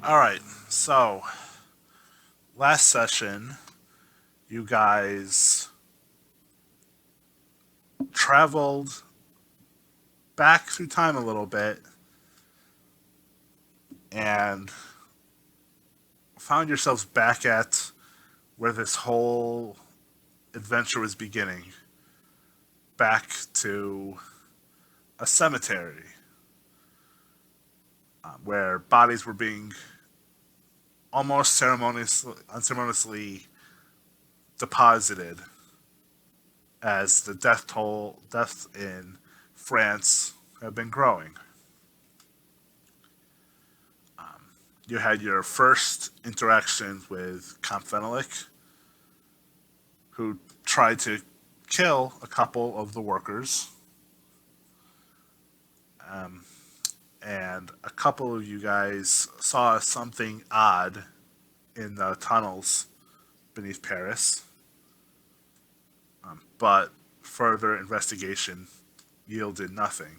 All right. So last session, you guys traveled back through time a little bit and found yourselves back at where this whole adventure was beginning. Back to a cemetery where bodies were being almost unceremoniously deposited as the deaths in France have been growing. You had your first interactions with Comp Fenelic, who tried to kill a couple of the workers. Um, and a couple of you guys saw something odd in the tunnels beneath Paris. But further investigation yielded nothing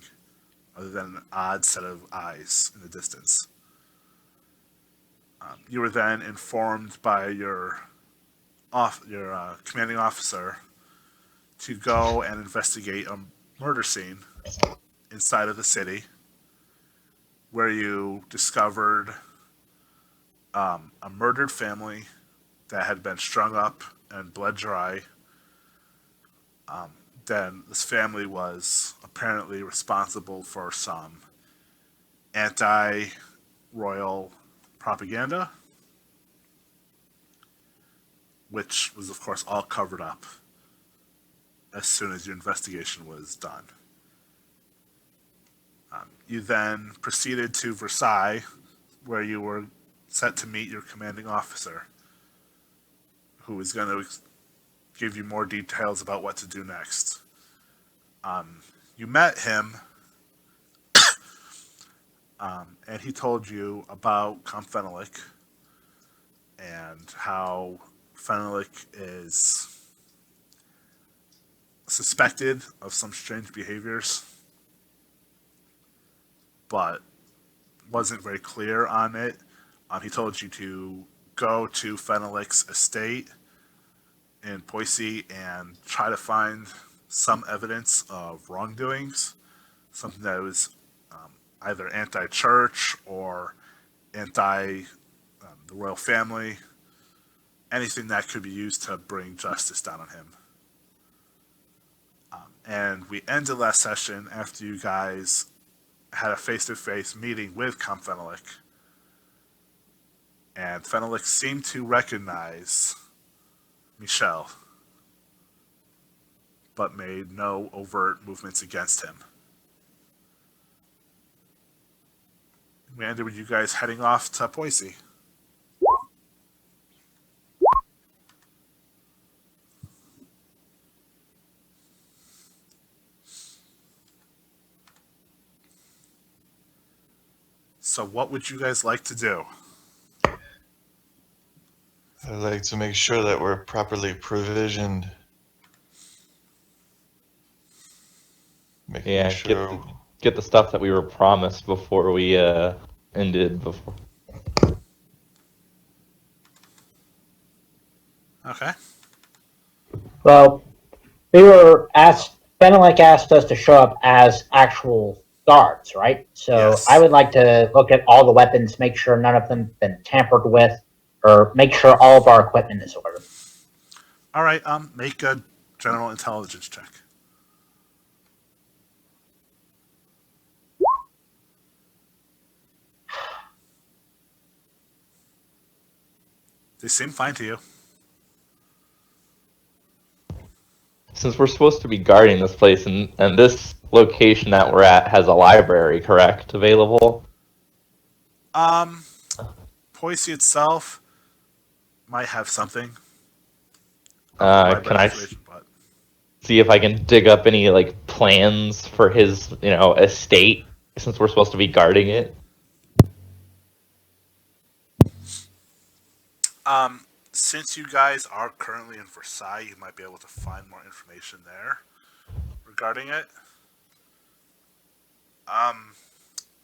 other than an odd set of eyes in the distance. You were then informed by your commanding officer to go and investigate a murder scene inside of the city, where you discovered a murdered family that had been strung up and bled dry. Then this family was apparently responsible for some anti-royal propaganda, which was, of course, all covered up as soon as your investigation was done. You then proceeded to Versailles, where you were set to meet your commanding officer, who was going to give you more details about what to do next. You met him, and he told you about Comp Fenelic and how Fenelic is suspected of some strange behaviors, but wasn't very clear on it. He told you to go to Fenelic's estate in Poissy and try to find some evidence of wrongdoings, something that was either anti-church or anti the royal family, anything that could be used to bring justice down on him. And we ended last session after you guys had a face-to-face meeting with Comp Fenelic, and Fenelic seemed to recognize Michel, but made no overt movements against him. We ended with you guys heading off to Poissy. So what would you guys like to do? I'd like to make sure that we're properly provisioned. Yeah, get the stuff that we were promised before we ended before. Okay. Well, we were asked. Fenelek asked us to show up as actual guards, right? So Yes. I would like to look at all the weapons, make sure none of them have been tampered with, or make sure all of our equipment is ordered. All right. Make a general intelligence check. They seem fine to you. Since we're supposed to be guarding this place, and this location that we're at has a library, correct, available? Poissy itself might have something. Can I see if I can dig up any like plans for his, estate, since we're supposed to be guarding it? Since you guys are currently in Versailles, you might be able to find more information there regarding it.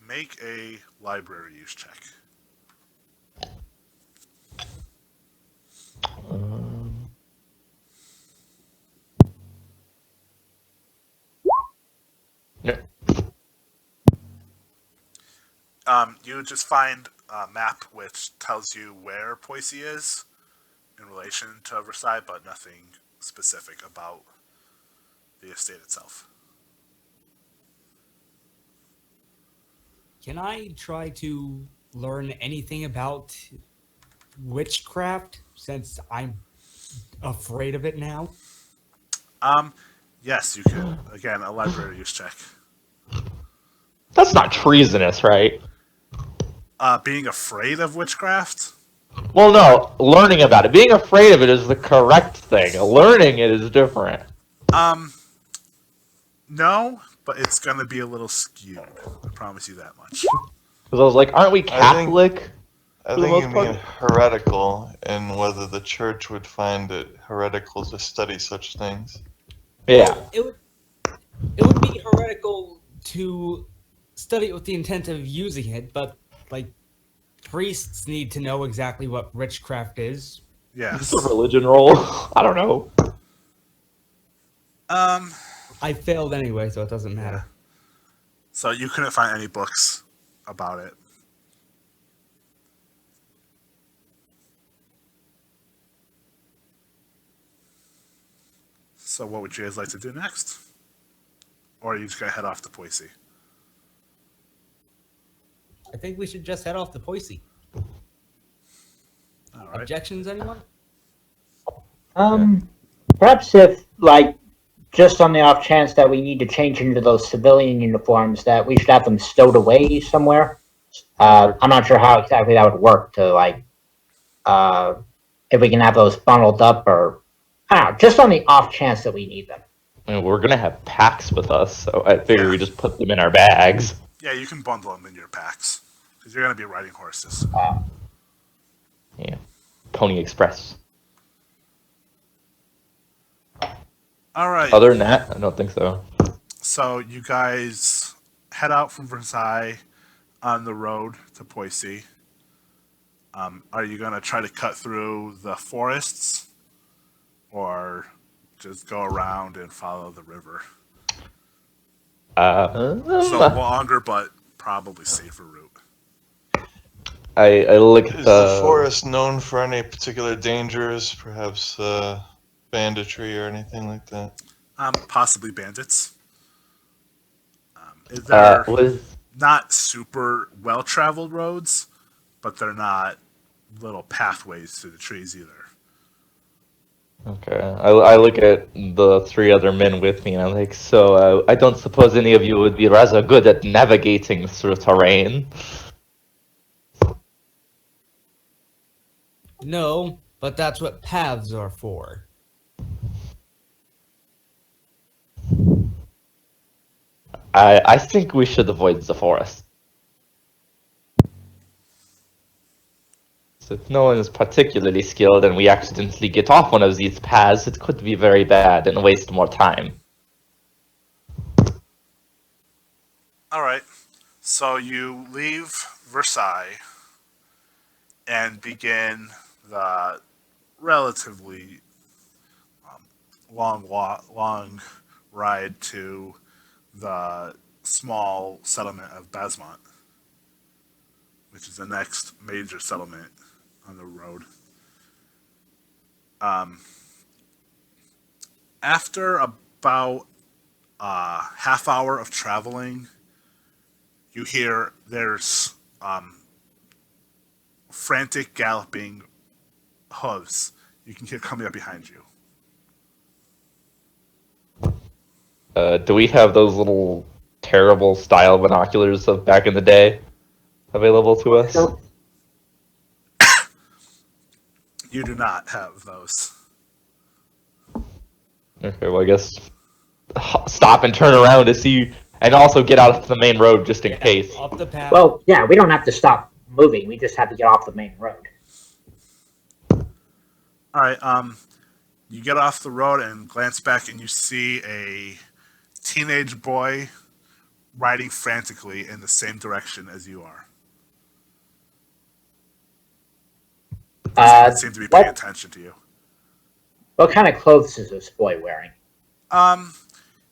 Make a library use check. You just find a map which tells you where Poissy is in relation to Versailles, but nothing specific about the estate itself. Can I try to learn anything about witchcraft since I'm afraid of it now? Yes, you can. Again, a library use check. That's not treasonous, right? Being afraid of witchcraft? Well, no, learning about it. Being afraid of it is the correct thing. Learning it is different. No, but it's going to be a little skewed. I promise you that much. Because I was like, aren't we Catholic? I For the think you most part? mean heretical, and whether the church would find it heretical to study such things. Yeah. It would be heretical to study it with the intent of using it, but like priests need to know exactly what witchcraft is. Yes. It's a religion roll. I don't know. I failed anyway, so it doesn't matter. So you couldn't find any books about it. So what would you guys like to do next? Or are you just going to head off to Poissy? I think we should just head off to Poissy. All right. Objections, anyone? Perhaps if, like, just on the off chance that we need to change into those civilian uniforms, that we should have them stowed away somewhere. I'm not sure how exactly that would work to, like, if we can have those bundled up or, I don't know, just on the off chance that we need them. I mean, we're gonna have packs with us, so I figure we just put them in our bags. Yeah, you can bundle them in your packs. Because you're going to be riding horses. Yeah. Pony Express. All right. Other than that, I don't think so. So you guys head out from Versailles on the road to Poissy. Are you going to try to cut through the forests or just go around and follow the river? So longer but probably safer route. I look at Is the forest known for any particular dangers, perhaps banditry or anything like that? Possibly bandits. They're was not super well-traveled roads, but they're not little pathways through the trees either. okay. I look at the three other men with me, and I'm like, so I don't suppose any of you would be rather good at navigating through terrain. No, but that's what paths are for. I think we should avoid the forest. So if no one is particularly skilled and we accidentally get off one of these paths, it could be very bad and waste more time. All right. So you leave Versailles and begin the relatively long ride to the small settlement of Basmont, which is the next major settlement on the road. After about a half hour of traveling, you hear there's frantic galloping hooves. You can hear coming up behind you. Do we have those little terrible style binoculars of back in the day available to us? You do not have those. Okay, well I guess stop and turn around to see, and also get out of the main road just in case. Off the path. Well, yeah, we don't have to stop moving. We just have to get off the main road. All right. You get off the road and glance back, and you see a teenage boy riding frantically in the same direction as you are. Doesn't seem to be paying attention to you. What kind of clothes is this boy wearing?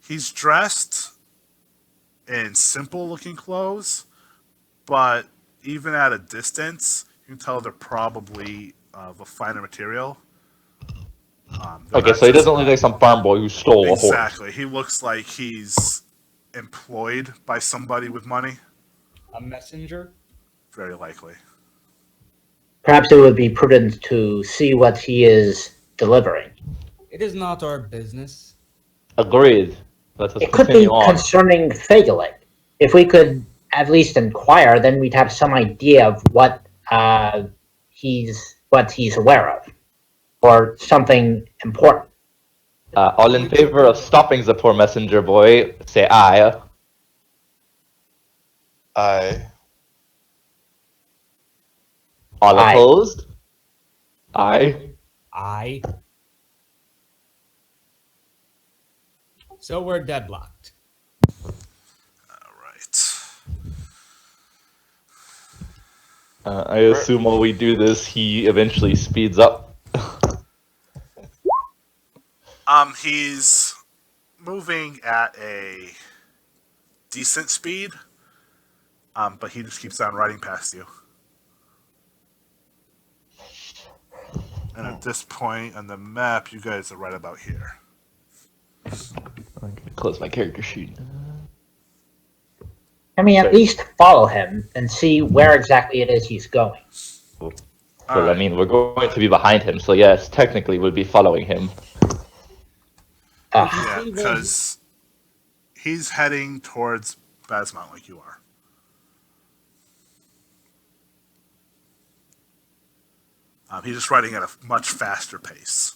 He's dressed in simple-looking clothes, but even at a distance, you can tell they're probably of a finer material. Okay, so he doesn't look like some farm boy who stole a horse. Exactly. He looks like he's employed by somebody with money. A messenger? Very likely. Perhaps it would be prudent to see what he is delivering. It is not our business. Agreed. Let us It could be continue on. concerning Fagalik. If we could at least inquire, then we'd have some idea of what he's aware of, or something important. All in favor of stopping the poor messenger boy, say aye. Aye. All Aye. opposed? Aye. So we're deadlocked. All right. I assume while we do this, he eventually speeds up. He's moving at a decent speed, but he just keeps on riding past you. And at this point on the map, you guys are right about here. I'm gonna close my character sheet. Can we at least follow him and see where exactly it is he's going? But I mean, we're going to be behind him, so yes, technically we'll be following him. Yeah, because he's heading towards Basmont like you are. He's just riding at a much faster pace.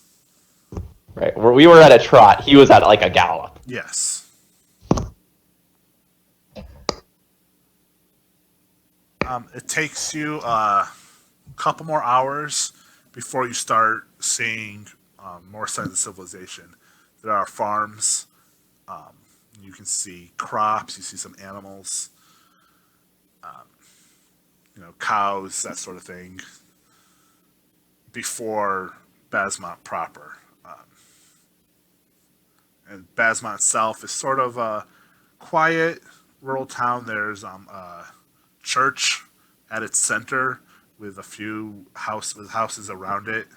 Right, we were at a trot, he was at like a gallop. Yes. It takes you a couple more hours before you start seeing more signs of civilization. There are farms. You can see crops. You see some animals. Cows, that sort of thing. Before Basmont proper. And Basmont itself is sort of a quiet rural town. There's a church at its center with a few houses around it.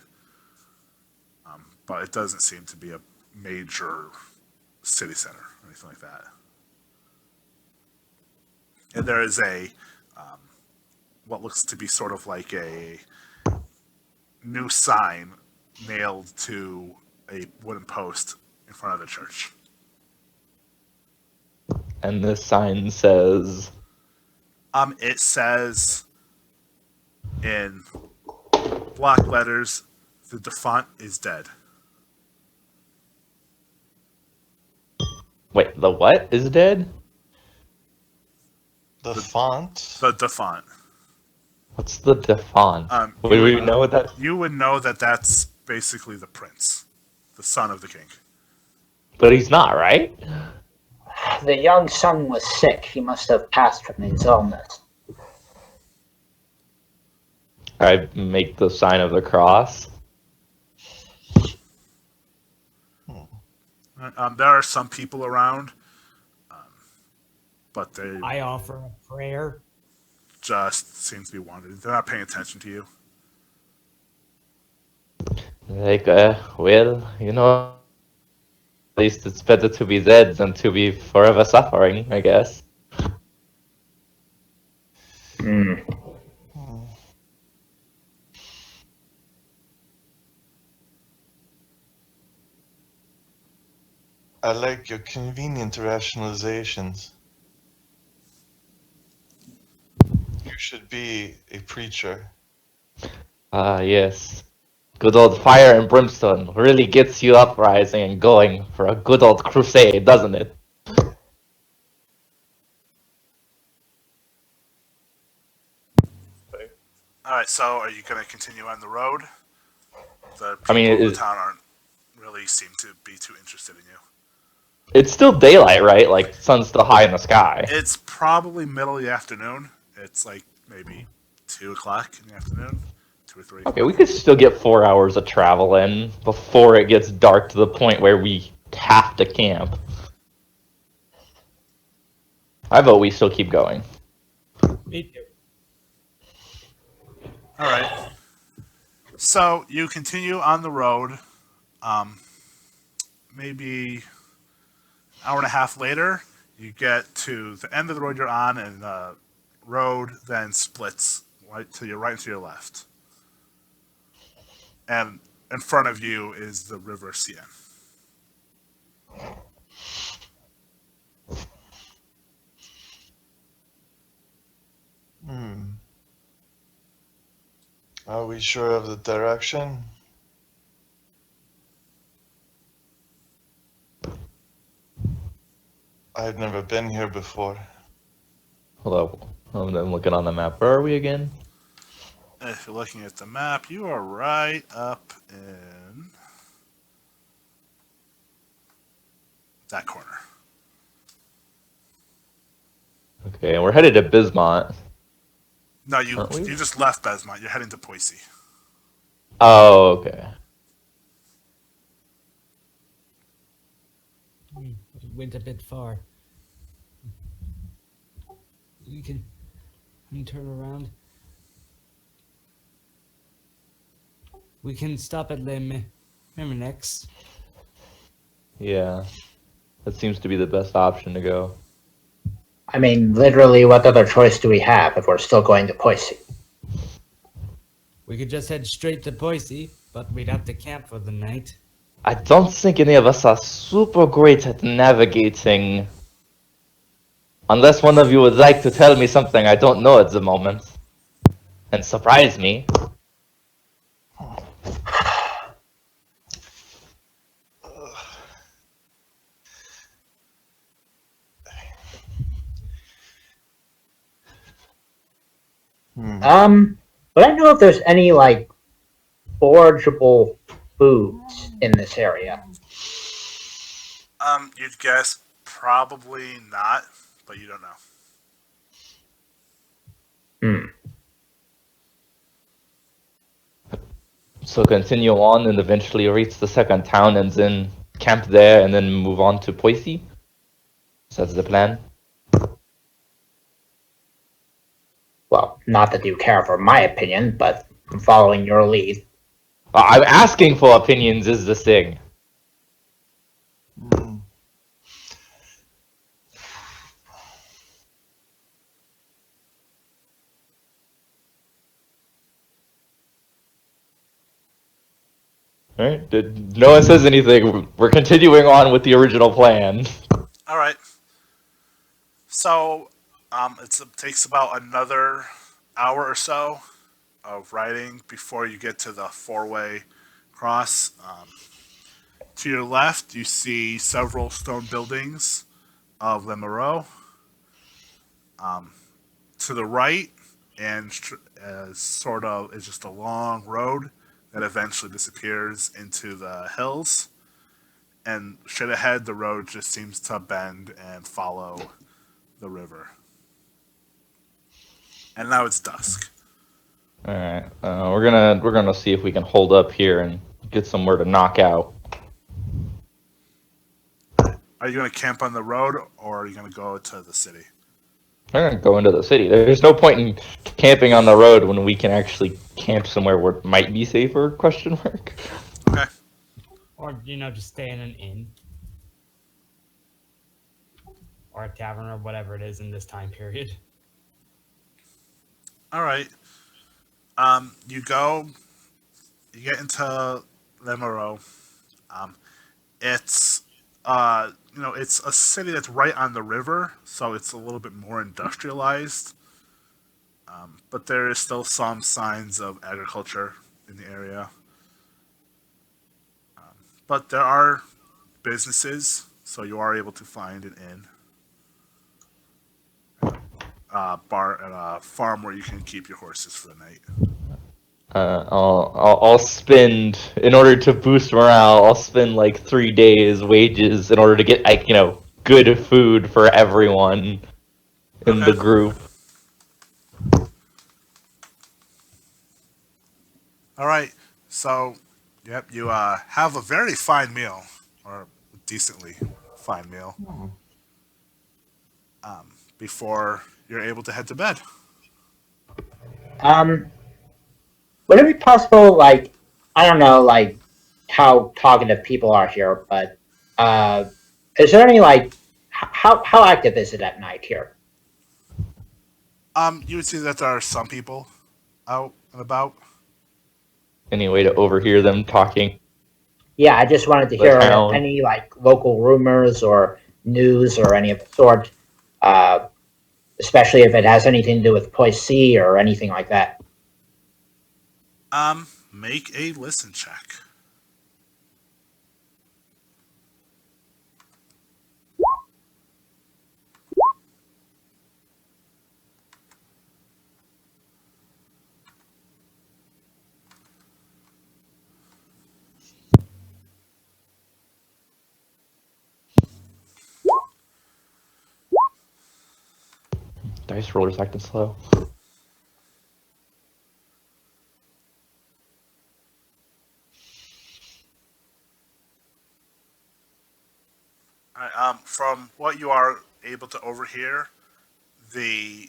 But it doesn't seem to be a major city center or anything like that. And there is what looks to be sort of like a new sign nailed to a wooden post in front of the church. And this sign says... It says in block letters, the defunct is dead. Wait, the what is dead? The font? The defunct. What's the defunct? Would we know what that... You would know that that's basically the prince, the son of the king. But he's not, right? The young son was sick. He must have passed from his illness. I make the sign of the cross. There are some people around, but they I offer a prayer. just seem to be wandering. They're not paying attention to you. Like, well, at least it's better to be dead than to be forever suffering, I guess. I like your convenient rationalizations. You should be a preacher. Ah, yes. Good old fire and brimstone really gets you uprising and going for a good old crusade, doesn't it? Alright, so are you going to continue on the road? The people I mean, in the town aren't really seem to be too interested in you. It's still daylight, right? Like, sun's still high in the sky. It's probably middle of the afternoon. It's like maybe 2 o'clock in the afternoon. 2 or 3. Okay, we could still get 4 hours of travel in before it gets dark to the point where we have to camp. I vote we still keep going. Me too. All right. So you continue on the road. Maybe an hour and a half later, you get to the end of the road you're on, and the road then splits right to your right and to your left. And in front of you is the River Seine. Are we sure of the direction? I've never been here before. Hold up. I'm looking on the map. Where are we again? If you're looking at the map, you are right up in that corner. Okay, and we're headed to Bismont. No, you Aren't we? just left Besmont. You're heading to Poissy. Oh, okay. We went a bit far. We can turn around. We can stop at Miminex. Yeah. That seems to be the best option to go. I mean, literally, what other choice do we have if we're still going to Poissy? We could just head straight to Poissy, but we'd have to camp for the night. I don't think any of us are super great at navigating. Unless one of you would like to tell me something I don't know at the moment. And surprise me. But I don't know if there's any, like, forageable foods in this area. You'd guess probably not, but you don't know. So continue on and eventually reach the second town and then camp there and then move on to Poissy? So that's the plan? Well, not that you care for my opinion, but I'm following your lead. I'm asking for opinions is the thing. Alright, no one says anything. We're continuing on with the original plan. All right. So, it takes about another hour or so of riding before you get to the four-way cross. To your left, you see several stone buildings of Le Moreau. To the right, and sort of is just a long road that eventually disappears into the hills. And straight ahead, the road just seems to bend and follow the river. And now it's dusk. Alright, we're gonna see if we can hold up here and get somewhere to knock out. Are you going to camp on the road, or are you going to go to the city? I'm gonna go into the city. There's no point in camping on the road when we can actually camp somewhere where it might be safer, question mark. Okay. Or, just stay in an inn. Or a tavern, or whatever it is in this time period. All right. You get into Le Moreau. It's it's a city that's right on the river, so it's a little bit more industrialized. But there is still some signs of agriculture in the area. But there are businesses, so you are able to find an inn, bar, and a farm where you can keep your horses for the night. I'll spend, in order to boost morale, I'll spend like 3 days wages in order to get good food for everyone in the group. All right, so yep, you have a very fine meal, or decently fine meal, before you're able to head to bed. would it be possible, like, I don't know, like, how talkative people are here, but is there any, like, how active is it at night here? You would see that there are some people out and about. Any way to overhear them talking? Yeah, I just wanted to The hear town. any, like, local rumors or news or any of the sort, especially if it has anything to do with Poissy or anything like that. Make a listen check. Dice roller's acting slow. From what you are able to overhear, the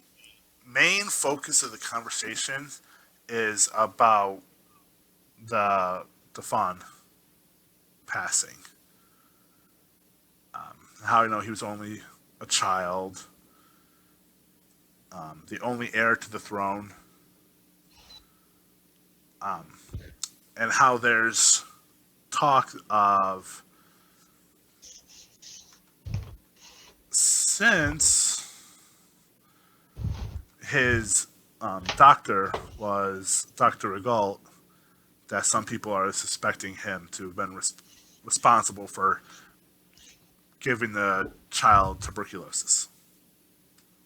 main focus of the conversation is about the fawn passing. How he was only a child, the only heir to the throne, and how there's talk of since his doctor was Dr. Regault, that some people are suspecting him to have been responsible for giving the child tuberculosis.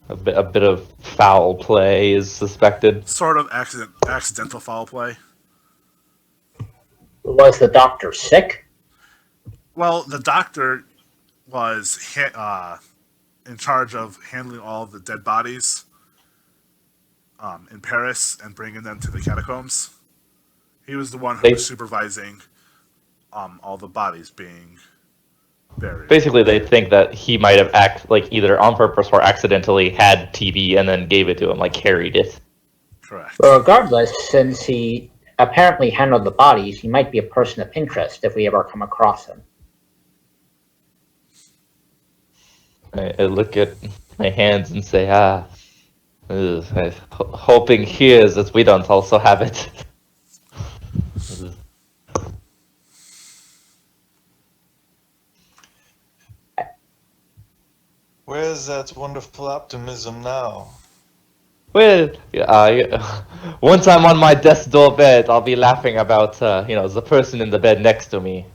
A bit of foul play is suspected. Sort of accidental foul play. Was the doctor sick? Well, the doctor was in charge of handling all of the dead bodies in Paris and bringing them to the catacombs. He was the one who was supervising all the bodies being buried. Basically, they think that he might have either on purpose or accidentally had TB and then gave it to him, like carried it. Correct. Well, regardless, since he apparently handled the bodies, he might be a person of interest if we ever come across him. I look at my hands and say, hoping here is that we don't also have it. Where's that wonderful optimism now? Well, once I'm on my desk door bed, I'll be laughing about, the person in the bed next to me.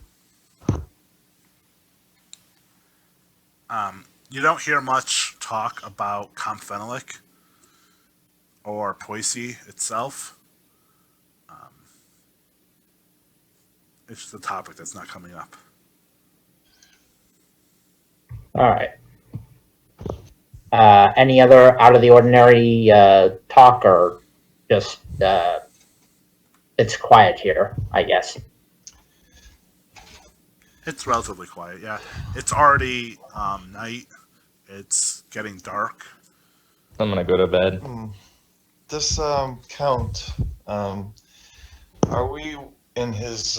You don't hear much talk about Comphenolic or Poissy itself. It's just a topic that's not coming up. All right. Any other out of the ordinary talk, or just it's quiet here, I guess? It's relatively quiet, yeah. It's already night. It's getting dark. I'm gonna go to bed. This Count, are we in his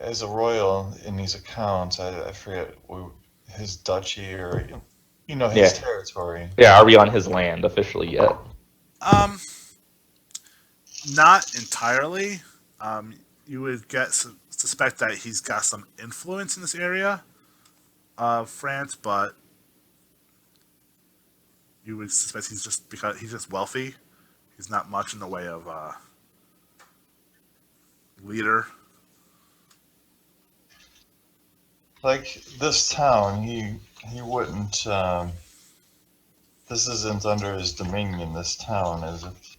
as a royal in these accounts? I forget his duchy or his territory. Yeah, are we on his land officially yet? Not entirely. You would suspect that he's got some influence in this area of France, but you would suspect because he's just wealthy. He's not much in the way of leader. Like this town, he wouldn't. This isn't under his dominion. This town, is it?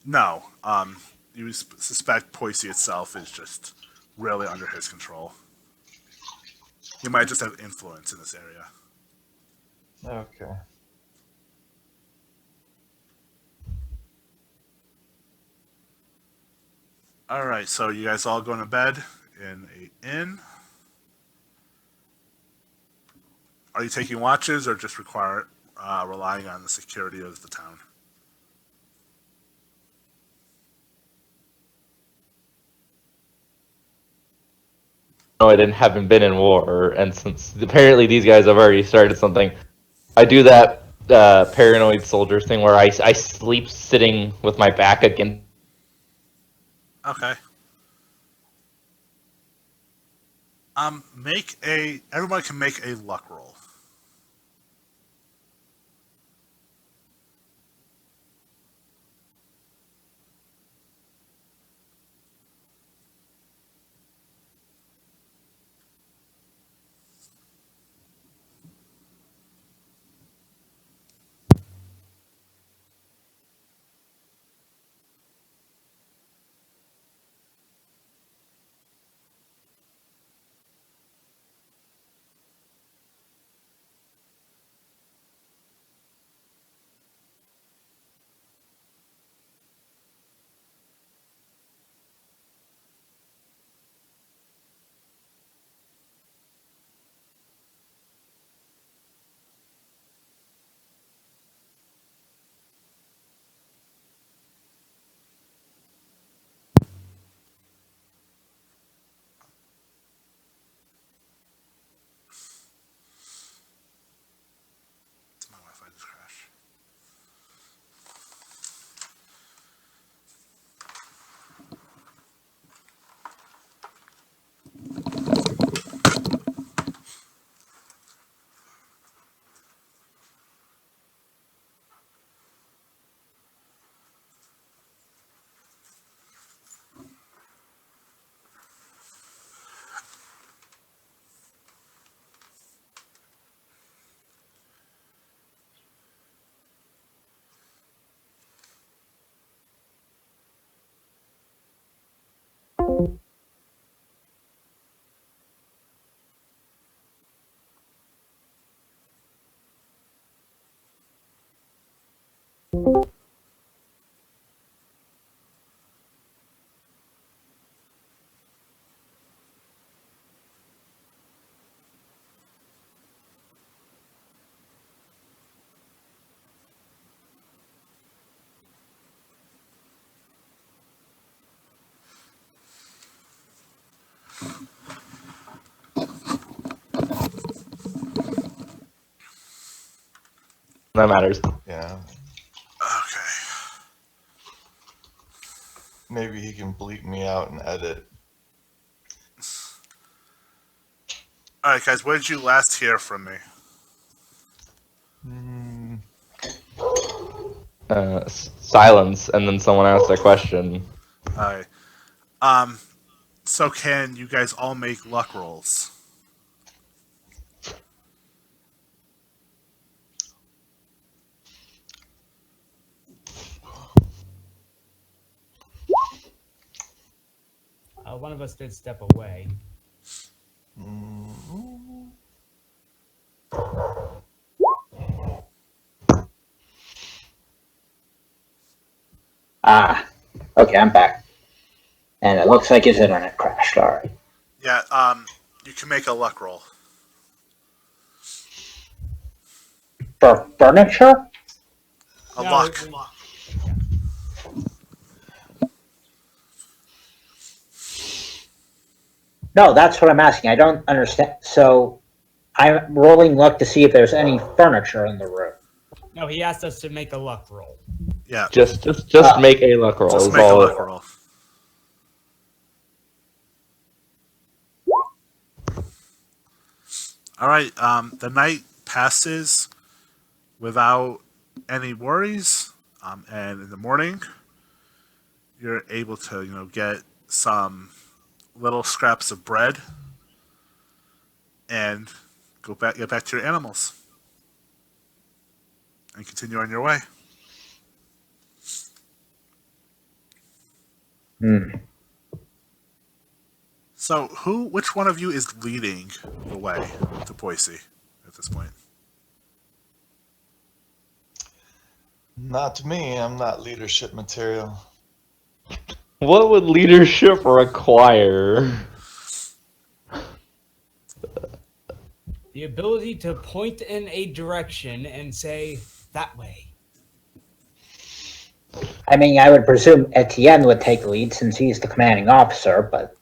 No. You would suspect Poissy itself is just really under his control. He might just have influence in this area. Okay. All right, so you guys all going to bed in an inn? Are you taking watches or just relying on the security of the town? and haven't been in war, and since apparently these guys have already started something, I do that paranoid soldier thing where I sleep sitting with my back against. Okay. Everybody can make a luck roll. My Wi-Fi just crashed. That matters. Yeah. Okay. Maybe he can bleep me out and edit. All right, guys. Where did you last hear from me? Silence, and then someone asked a question. All right. So can you guys all make luck rolls? One of us did step away. Ah, okay, I'm back. And it looks like his internet crashed. All right. Yeah. You can make a luck roll. For furniture? A No, luck. No, that's what I'm asking. I don't understand. So I'm rolling luck to see if there's any furniture in the room. No, he asked us to make a luck roll. Yeah. Just Ah. make a luck roll. Just is make a all luck roll. All right. The night passes without any worries, and in the morning, you're able to get some little scraps of bread and get back to your animals and continue on your way. So, which one of you is leading the way to Poissy at this point? Not me. I'm not leadership material. What would leadership require? The ability to point in a direction and say, that way. I mean, I would presume Etienne would take the lead since he's the commanding officer, but,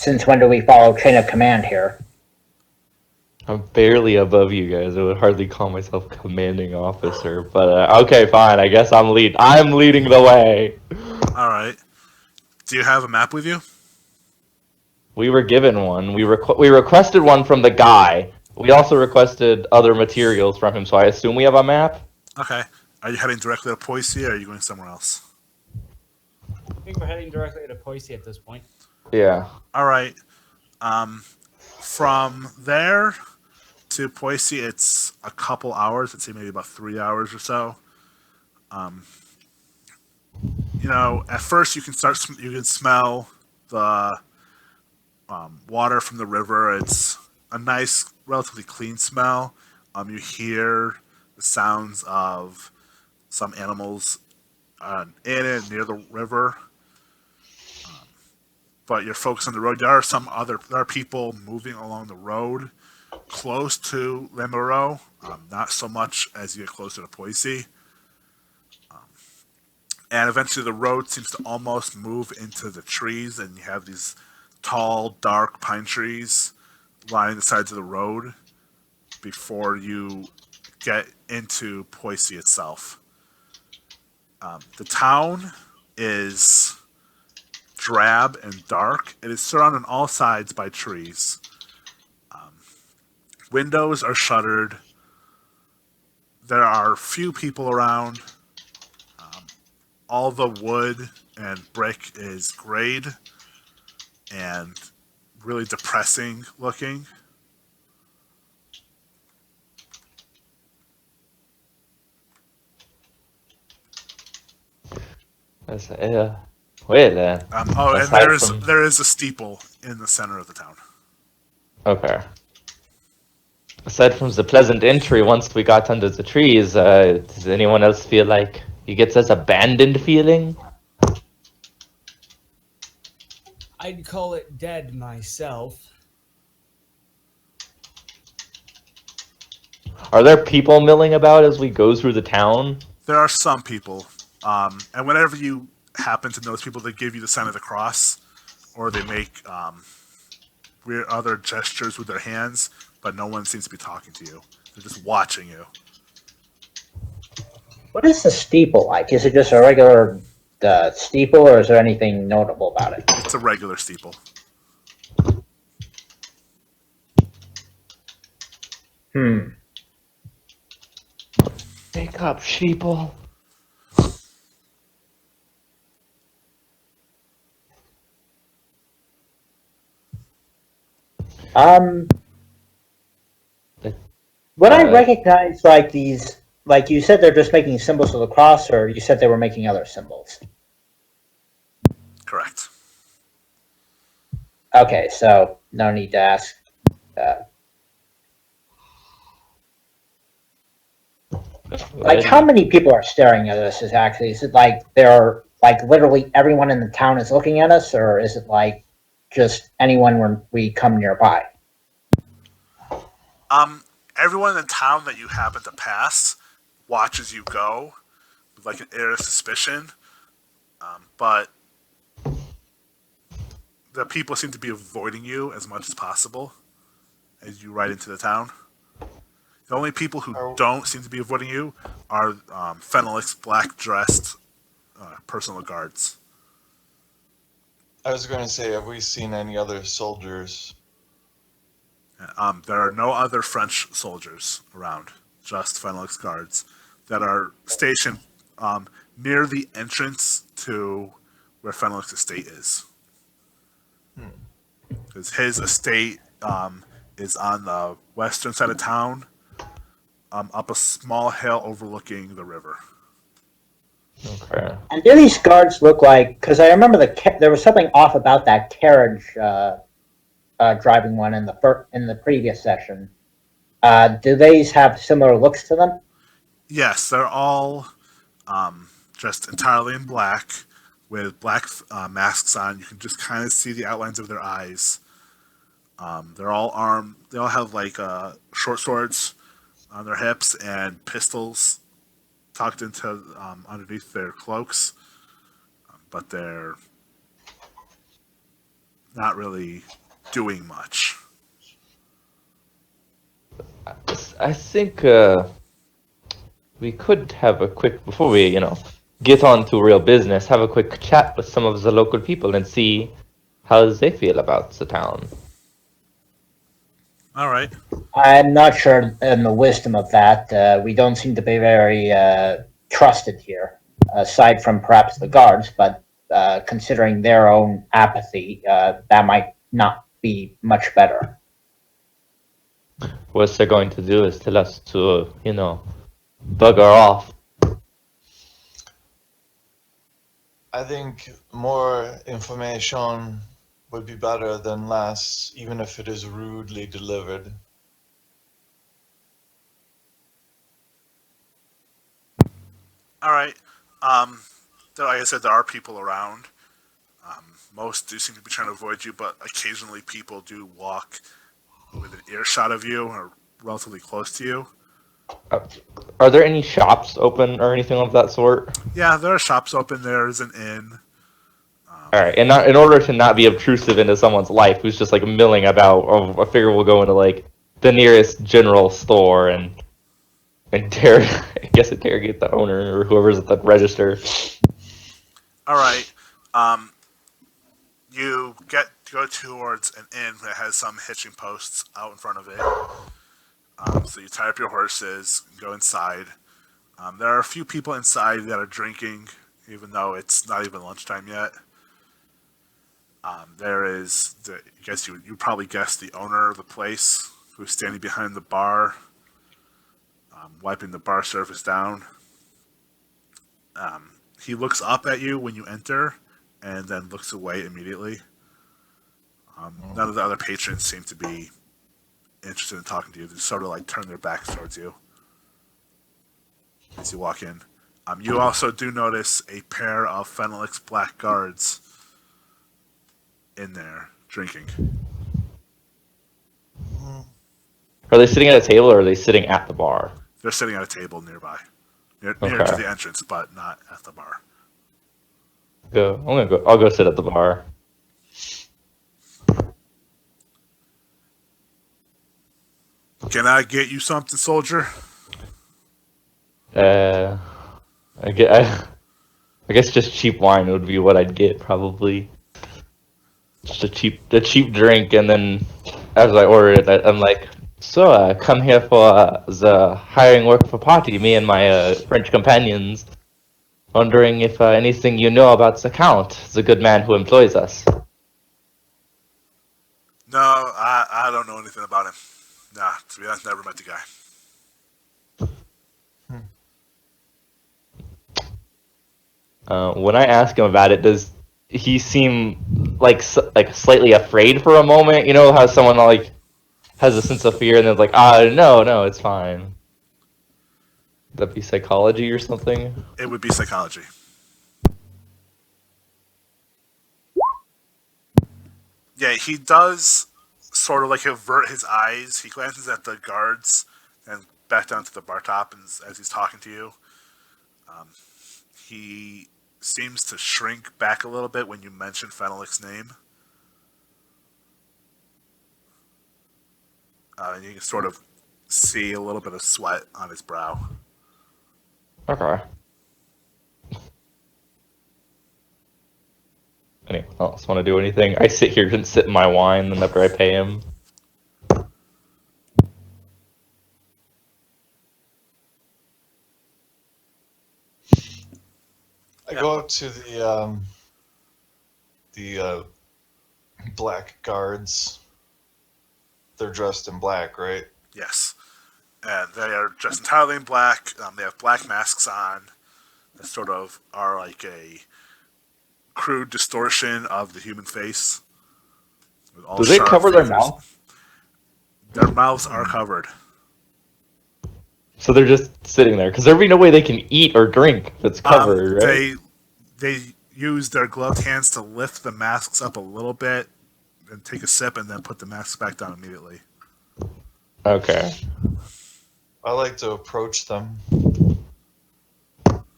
since when do we follow chain of command here? I'm barely above you guys. I would hardly call myself commanding officer, but okay, fine. I guess I'm leading the way. All right. Do you have a map with you? We were given one. We requested one from the guy. We also requested other materials from him, so I assume we have a map. Okay. Are you heading directly to Poissy, or are you going somewhere else? I think we're heading directly to Poissy at this point. Yeah. All right. From there to Poissy, it's a couple hours. I'd say maybe about 3 hours or so. At first you can smell the water from the river. It's a nice, relatively clean smell. You hear the sounds of some animals in and near the river. But you're focused on the road. There are people moving along the road close to Lemuro, not so much as you get closer to Poissy. And eventually the road seems to almost move into the trees, and you have these tall, dark pine trees lining the sides of the road before you get into Poissy itself. The town is drab and dark. It is surrounded on all sides by trees. Windows are shuttered. There are few people around. All the wood and brick is grayed and really depressing looking. Well, And aside from- there is a steeple in the center of the town. Okay. Aside from the pleasant entry, once we got under the trees, does anyone else feel like he gets this abandoned feeling? I'd call it dead myself. Are there people milling about as we go through the town? There are some people, and whenever you happen to notice people, they give you the sign of the cross, or they make weird other gestures with their hands, but no one seems to be talking to you. They're just watching you. What is the steeple like? Is it just a regular steeple, or is there anything notable about it? It's a regular steeple. Wake up, sheeple. Would I recognize like these? Like you said, they're just making symbols of the cross, or you said they were making other symbols. Correct. Okay, so no need to ask. Like, how many people are staring at us? Is it like there are like literally everyone in the town is looking at us, or is it like just anyone when we come nearby? Everyone in the town that you happen to pass watches you go with like an air of suspicion, but the people seem to be avoiding you as much as possible as you ride into the town. The only people who don't seem to be avoiding you are Fenelix's black-dressed personal guards. I was going to say, have we seen any other soldiers? There are no other French soldiers around, just Fenelix guards that are stationed near the entrance to where Fenelix's estate is. Because his estate is on the western side of town, up a small hill overlooking the river. Okay. And do these guards look like? Because I remember there was something off about that carriage driving one in the previous session. Do these have similar looks to them? Yes, they're all dressed entirely in black with black masks on. You can just kind of see the outlines of their eyes. They're all armed. They all have like short swords on their hips and pistols tucked into underneath their cloaks. But they're not really doing much. I think we could have a quick, before we, get on to real business, have a quick chat with some of the local people and see how they feel about the town. All right. I'm not sure in the wisdom of that. We don't seem to be very trusted here, aside from perhaps the guards, but considering their own apathy, that might not be much better. What they're going to do is tell us to, bugger off. I think more information would be better than less, even if it is rudely delivered. All right. Like I said, there are people around. Most do seem to be trying to avoid you, but occasionally people do walk with an earshot of you or relatively close to you. Are there any shops open or anything of that sort? Yeah, there are shops open. There's an inn. All right, and in order to not be obtrusive into someone's life who's just like milling about, I figure we'll go into like the nearest general store and interrogate the owner or whoever's at the register. All right. You go towards an inn that has some hitching posts out in front of it. So you tie up your horses and go inside. There are a few people inside that are drinking, even though it's not even lunchtime yet. There is, I guess you probably guess the owner of the place, who's standing behind the bar, wiping the bar surface down. He looks up at you when you enter, and then looks away immediately. None of the other patrons seem to be interested in talking to you. They sort of like turn their backs towards you as you walk in. You also do notice a pair of Fenelix black guards in there drinking. Are they sitting at a table or are they sitting at the bar? They're sitting at a table nearby, near Okay. to the entrance, but not at the bar. I'll go sit at the bar. Can I get you something, soldier? I guess just cheap wine would be what I'd get probably. Just a cheap drink, and then as I order it, I'm like, so come here for the hiring work for party. Me and my French companions, wondering if anything you know about the Count, the good man who employs us. No, I don't know anything about him. Nah, to be honest, never met the guy. When I ask him about it, does he seem like slightly afraid for a moment? You know how someone like has a sense of fear and then like, no, it's fine. Would that be psychology or something? It would be psychology. Yeah, he does sort of like avert his eyes. He glances at the guards and back down to the bar top as he's talking to you. He seems to shrink back a little bit when you mention Fenelix's name. And you can sort of see a little bit of sweat on his brow. Okay. Anyone else want to do anything? I sit here and sip my wine, and after I pay him. I go up to the black guards. They're dressed in black, right? Yes. And they are dressed entirely in black. They have black masks on that sort of are like a crude distortion of the human face. With all Do they sharp cover their features. mouth? Their mouths are covered. So they're just sitting there, because there'd be no way they can eat or drink if it's covered, right? They use their gloved hands to lift the masks up a little bit and take a sip and then put the masks back down immediately. Okay. I like to approach them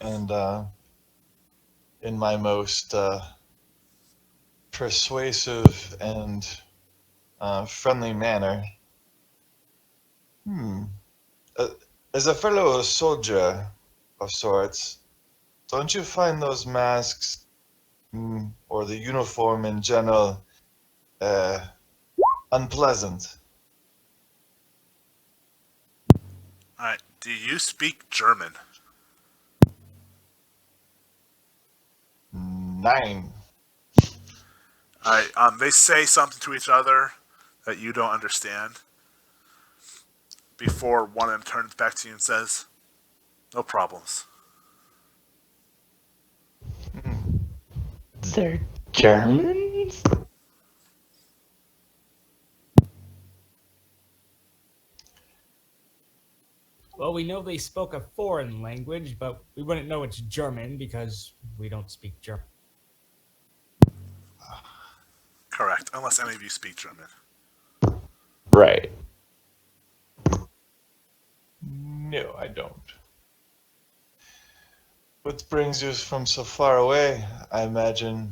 and in my most persuasive and friendly manner. Uh, as a fellow soldier of sorts, don't you find those masks or the uniform in general unpleasant? Alright, do you speak German? 9. Alright, they say something to each other that you don't understand before one of them turns back to you and says, "No problems." They're Germans? Well, we know they spoke a foreign language, but we wouldn't know it's German because we don't speak German. Correct, unless any of you speak German. Right. No, I don't. What brings you from so far away? I imagine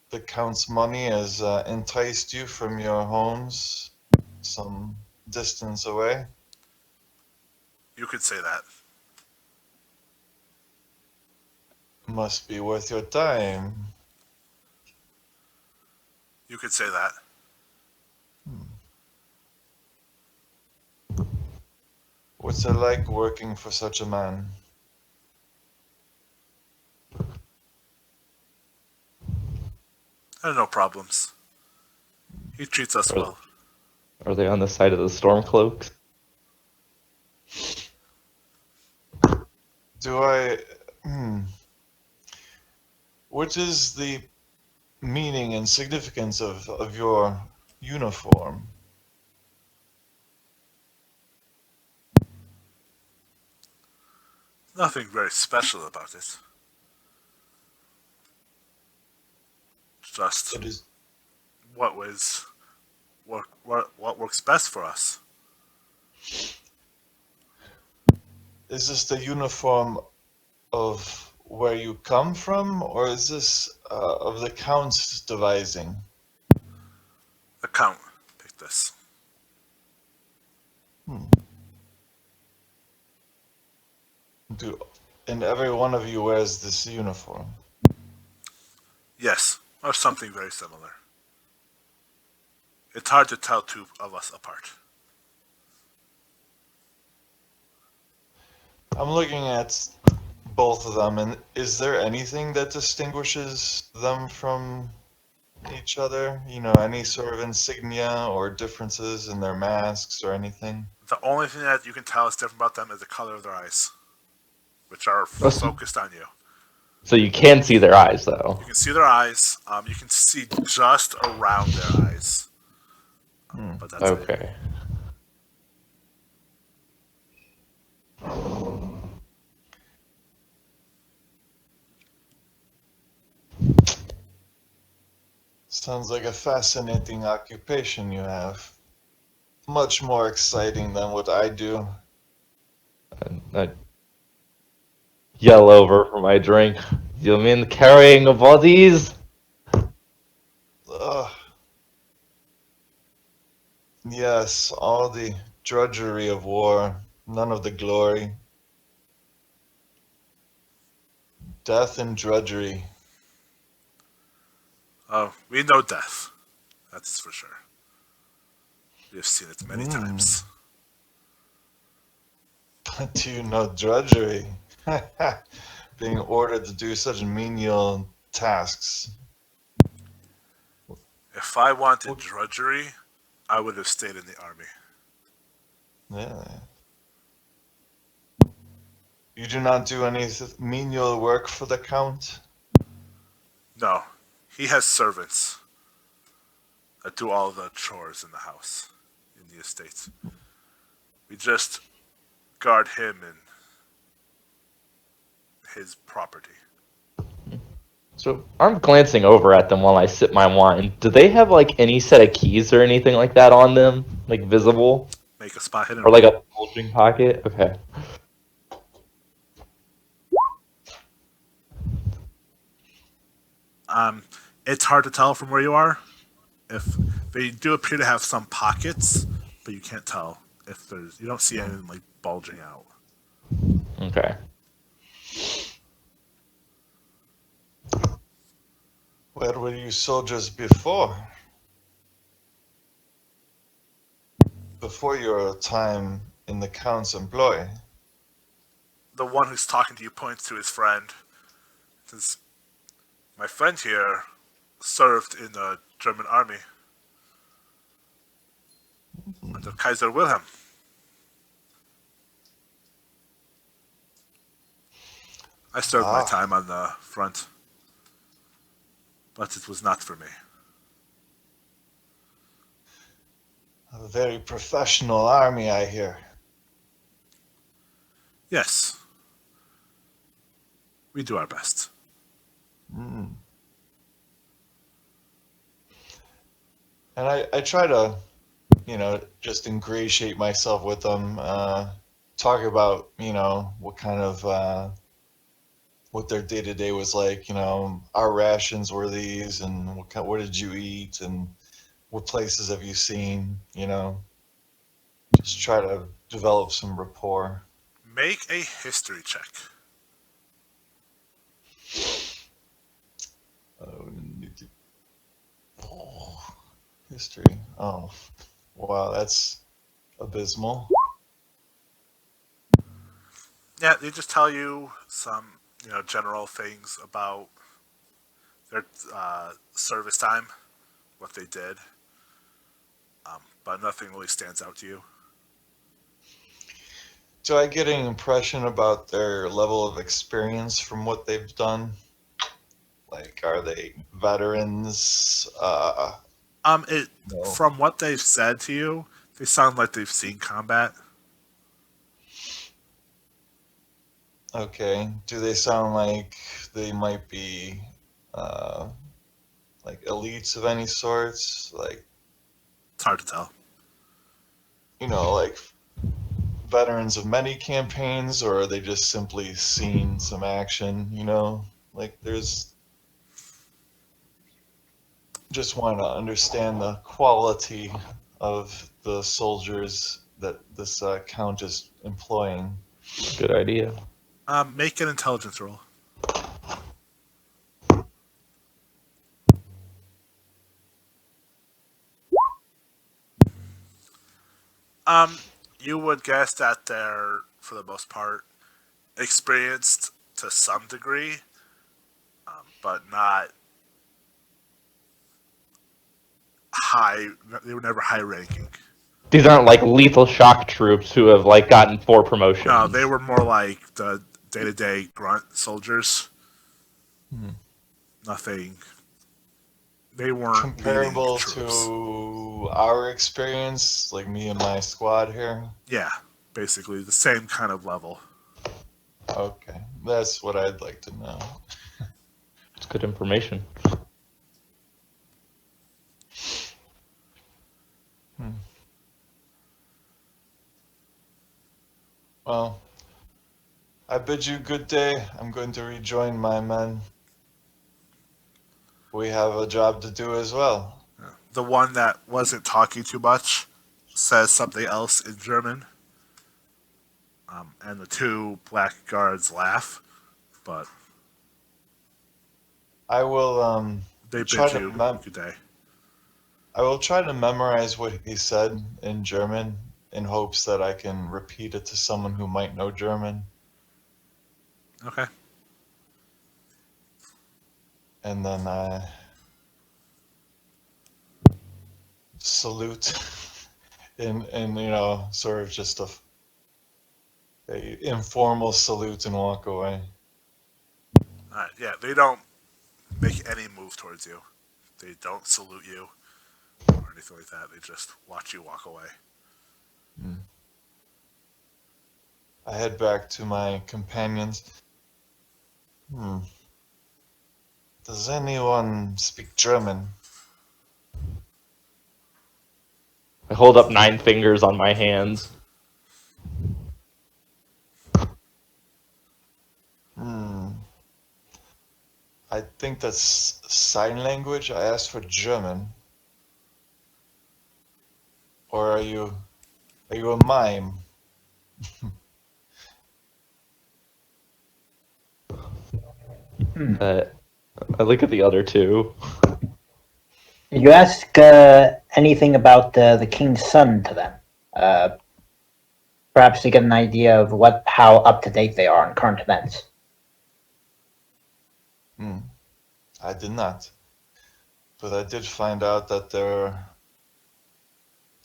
the Count's money has enticed you from your homes some distance away. You could say that. Must be worth your time. You could say that. What's it like working for such a man? No problems. He treats us well. Are they on the side of the Stormcloaks? Do I... What is the meaning and significance of your uniform? Nothing very special about it. Just It is... what works best for us. Is this the uniform of where you come from, or is this of the Count's devising? The Count picked this. And every one of you wears this uniform? Yes, or something very similar. It's hard to tell two of us apart. I'm looking at both of them, and is there anything that distinguishes them from each other? You know, any sort of insignia or differences in their masks or anything? The only thing that you can tell is different about them is the color of their eyes, which are That's- focused on you. So you can see their eyes, though. You can see their eyes. You can see just around their eyes. But that's it. Okay. Sounds like a fascinating occupation you have. Much more exciting than what I do. I yell over for my drink. You mean carrying of bodies? Ugh. Yes, all the drudgery of war, none of the glory. Death and drudgery. Oh, we know death. That's for sure. We've seen it many times. But do you know drudgery? Being ordered to do such menial tasks. If I wanted drudgery, I would have stayed in the army. Yeah. You do not do any menial work for the Count? No, he has servants that do all the chores in the house, in the estate. We just guard him and his property. So I'm glancing over at them while I sip my wine. Do they have like any set of keys or anything like that on them, like visible, Make a spot hidden. or like a bulging pocket? Okay. It's hard to tell from where you are. If they do appear to have some pockets, but you can't tell if there's. You don't see anything like bulging out. Okay. Where were you soldiers before? Before your time in the Count's employ? The one who's talking to you points to his friend. Says, "My friend here served in the German army under Kaiser Wilhelm." I served my time on the front, but it was not for me. A very professional army, I hear. Yes, we do our best. Mm. And I try to, just ingratiate myself with them, talk about, what kind of, what their day-to-day was like, our rations were these, and what did you eat, and what places have you seen, just try to develop some rapport. Make a history check. History. Oh, wow, that's abysmal. Yeah, they just tell you some, general things about their service time, what they did, but nothing really stands out to you. Do I get an impression about their level of experience from what they've done? Like, are they veterans? No. From what they've said to you, they sound like they've seen combat. Okay. Do they sound like they might be like elites of any sorts? Like, It's hard to tell. like veterans of many campaigns, or are they just simply seen some action? Like there's just want to understand the quality of the soldiers that this count is employing. Good idea. Make an intelligence roll. You would guess that they're, for the most part, experienced to some degree, but not high. They were never high ranking. These aren't like lethal shock troops who have like gotten 4 promotions. No, they were more like the day-to-day grunt soldiers. Nothing. They weren't Comparable leading troops. to our experience, like me and my squad here. Yeah, basically the same kind of level. Okay, that's what I'd like to know. It's good information. Well, I bid you good day. I'm going to rejoin my men. We have a job to do as well. The one that wasn't talking too much says something else in German. And the 2 black guards laugh, but I will they try bid to you good day. I will try to memorize what he said in German in hopes that I can repeat it to someone who might know German. Okay. And then I salute and sort of just a informal salute and walk away. Yeah, they don't make any move towards you. They don't salute you or anything like that. They just watch you walk away. I head back to my companions. Does anyone speak German? I hold up 9 fingers on my hands. I think that's sign language. I asked for German. Or are you a mime? I look at the other two. Did you ask anything about the king's son to them? Perhaps to get an idea of how up to date they are on current events. I did not. But I did find out that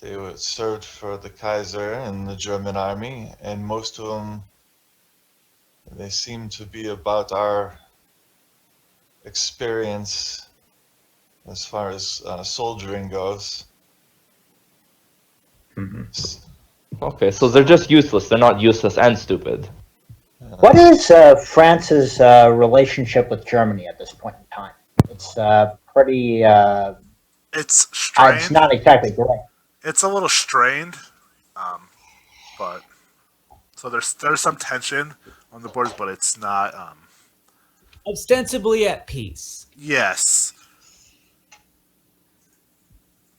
they were served for the Kaiser in the German army, and most of them, they seem to be about our experience as far as soldiering goes. S- Okay, so they're just useless. They're not useless and stupid. What is France's relationship with Germany at this point in time? It's pretty. It's It's strained. not exactly great. It's a little strained, but so there's some tension on the borders, but it's not. Ostensibly at peace. Yes,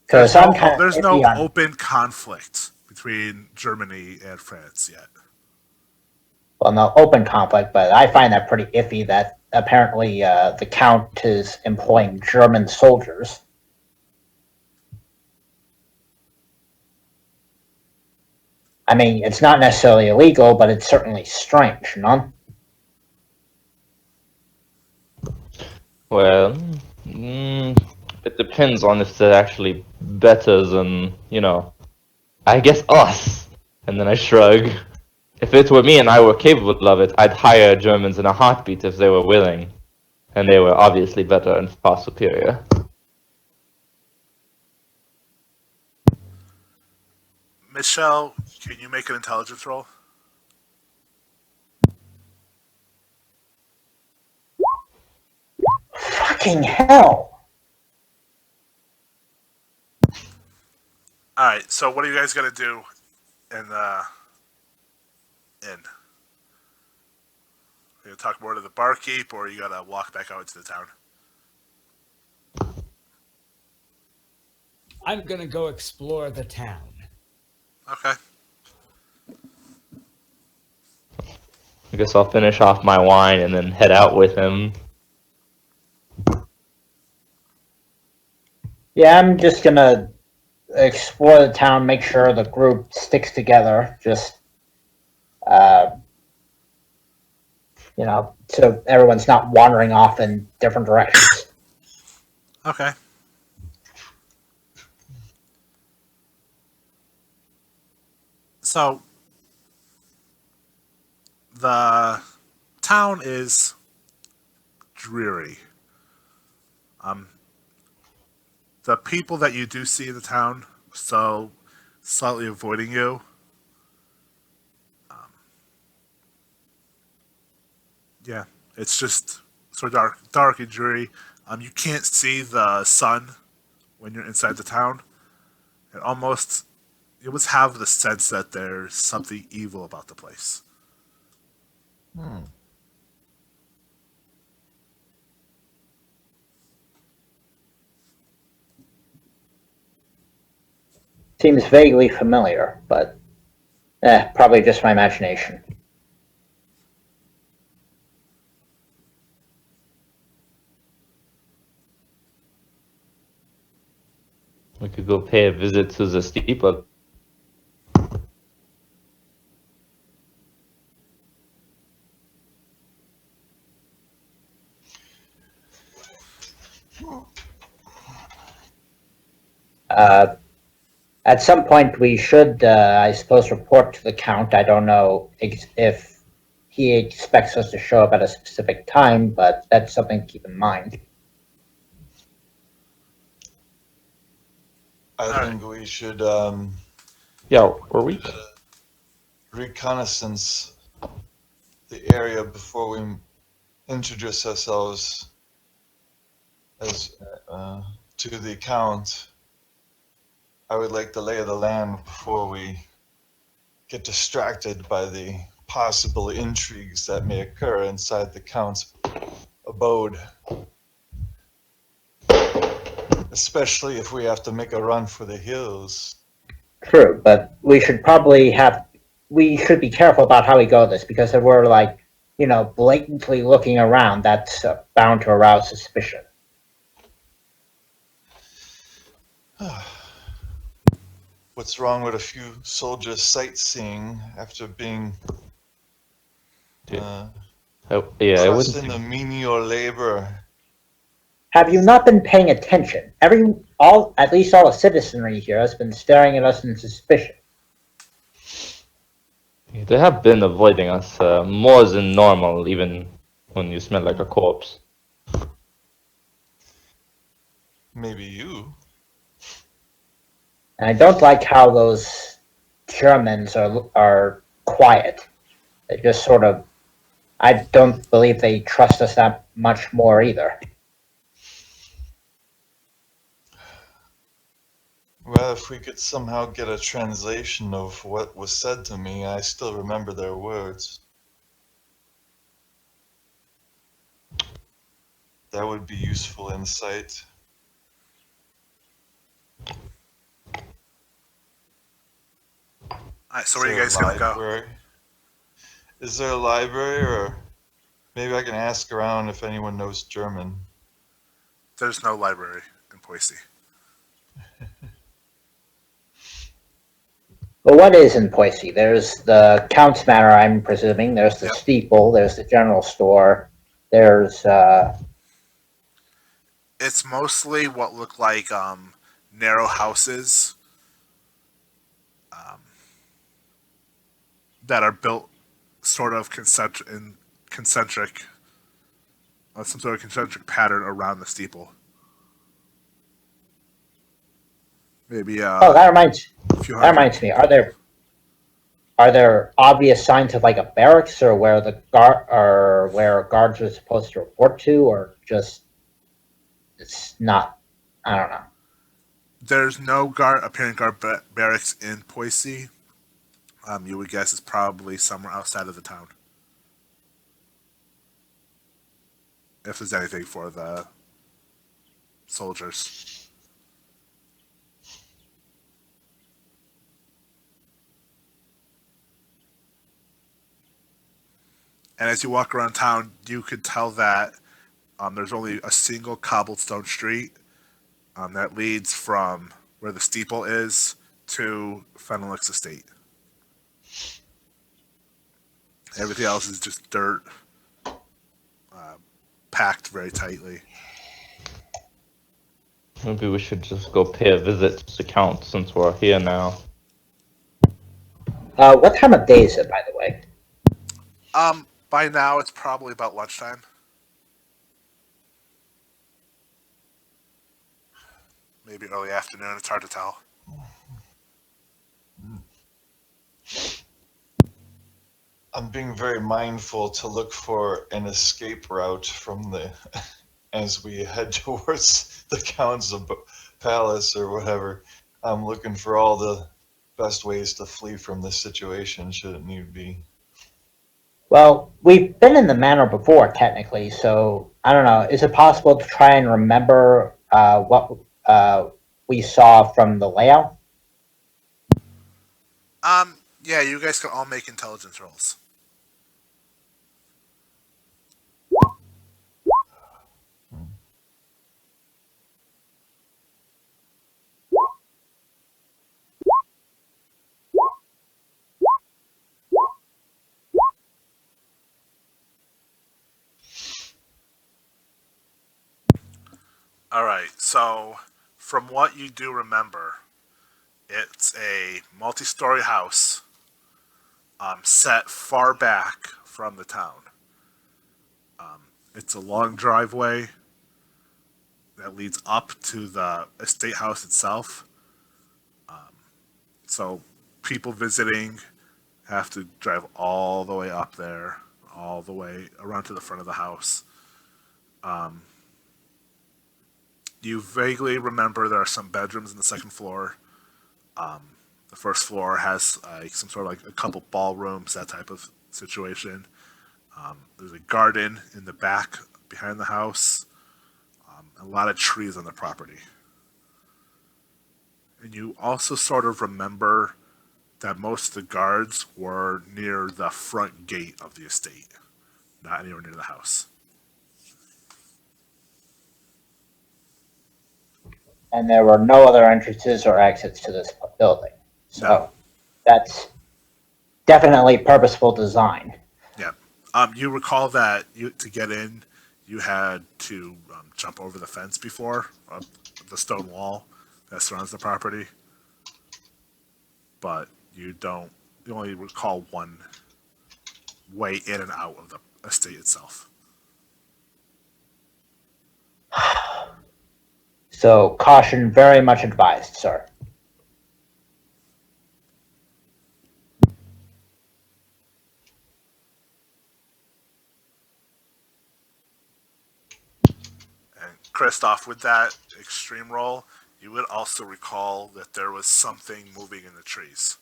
Because I'm kind of there's no iffy on. open conflict between Germany and France yet. Well, no open conflict, but I find that pretty iffy that apparently the Count is employing German soldiers. I mean, it's not necessarily illegal, but it's certainly strange, no? Well, it depends on if they're actually better than, I guess us. And then I shrug. If it were me and I were capable of it, I'd hire Germans in a heartbeat if they were willing. And they were obviously better and far superior. Michelle, can you make an intelligence roll? Fucking hell! All right. So what are you guys gonna do in the inn? Are you gonna talk more to the barkeep, or are you gonna walk back out into the town? I'm gonna go explore the town. Okay. I guess I'll finish off my wine and then head out with him. Yeah, I'm just gonna explore the town, make sure the group sticks together, just, so everyone's not wandering off in different directions. Okay. So the town is dreary. The people that you do see in the town, so slightly avoiding you. Yeah, it's just sort of dark and dreary. You can't see the sun when you're inside the town. It almost, you almost have the sense that there's something evil about the place. Seems vaguely familiar, but probably just my imagination. We could go pay a visit to the steeple. At some point, we should, I suppose, report to the Count. I don't know if he expects us to show up at a specific time, but that's something to keep in mind. I think we should Yeah, were we? reconnaissance the area before we introduce ourselves as to the Count. I would like the lay of the land before we get distracted by the possible intrigues that may occur inside the Count's abode. especially if we have to make a run for the hills. True, but we should be careful about how we go this, because if we're like, blatantly looking around, that's bound to arouse suspicion. What's wrong with a few soldiers sightseeing after being Yeah, it trust wouldn't. in the menial labor? Have you not been paying attention? At least all the citizenry here has been staring at us in suspicion. They have been avoiding us more than normal, even when you smell like a corpse. Maybe you. And I don't like how those Germans are quiet. They just sort of. I don't believe they trust us that much more either. Well, if we could somehow get a translation of what was said to me, I still remember their words. That would be useful insight. Alright, so where are you guys gonna go? Is there a library, or maybe I can ask around if anyone knows German? There's no library in Poissy. But what is in Poissy? There's the Count's Manor, I'm presuming. There's the Yep. steeple. There's the general store. There's It's mostly what look like narrow houses that are built sort of concentric, some sort of concentric pattern around the steeple. Maybe that reminds a few hundred. me. Are there obvious signs of like a barracks, or where guards are supposed to report to, or just it's not? I don't know. There's no apparent guard barracks in Poissy. You would guess it's probably somewhere outside of the town. If there's anything for the soldiers. And as you walk around town, you could tell that there's only a single cobblestone street that leads from where the steeple is to Fenelix Estate. Everything else is just dirt, packed very tightly. Maybe we should just go pay a visit to the Count since we're here now. What time of day is it, by the way? By now it's probably about lunchtime. Maybe early afternoon. It's hard to tell. I'm being very mindful to look for an escape route from as we head towards the Count's palace or whatever. I'm looking for all the best ways to flee from this situation should it need be. Well, we've been in the manor before, technically, so I don't know. Is it possible to try and remember what we saw from the layout? Yeah, you guys can all make intelligence rolls. All right, so from what you do remember, it's a multi-story house set far back from the town. It's a long driveway that leads up to the estate house itself. So people visiting have to drive all the way up there, all the way around to the front of the house. You vaguely remember there are some bedrooms in the second floor. The first floor has some sort of like a couple ballrooms, that type of situation. There's a garden in the back behind the house. A lot of trees on the property. And you also sort of remember that most of the guards were near the front gate of the estate, not anywhere near the house. And there were no other entrances or exits to this building. So No. that's definitely purposeful design. Yeah. You recall that to get in, you had to jump over the fence before, the stone wall that surrounds the property. But you only recall one way in and out of the estate itself. So caution very much advised, sir. And Christoph, with that extreme roll, you would also recall that there was something moving in the trees.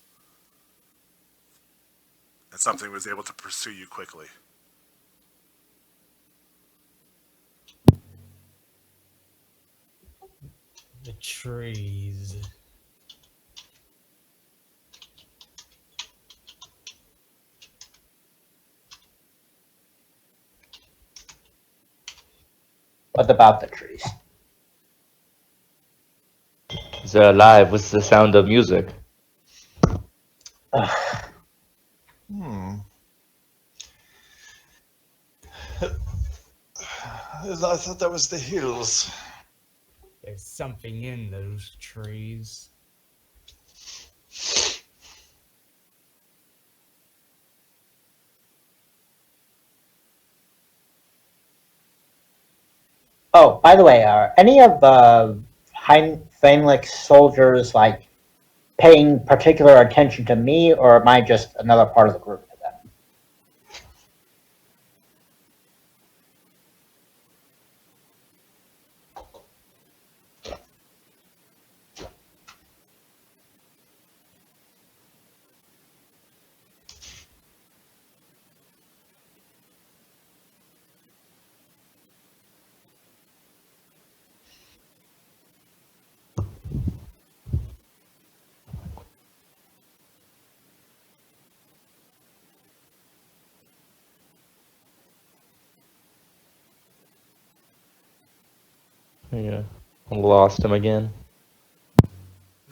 And something was able to pursue you quickly. The trees. What about the trees? They're alive with the sound of music. Hmm. I thought that was the hills. There's something in those trees. Oh, by the way, are any of Feinlich's soldiers like paying particular attention to me, or am I just another part of the group to them? Yeah. Lost him again.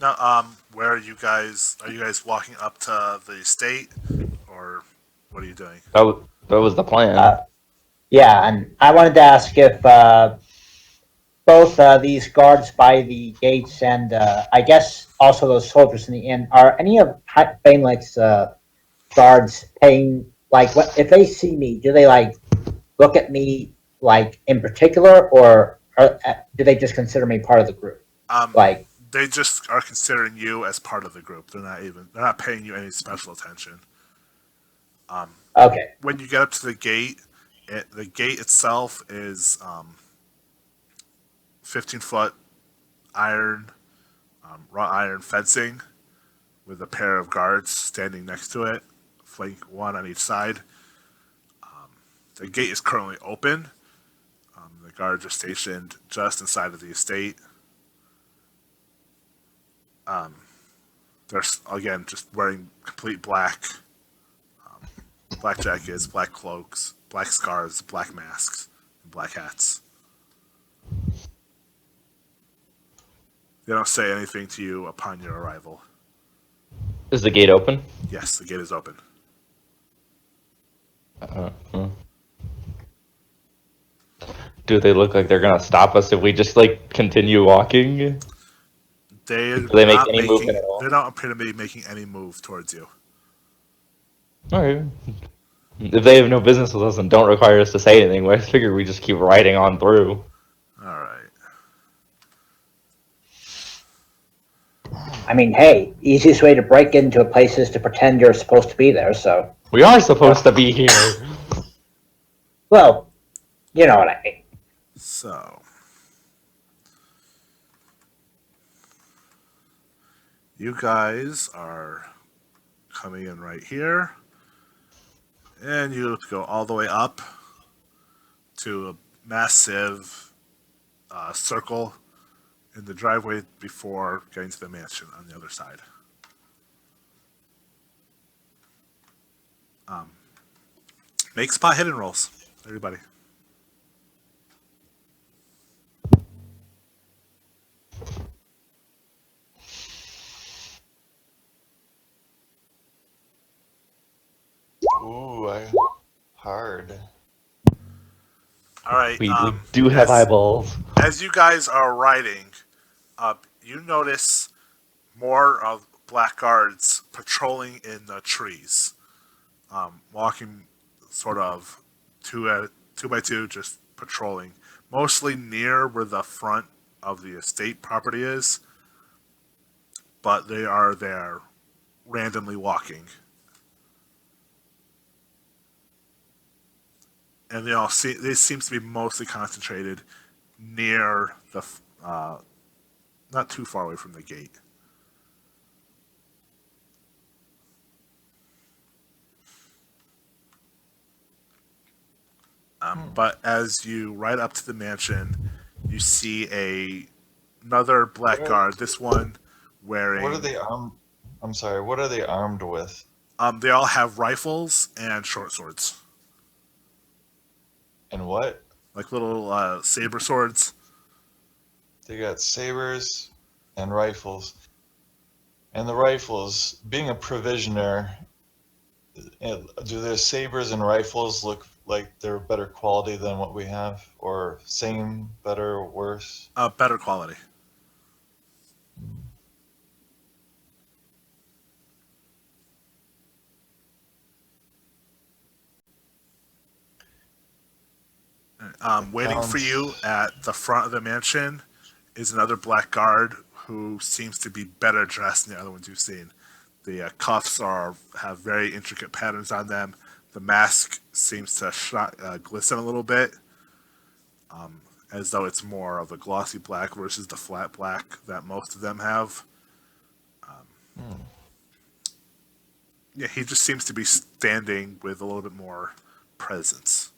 Now, where are you guys? Are you guys walking up to the estate, or what are you doing? That was the plan. Yeah, and I wanted to ask if both these guards by the gates and I guess also those soldiers in the inn, are any of Feinlich's guards paying, like, what if they see me, do they like look at me like in particular, or do they just consider me part of the group? Like, They just are considering you as part of the group. They're not paying you any special attention. okay. When you get up to the gate, the gate itself is 15-foot iron, wrought iron fencing with a pair of guards standing next to it, flank one on each side. The gate is currently open. The guards are stationed just inside of the estate. They're again just wearing complete black, black jackets, black cloaks, black scarves, black masks, and black hats. They don't say anything to you upon your arrival. Is the gate open? Yes, the gate is open. Do they look like they're gonna stop us if we just like continue walking? Do they make any movement at all? They don't appear to be making any move towards you. Alright. If they have no business with us and don't require us to say anything, I figure we just keep riding on through. All right. I mean, hey, easiest way to break into a place is to pretend you're supposed to be there, so. We are supposed to be here. Well, you know what I mean. So, you guys are coming in right here, and you go all the way up to a massive circle in the driveway before getting to the mansion on the other side. Make spot hidden rolls, everybody. Ooh, hard. All right. We do have eyeballs. As you guys are riding up, you notice more of black guards patrolling in the trees, walking sort of two by two, just patrolling, mostly near where the front of the estate property is, but they are there randomly walking. And they seem to be mostly concentrated near the, not too far away from the gate. But as you ride up to the mansion, you see another black guard. This one wearing. What are they armed? I'm sorry. What are they armed with? They all have rifles and short swords, And what? like little saber swords. They got sabers and rifles. And the rifles, being a provisioner, do their sabers and rifles look like they're better quality than what we have? Or same, better, worse? Better quality. Waiting for you at the front of the mansion is another black guard who seems to be better dressed than the other ones you've seen. The cuffs have very intricate patterns on them. The mask seems to glisten a little bit, as though it's more of a glossy black versus the flat black that most of them have. Yeah, he just seems to be standing with a little bit more presence.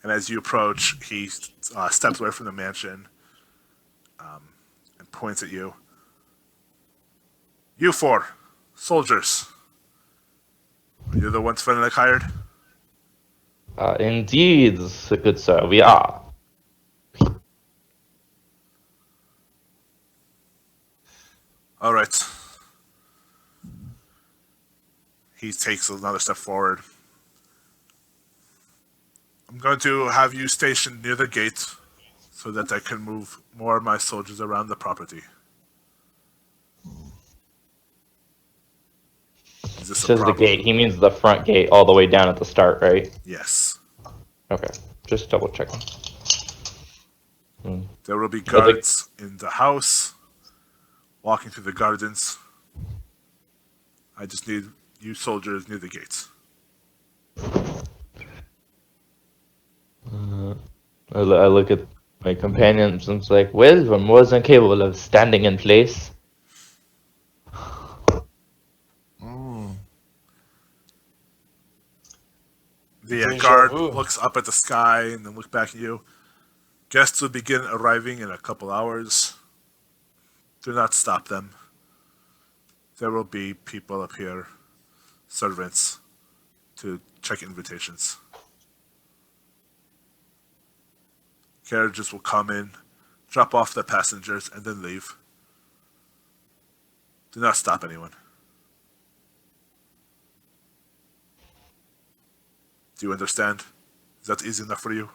And as you approach, he steps away from the mansion and points at you. You four, soldiers. Are you the ones Fenwick hired? Indeed, good sir, we are. All right. He takes another step forward. I'm going to have you stationed near the gate so that I can move more of my soldiers around the property. Is this a Says the problem? gate. He means the front gate all the way down at the start, right? Yes. Okay, just double checking. There will be guards in the house, walking through the gardens. I just need you soldiers near the gates. I look at my companions and it's like, well, we're more than capable of standing in place. The Deja guard vu. looks up at the sky and then looks back at you. Guests will begin arriving in a couple hours. Do not stop them. There will be people up here, servants, to check invitations. Carriages will come in, drop off the passengers, and then leave. Do not stop anyone. Do you understand? Is that easy enough for you?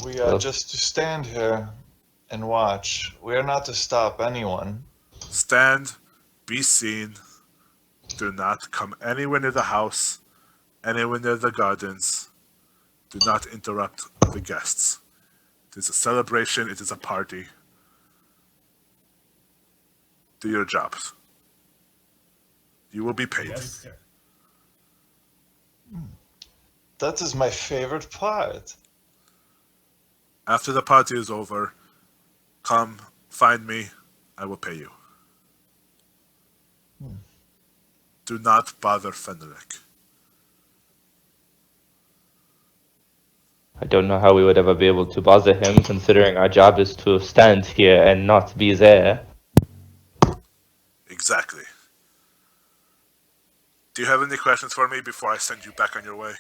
We are just to stand here and watch. We are not to stop anyone. Stand, be seen. Do not come anywhere near the house, anywhere near the gardens. Do not interrupt the guests. It is a celebration, it is a party. Do your jobs. You will be paid. Yes, sir. That is my favorite part. After the party is over, come find me, I will pay you. Do not bother Fenric. I don't know how we would ever be able to bother him, considering our job is to stand here and not be there. Exactly. Do you have any questions for me before I send you back on your way?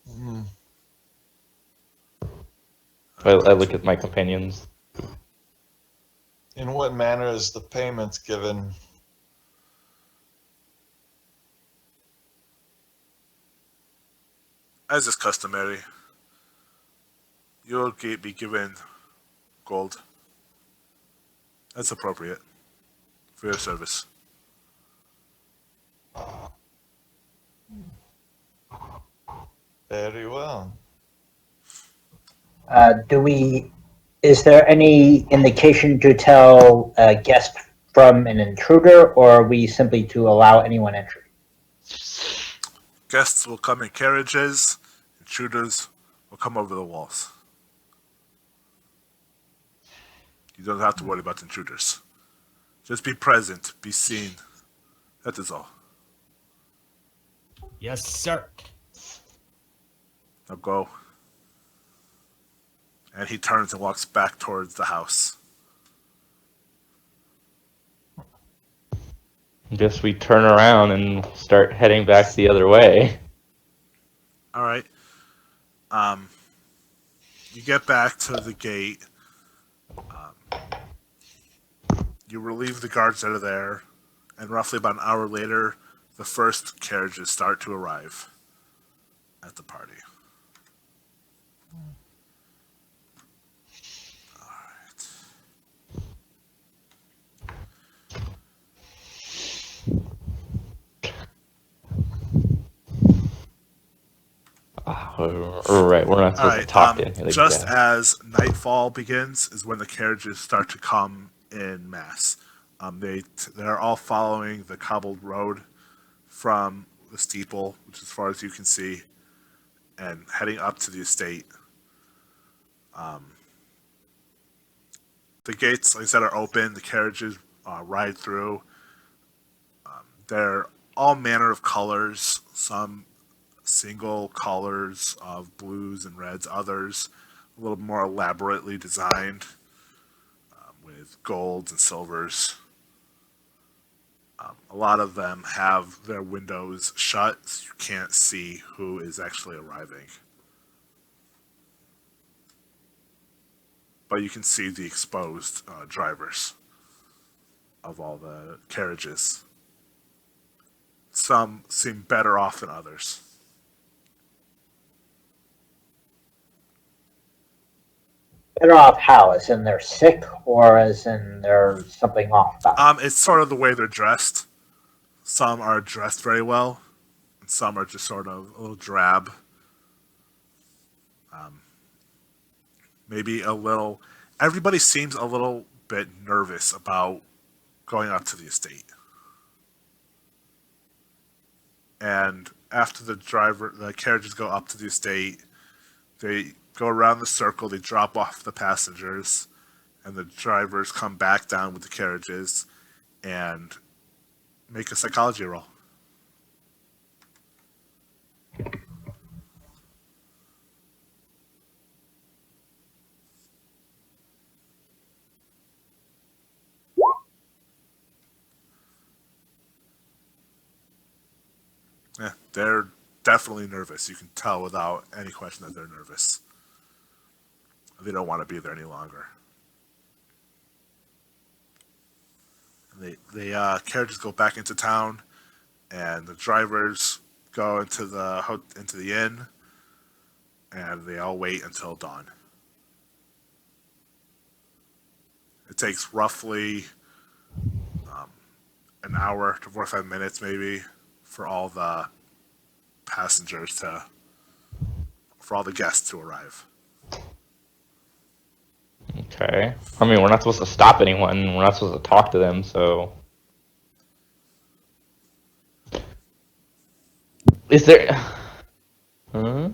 Hmm. I look at my companions. In what manner is the payment given? As is customary, you'll be given gold. That's appropriate for your service. Very well. Is there any indication to tell a guest from an intruder, or are we simply to allow anyone entry? Guests will come in carriages, intruders will come over the walls. You don't have to worry about intruders. Just be present, be seen. That is all. Yes, sir. Now go. And he turns and walks back towards the house. Guess we turn around and start heading back the other way. All right. You get back to the gate. You relieve the guards that are there, and roughly about an hour later, the first carriages start to arrive at the party. All right. Right, we're not supposed to talk to any of the just guests. as nightfall begins is when the carriages start to come in mass. They're all following the cobbled road from the steeple, which is as far as you can see, and heading up to the estate. The gates, like I said, are open. The carriages ride through. They're all manner of colors. Some single colors of blues and reds. Others a little more elaborately designed with golds and silvers. A lot of them have their windows shut, so you can't see who is actually arriving. But you can see the exposed drivers of all the carriages. Some seem better off than others. Better off how? As in they're sick, or as in there's something off about it? It's sort of the way they're dressed. Some are dressed very well, and some are just sort of a little drab. Maybe a little. Everybody seems a little bit nervous about going up to the estate. And after the carriages go up to the estate, they go around the circle, they drop off the passengers, and the drivers come back down with the carriages and make a psychology roll. Yeah, they're definitely nervous. You can tell without any question that they're nervous. They don't want to be there any longer. The carriages go back into town, and the drivers go into the inn, and they all wait until dawn. It takes roughly an hour to 45 minutes, maybe, for all the for all the guests to arrive. Okay. I mean, we're not supposed to stop anyone. We're not supposed to talk to them, so... Is there... Huh?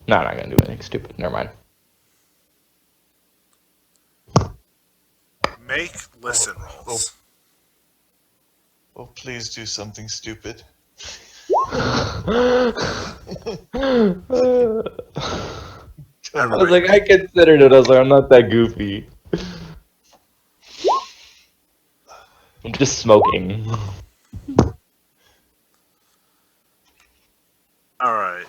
No, I'm not gonna do anything stupid. Never mind. Make listen rolls. Oh, please do something stupid. I Come was on. like, I considered it. I was like, I'm not that goofy. I'm just smoking. All right.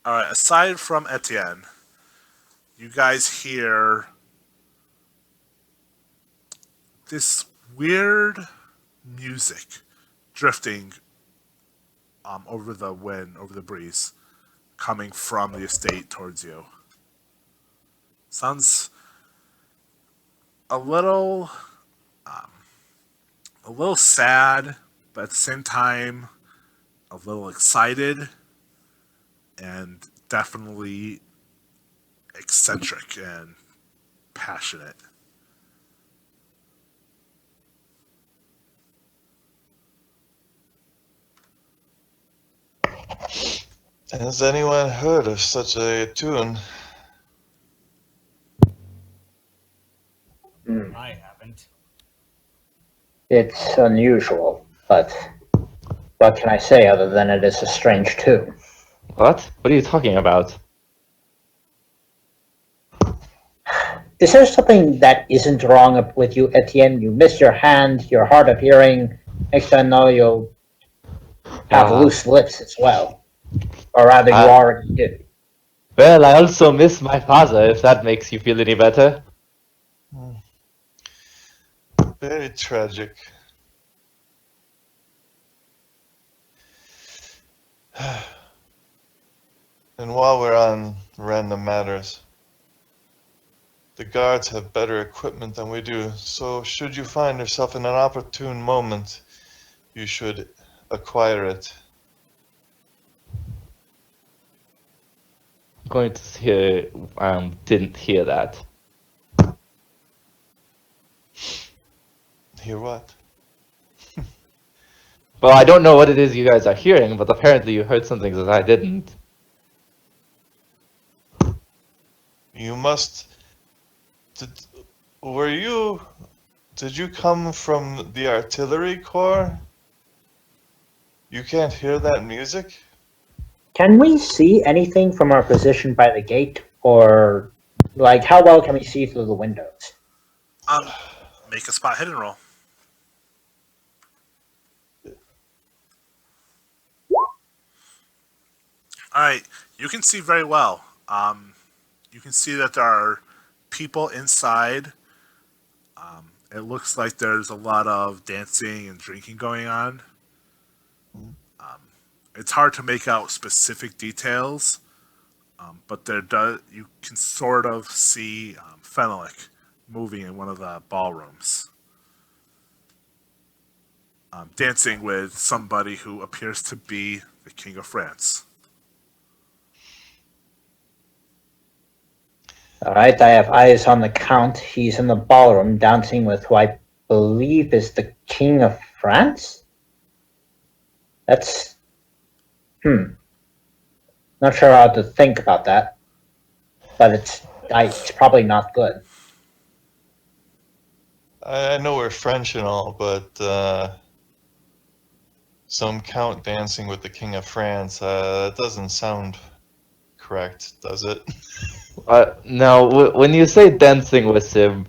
All right. Aside from Etienne, you guys hear this weird music drifting over the wind, over the breeze, coming from the estate towards you. Sounds a little, a little sad, but at the same time, a little excited, and definitely eccentric and passionate. Has anyone heard of such a tune? I haven't. It's unusual, but what can I say other than it is a strange tune? What? What are you talking about? Is there something that isn't wrong with you, Etienne? You missed your hand, you're hard of hearing. Next time I know you'll have loose lips as well. Or rather, you already do. Well, I also miss my father, if that makes you feel any better. Very tragic. And while we're on random matters, the guards have better equipment than we do, so should you find yourself in an opportune moment, you should acquire it. Going to hear, didn't hear that. Hear what? Well, I don't know what it is you guys are hearing, but apparently you heard something that I didn't. You must. Did you come from the artillery corps? You can't hear that music? Can we see anything from our position by the gate? Or, like, how well can we see through the windows? Make a spot hidden roll. All right, you can see very well. You can see that there are people inside. It looks like there's a lot of dancing and drinking going on. It's hard to make out specific details, but you can sort of see Fenelic moving in one of the ballrooms, dancing with somebody who appears to be the King of France. Alright, I have eyes on the Count. He's in the ballroom dancing with who I believe is the King of France? That's... Not sure how to think about that. But it's probably not good. I know we're French and all, but some count dancing with the King of France, that doesn't sound correct, does it? Now, when you say dancing with him,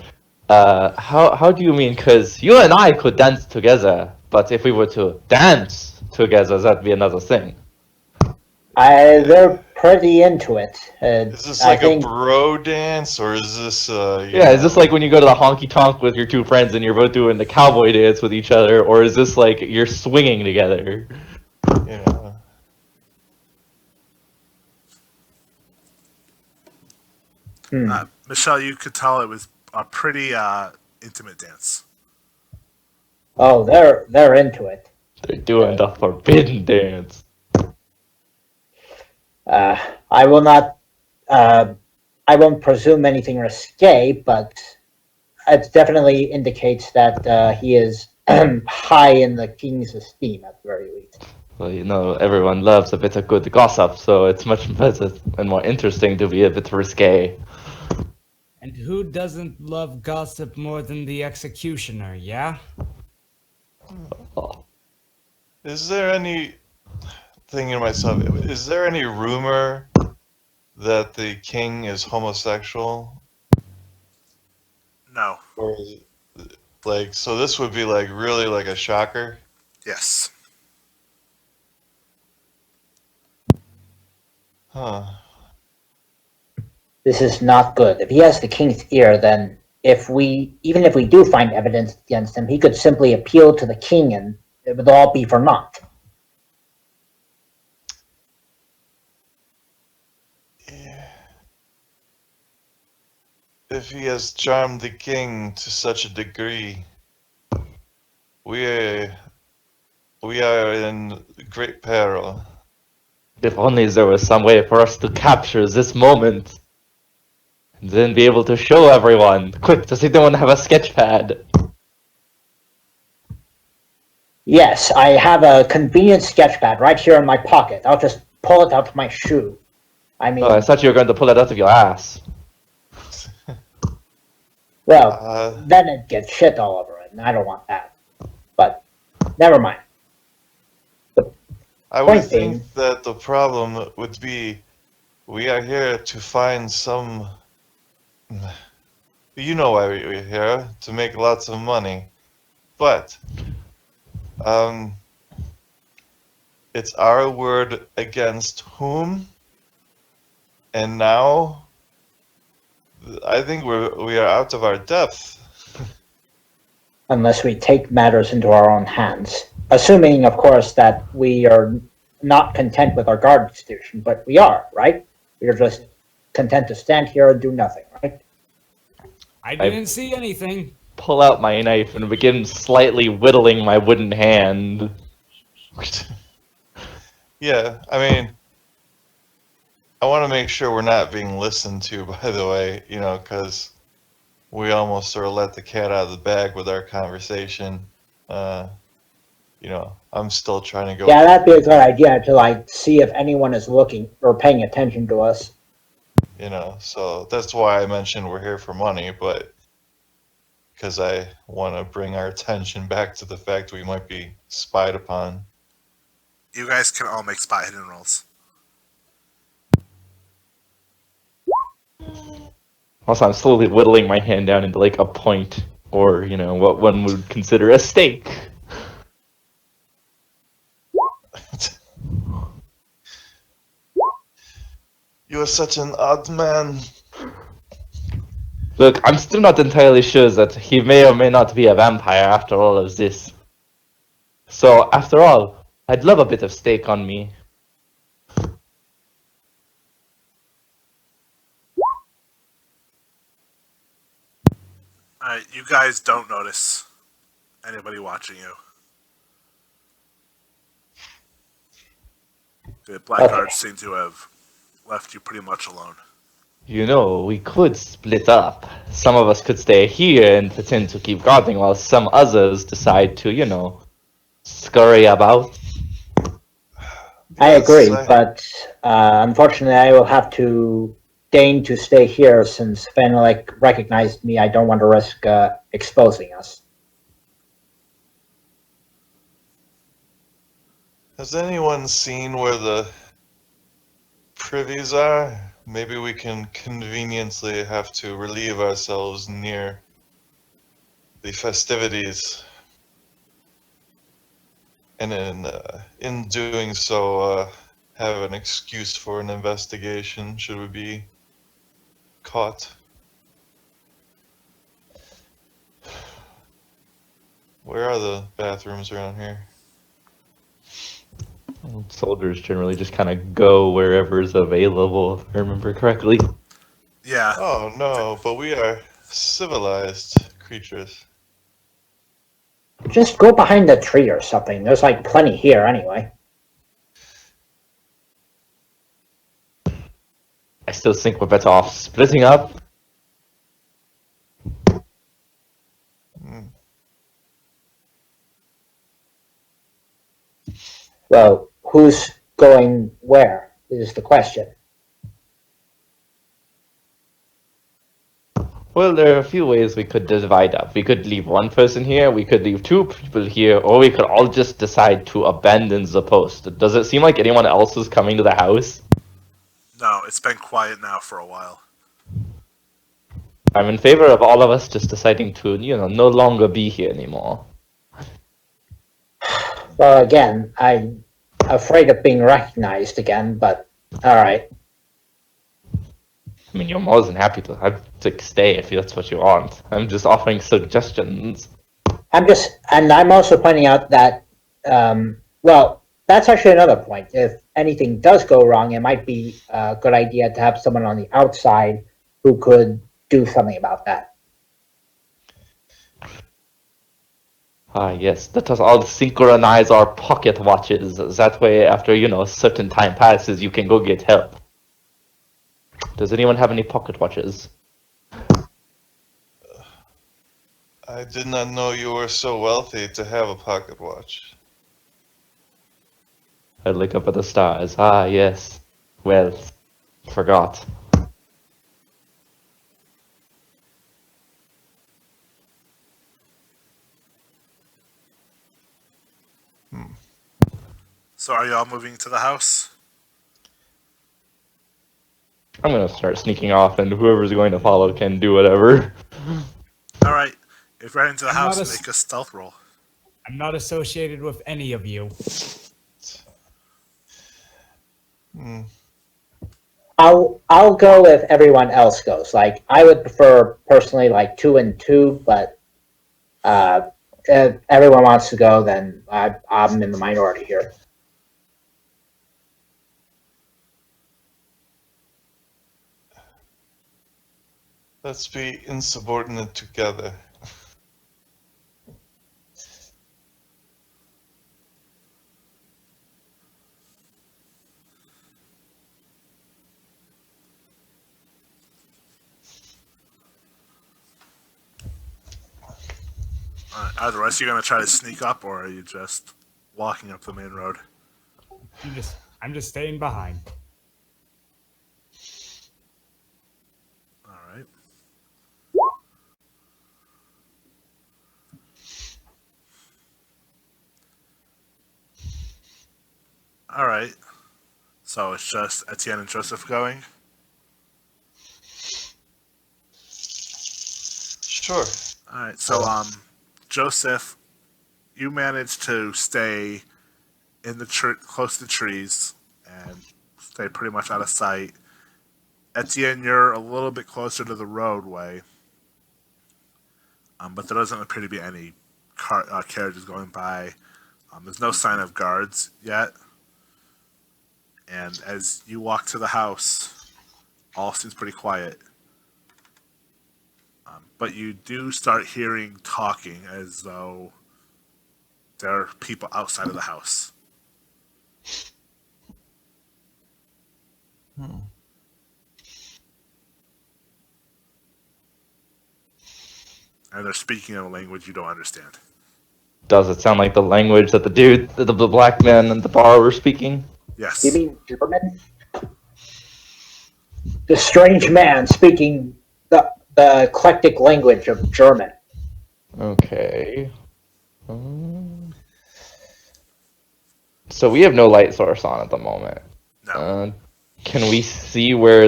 how do you mean? Because you and I could dance together, but if we were to dance together, that'd be another thing. They're pretty into it. Is this like a bro dance, or is this, is this like when you go to the honky tonk with your two friends and you're both doing the cowboy dance with each other, or is this like you're swinging together? Yeah. Michelle, you could tell it was a pretty intimate dance. Oh, they're into it. They're doing the forbidden dance. I will not. I won't presume anything risque, but it definitely indicates that he is high in the king's esteem at the very least. Well, everyone loves a bit of good gossip, so it's much better and more interesting to be a bit risque. And who doesn't love gossip more than the executioner, yeah? Oh, Is there any, thinking to myself, is there any rumor that the king is homosexual? No. Or is it, like, so this would be like really like a shocker? Yes. Huh. This is not good. If he has the king's ear, then even if we do find evidence against him, he could simply appeal to the king and it would all be for naught. Yeah. If he has charmed the king to such a degree, we are, we are in great peril. if only there was some way for us to capture this moment. And then be able to show everyone. Quick, does anyone have a sketch pad? Yes, I have a convenient sketchpad right here in my pocket. I'll just pull it out of my shoe. I mean, Oh, I thought you were going to pull it out of your ass. well, then it gets shit all over it, and I don't want that. But never mind. I would Point being- think that the problem would be we are here to find some. You know why we're here, to make lots of money. But, it's our word against whom? And now, I think we are out of our depth. Unless we take matters into our own hands. Assuming, of course, that we are not content with our guard institution, but we are, right? We are just content to stand here and do nothing, right? I didn't see anything. Pull out my knife and begin slightly whittling my wooden hand. Yeah, I mean, I want to make sure we're not being listened to, by the way, because we almost sort of let the cat out of the bag with our conversation. I'm still trying to go. Yeah, that'd be a good idea to see if anyone is looking or paying attention to us. So that's why I mentioned we're here for money, but because I want to bring our attention back to the fact we might be spied upon. You guys can all make spot hidden rolls. Also, I'm slowly whittling my hand down into like a point, or what one would consider a steak. You are such an odd man. Look, I'm still not entirely sure that he may or may not be a vampire after all of this. So, after all, I'd love a bit of steak on me. Alright, you guys don't notice anybody watching you. The blackguards seem to have left you pretty much alone. We could split up. Some of us could stay here and pretend to keep guarding while some others decide to, scurry about. I Yes, agree, but unfortunately I will have to deign to stay here since Fenelek recognized me. I don't want to risk exposing us. Has anyone seen where the privies are? Maybe we can conveniently have to relieve ourselves near the festivities. And in doing so, have an excuse for an investigation should we be caught. Where are the bathrooms around here? Soldiers generally just kind of go wherever is available, if I remember correctly. Yeah. Oh no, but we are civilized creatures. Just go behind the tree or something. There's plenty here anyway. I still think we're better off splitting up. Well, who's going where is the question. Well, there are a few ways we could divide up. We could leave one person here, we could leave two people here, or we could all just decide to abandon the post. Does it seem like anyone else is coming to the house? No, it's been quiet now for a while. I'm in favor of all of us just deciding to, no longer be here anymore. Well, again, I'm afraid of being recognized again, but alright. I mean, you're more than happy to stay if that's what you want. I'm just offering suggestions. I'm also pointing out that, well, that's actually another point. If anything does go wrong, it might be a good idea to have someone on the outside who could do something about that. Ah, yes, let us all synchronize our pocket watches. That way, after, a certain time passes, you can go get help. Does anyone have any pocket watches? I did not know you were so wealthy to have a pocket watch. I look up at the stars. Ah, yes. Well, forgot. So are y'all moving to the house? I'm gonna start sneaking off, and whoever's going to follow can do whatever. All right. If you're heading to the I'm house, not a- make a stealth roll. I'm not associated with any of you. Hmm. I'll go if everyone else goes. Like, I would prefer personally like 2 and 2, but if everyone wants to go, then I'm in the minority here. Let's be insubordinate together. Are the rest of you going to try to sneak up, or are you just walking up the main road? I'm just staying behind. All right. All right. So it's just Etienne and Joseph going? Sure. All right. So, Joseph, you managed to stay in the close to the trees and stay pretty much out of sight. Etienne, you're a little bit closer to the roadway, but there doesn't appear to be any carriages going by. There's no sign of guards yet. And as you walk to the house, all seems pretty quiet. But you do start hearing talking as though there are people outside of the house. And they're speaking in a language you don't understand. Does it sound like the language that the black man and the bar were speaking? Yes. You mean German? The strange man speaking the eclectic language of German. Okay. So we have no light source on at the moment. No. Can we see where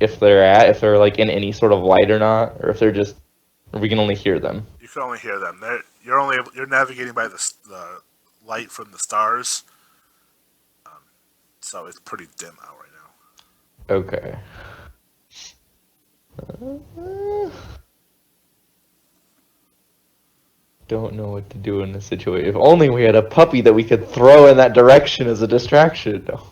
if they're like in any sort of light or not, or if they're just, or we can only hear them? You can only hear them. You're navigating by the light from the stars, so it's pretty dim out right now. Okay. Don't know what to do in this situation. If only we had a puppy that we could throw in that direction as a distraction. No.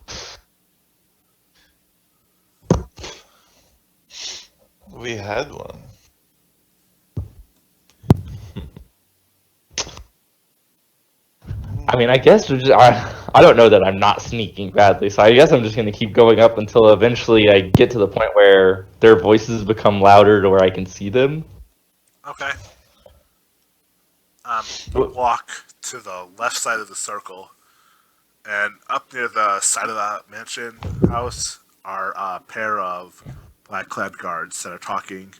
We had one. I mean, I guess I don't know that I'm not sneaking badly, so I guess I'm just going to keep going up until eventually I get to the point where their voices become louder to where I can see them. Okay. You walk to the left side of the circle, And up near the side of the mansion house are a pair of black-clad guards that are talking.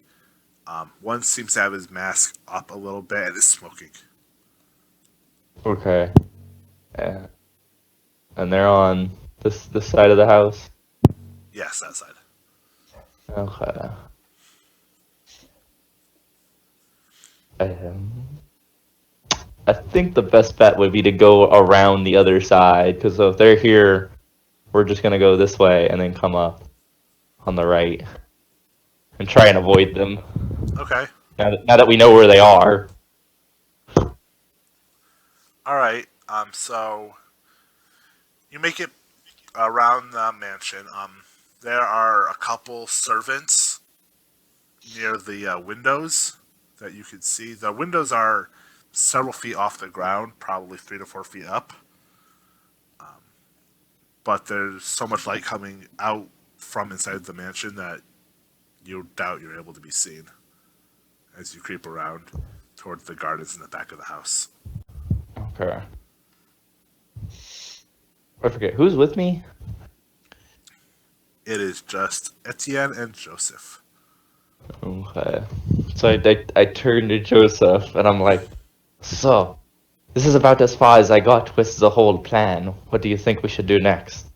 One seems to have his mask up a little bit and is smoking. Okay. And they're on this side of the house. Yes, that side. Okay. I think the best bet would be to go around the other side, because if they're here, we're just gonna go this way and then come up on the right and try and avoid them. Okay. Now that we know where they are. All right. So you make it around the mansion. There are a couple servants near the windows that you can see. The windows are several feet off the ground, probably 3 to 4 feet up. But there's so much light coming out from inside the mansion that you doubt you're able to be seen as you creep around towards the gardens in the back of the house. Okay. I forget who's with me. It is just Etienne and Joseph. Okay. So I turn to Joseph and I'm like, so this is about as far as I got with the whole plan. What do you think we should do next?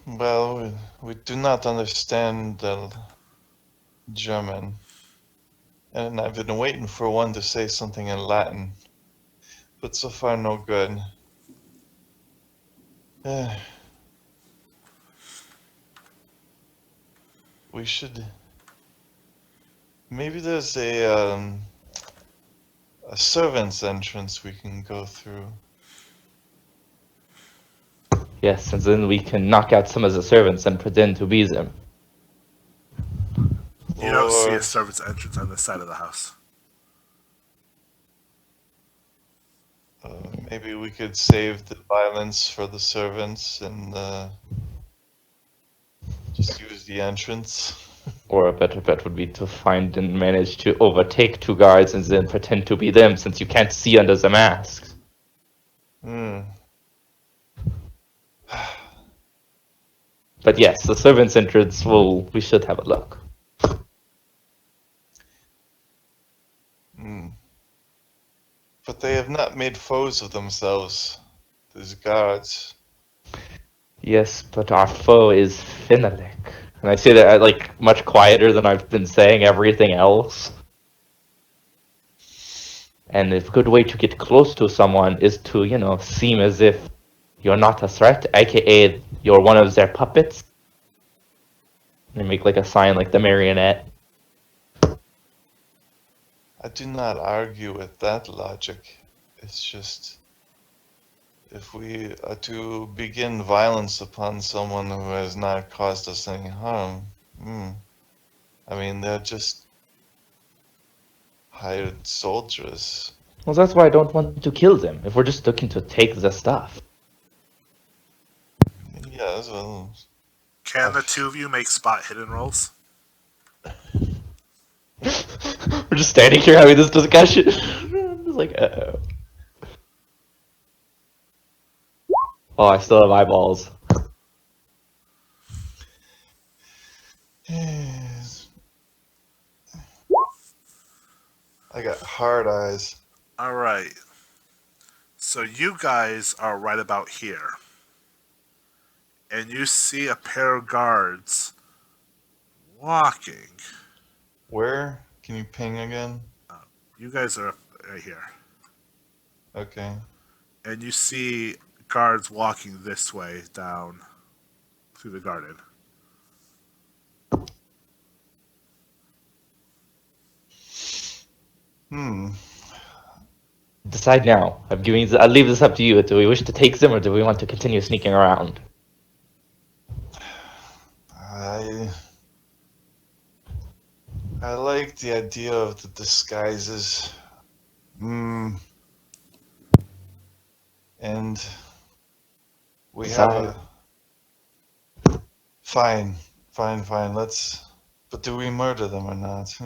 Well, we do not understand the German, and I've been waiting for one to say something in Latin, but so far no good. We should. Maybe there's a servant's entrance we can go through. Yes, and then we can knock out some of the servants and pretend to be them. You don't see Or- a servant's entrance on this side of the house. Maybe we could save the violence for the servants and just use the entrance. Or a better bet would be to find and manage to overtake two guards and then pretend to be them, since you can't see under the masks. But yes, the servants' entrance, we should have a look. But they have not made foes of themselves, these guards. Yes, but our foe is Finalik. And I say that like much quieter than I've been saying everything else. And a good way to get close to someone is to, seem as if you're not a threat, aka you're one of their puppets. They make like a sign like the marionette. I do not argue with that logic. It's just, if we are to begin violence upon someone who has not caused us any harm, I mean, they're just hired soldiers. Well, that's why I don't want to kill them, if we're just looking to take the stuff. Yeah, well, Can the two of you make spot hidden rolls? We're just standing here having this discussion. It's like, uh-oh. Oh, I still have eyeballs. I got hard eyes. All right. So you guys are right about here. And you see a pair of guards walking. Where? Can you ping again? You guys are right here. Okay. And you see guards walking this way down through the garden. Decide now. I'll leave this up to you. Do we wish to take them, or do we want to continue sneaking around? I like the idea of the disguises. And we have a... Fine. Let's... But do we murder them or not?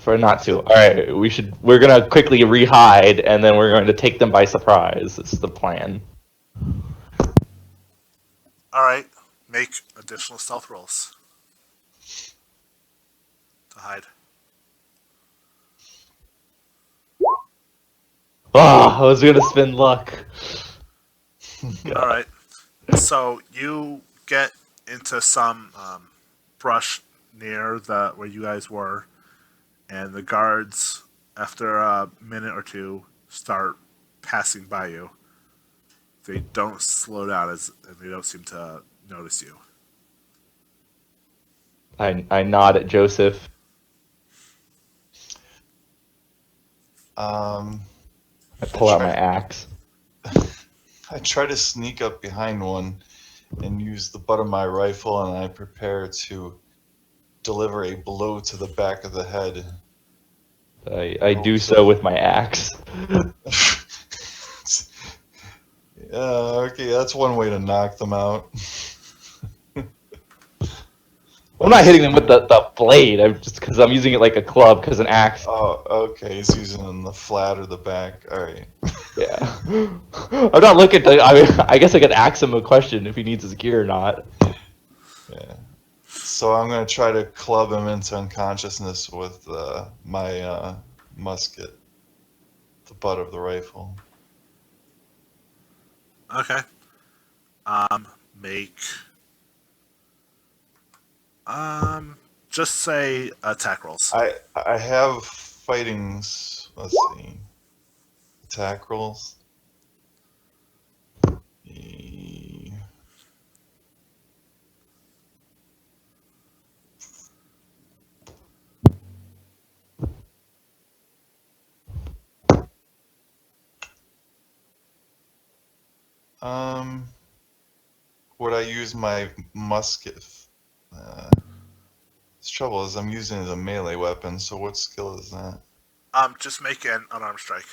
For not to. All right, we're gonna quickly re-hide, and then we're going to take them by surprise. It's the plan. All right, make additional stealth rolls to hide. Oh, I was gonna spend luck. All right. So you get into some brush near the where you guys were, and the guards, after a minute or two, start passing by you. They don't slow down and they don't seem to notice you. I nod at Joseph. Um, I pull out my axe. I try to sneak up behind one and use the butt of my rifle, and I prepare to deliver a blow to the back of the head. I do so with my axe. Okay, that's one way to knock them out. I'm not hitting them with the blade. I'm just because I'm using it like a club, because an axe. Oh, okay, he's using it in the flat or the back. All right. Yeah. I'm not looking to. I mean, I guess I could ask him a question if he needs his gear or not. Yeah. So I'm gonna try to club him into unconsciousness with my musket, the butt of the rifle. Okay. Make. Just say attack rolls. I have fightings. Let's see. Attack rolls. E- Would I use my musket? The trouble is I'm using it as a melee weapon, so what skill is that? Just make an unarmed strike.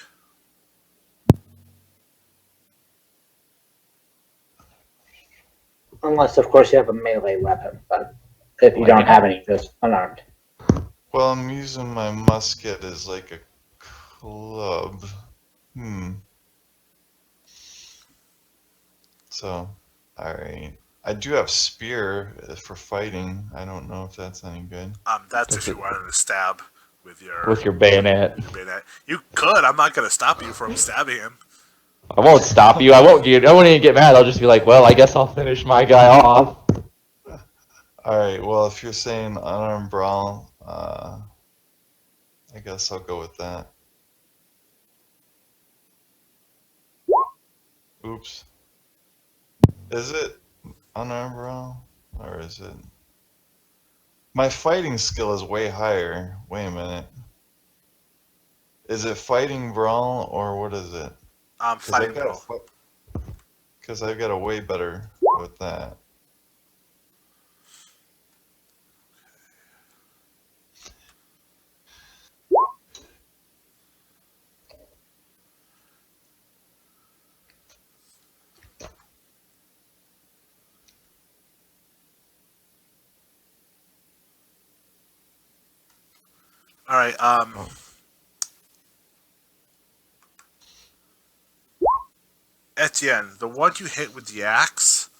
Unless, of course, you have a melee weapon. But if you don't have any, just unarmed. Well, I'm using my musket as like a club. So, alright. I do have spear for fighting. I don't know if that's any good. That's if you wanted to stab with With your bayonet. bayonet. You could. I'm not going to stop you from stabbing him. I won't stop you. I won't even get mad. I'll just be like, well, I guess I'll finish my guy off. Alright, well, if you're saying unarmed brawl, I guess I'll go with that. Oops. Is it unarmed brawl? Or is it... My fighting skill is way higher. Wait a minute. Is it fighting brawl, or what is it? Fighting brawl. Because I've got a way better with that. All right. Etienne, the one you hit with the axe,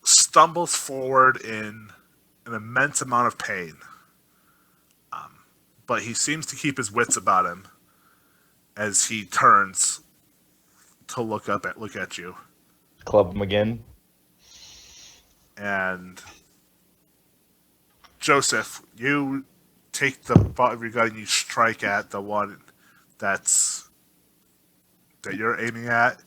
stumbles forward in an immense amount of pain. But he seems to keep his wits about him as he turns to look at you. Club him again. And Joseph, you take the butt of your gun and you strike at the one that you're aiming at.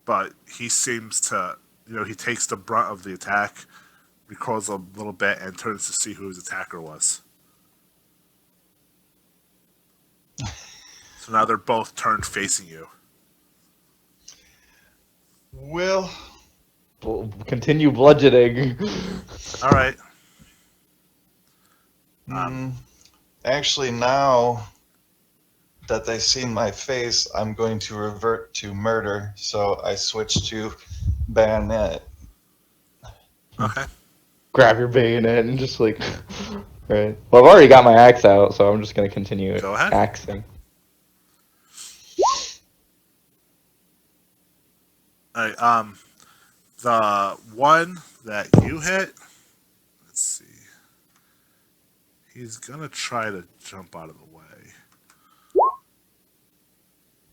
But he seems to, he takes the brunt of the attack, recoils a little bit, and turns to see who his attacker was. So now they're both turned facing you. Well, Continue bludgeoning. All right. actually, now that they've seen my face, I'm going to revert to murder, so I switch to bayonet. Okay. Grab your bayonet and just like Right. Well, I've already got my axe out, so I'm just gonna continue Go ahead. axing. All right. The one that you hit. Let's see. He's gonna try to jump out of the way.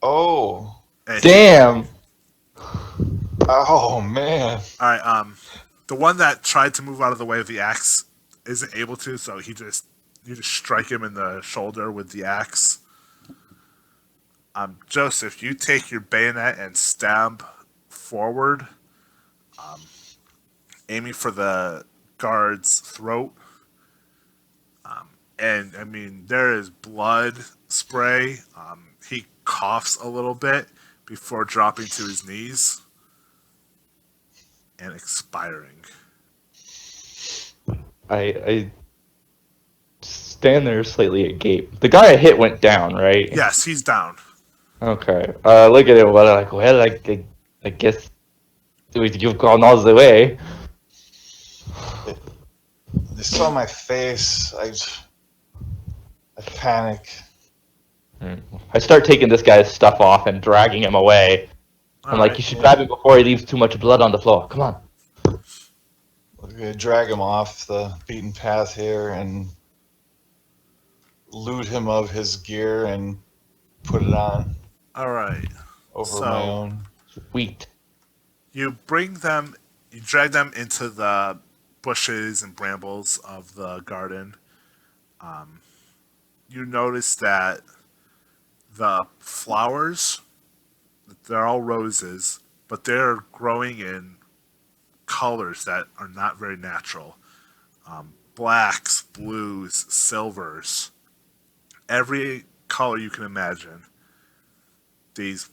Oh. And Damn! Oh, man. All right. The one that tried to move out of the way of the axe isn't able to, so you just strike him in the shoulder with the axe. Joseph, you take your bayonet and stab forward, aiming for the guard's throat. And I mean, there is blood spray. He coughs a little bit before dropping to his knees and expiring. I stand there slightly agape. The guy I hit went down, right? Yes, he's down. Okay. Look at it. Well, I guess you've gone all the way. They saw my face. I panic. I start taking this guy's stuff off and dragging him away. I'm like, you should grab him before he leaves too much blood on the floor. Come on. We're gonna drag him off the beaten path here and loot him of his gear and put it on All right. over my own. Sweet. You drag them into the bushes and brambles of the garden. You notice that the flowers, they're all roses, but they're growing in colors that are not very natural. Blacks, blues, silvers, every color you can imagine. These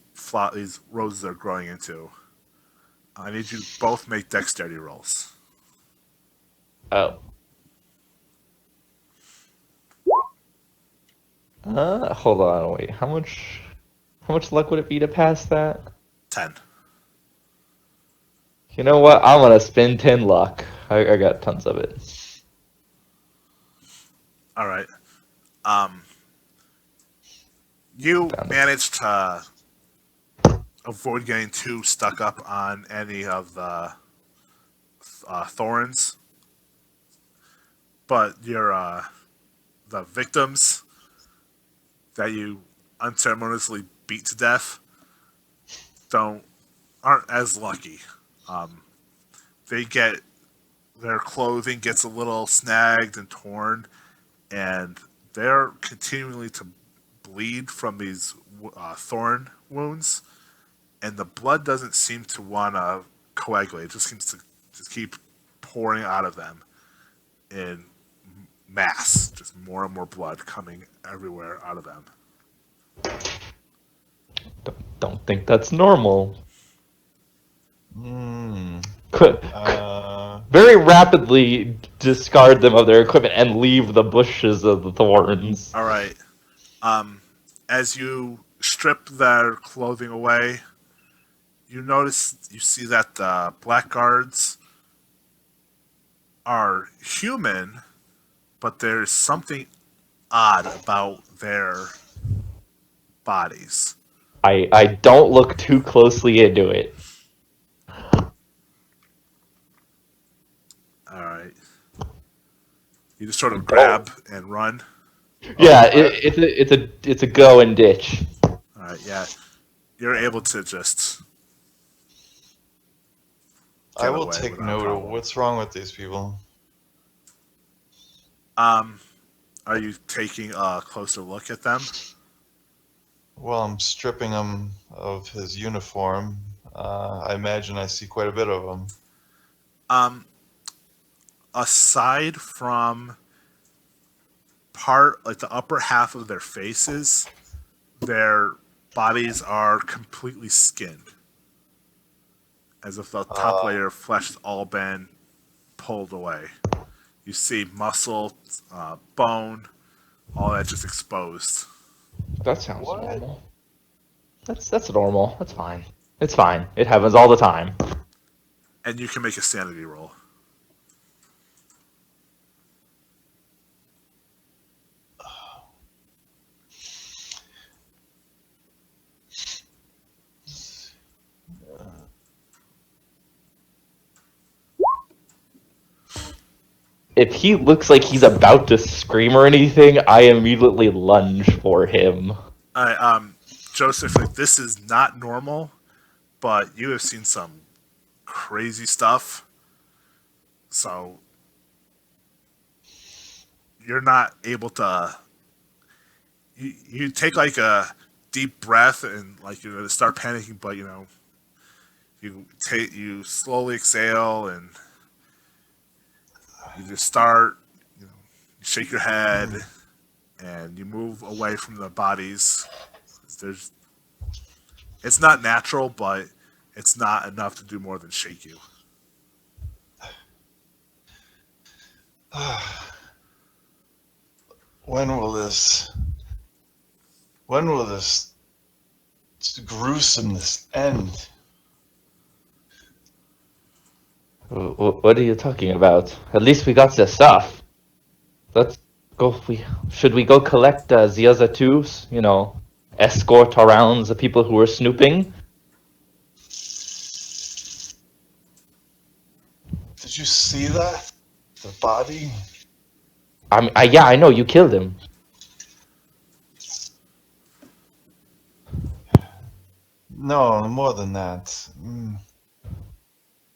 roses are growing into. I need you to both make dexterity rolls. Oh. Hold on, wait. How much luck would it be to pass that? 10. You know what? I'm gonna spend 10 luck. I got tons of it. All right. You managed to avoid getting too stuck up on any of the thorns, but your the victims that you unceremoniously beat to death aren't as lucky. Their clothing gets a little snagged and torn, and they're continually to bleed from these thorn wounds, and the blood doesn't seem to want to coagulate. It just seems to just keep pouring out of them in mass, just more and more blood coming everywhere out of them. Don't think that's normal. Could very rapidly discard them of their equipment and leave the bushes of the thorns. All right. As you strip their clothing away, you see that the blackguards are human, but there's something odd about their bodies. I don't look too closely into it. All right. You just sort of grab and run. Yeah, it's a go and ditch. All right. Yeah, you're able to just. I will away take without note of problem. what's wrong with these people. Are you taking a closer look at them? Well, I'm stripping him of his uniform. I imagine I see quite a bit of them. Aside from the upper half of their faces, their bodies are completely skinned, as if the top layer of flesh has all been pulled away. You see muscle, bone, all that just exposed. That sounds normal. That's normal. That's fine. It's fine. It happens all the time. And you can make a sanity roll. if he looks like he's about to scream or anything, I immediately lunge for him. Joseph, like, this is not normal, but you have seen some crazy stuff. So you're not able to. You take like a deep breath and like you're gonna start panicking, but you slowly exhale and you just start. You shake your head and you move away from the bodies. It's not natural, but it's not enough to do more than shake you. When will this gruesomeness end? What are you talking about? At least we got the stuff. Let's go. Should we go collect the other twos? Escort around the people who were snooping. Did you see that? The body? Yeah, I know you killed him. No, more than that.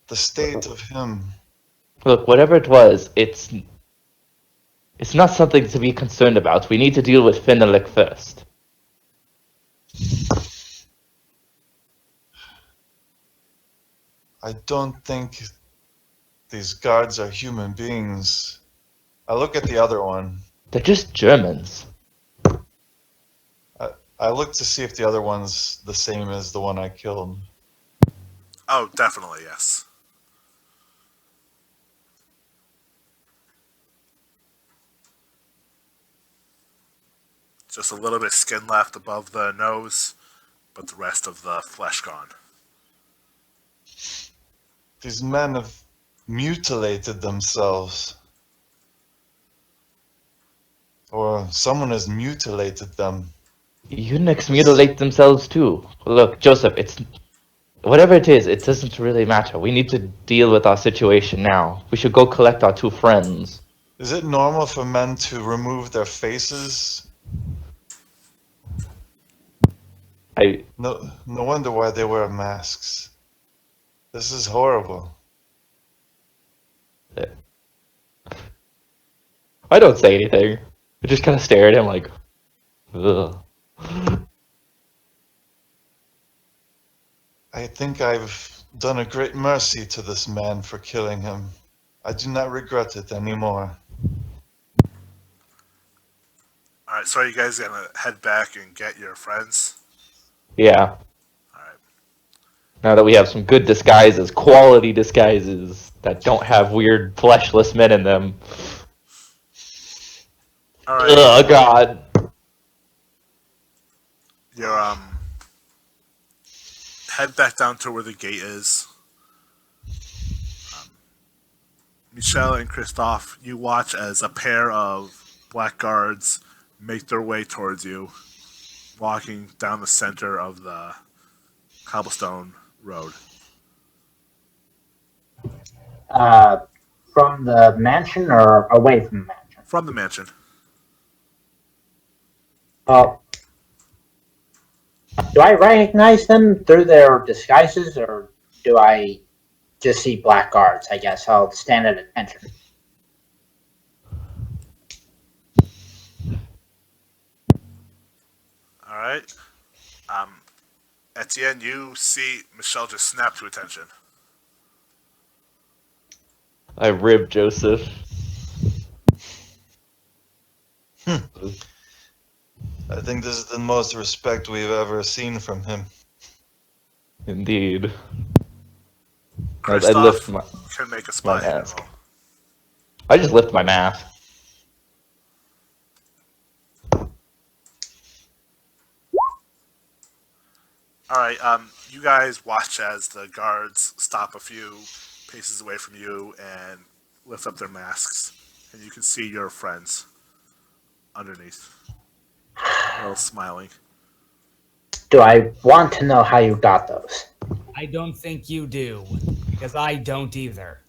The state of him. Look, whatever it was, it's not something to be concerned about. We need to deal with Fenelek first. I don't think these guards are human beings. I look at the other one. They're just Germans. I look to see if the other one's the same as the one I killed. Oh, definitely, yes. Just a little bit of skin left above the nose, but the rest of the flesh gone. These men have mutilated themselves. Or someone has mutilated them. Eunuchs mutilate themselves too. Look, Joseph, whatever it is, it doesn't really matter. We need to deal with our situation now. We should go collect our two friends. Is it normal for men to remove their faces? No wonder why they wear masks. This is horrible. I don't say anything. I just kind of stare at him like, ugh. I think I've done a great mercy to this man for killing him. I do not regret it anymore. Alright, so are you guys gonna head back and get your friends? Yeah. Alright. Now that we have some good disguises, quality disguises that don't have weird fleshless men in them. Alright. Oh God. You're head back down to where the gate is. Michelle and Christophe, you watch as a pair of black guards make their way towards you, walking down the center of the cobblestone road. From the mansion or away from the mansion? From the mansion. Oh. Do I recognize them through their disguises, or do I just see black guards? I guess I'll stand at attention. Alright. Etienne, you see Michelle just snap to attention. I ribbed Joseph. I think this is the most respect we've ever seen from him. Indeed. I Christoph lift my can make a spot hidden mask. roll. I just lift my mask. Alright, you guys watch as the guards stop a few paces away from you and lift up their masks. And you can see your friends underneath. All smiling. Do I want to know how you got those? I don't think you do, because I don't either.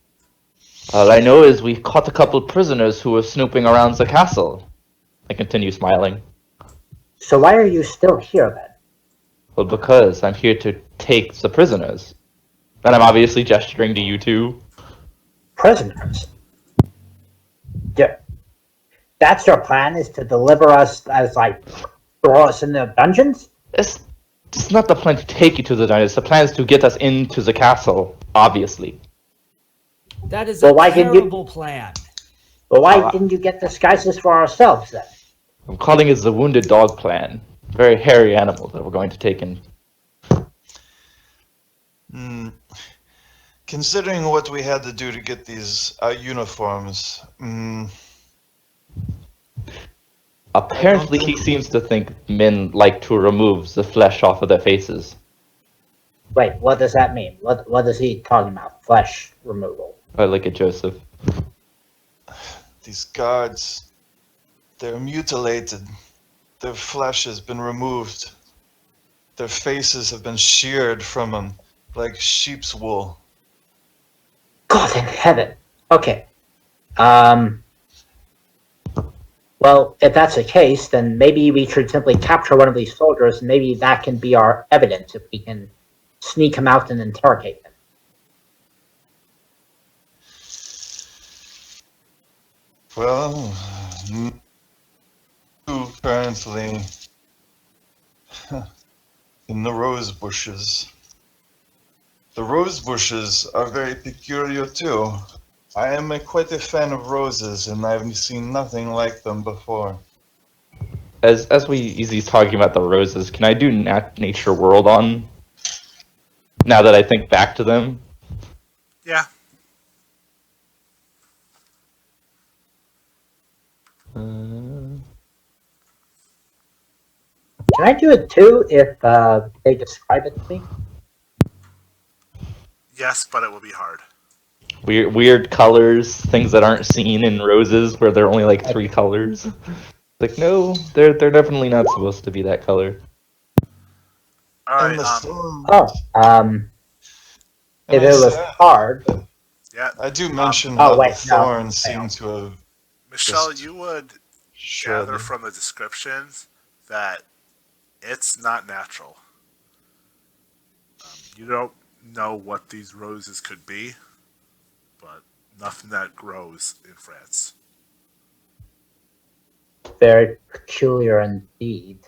All I know is we caught a couple prisoners who were snooping around the castle. I continue smiling. So why are you still here then? Well, because I'm here to take the prisoners. And I'm obviously gesturing to you two. Prisoners? Yeah. That's your plan, is to deliver us as, like, throw us in the dungeons? It's not the plan to take you to the dungeons. The plan is to get us into the castle, obviously. That is Well, a why didn't you- terrible plan. Well, why didn't you get disguises for ourselves then? I'm calling it the wounded dog plan. Very hairy animal that we're going to take in. Considering what we had to do to get these uniforms, Apparently, he seems to think men like to remove the flesh off of their faces. Wait, what does that mean? What is he talking about? Flesh removal? I look at Joseph. these guards, they're mutilated. Their flesh has been removed. Their faces have been sheared from them like sheep's wool. God in heaven. Okay. Well, if that's the case, then maybe we should simply capture one of these soldiers, and maybe that can be our evidence if we can sneak him out and interrogate him. Well, currently in the rose bushes. The rose bushes are very peculiar too. I am quite a fan of roses, and I've seen nothing like them before. As he's talking about the roses, can I do nature world on? Now that I think back to them. Yeah. Can I do it too if they describe it to me? Yes, but it will be hard. Weird colors, things that aren't seen in roses, where they're only like 3 colors. Like, no, they're definitely not supposed to be that color. All And right. the storm. If And it I was said- hard, Yeah. I do mention oh, how wait, the no. thorns seem to have Michelle, Just you would shredded. gather from the descriptions that it's not natural. You don't know what these roses could be, but nothing that grows in France. very peculiar indeed.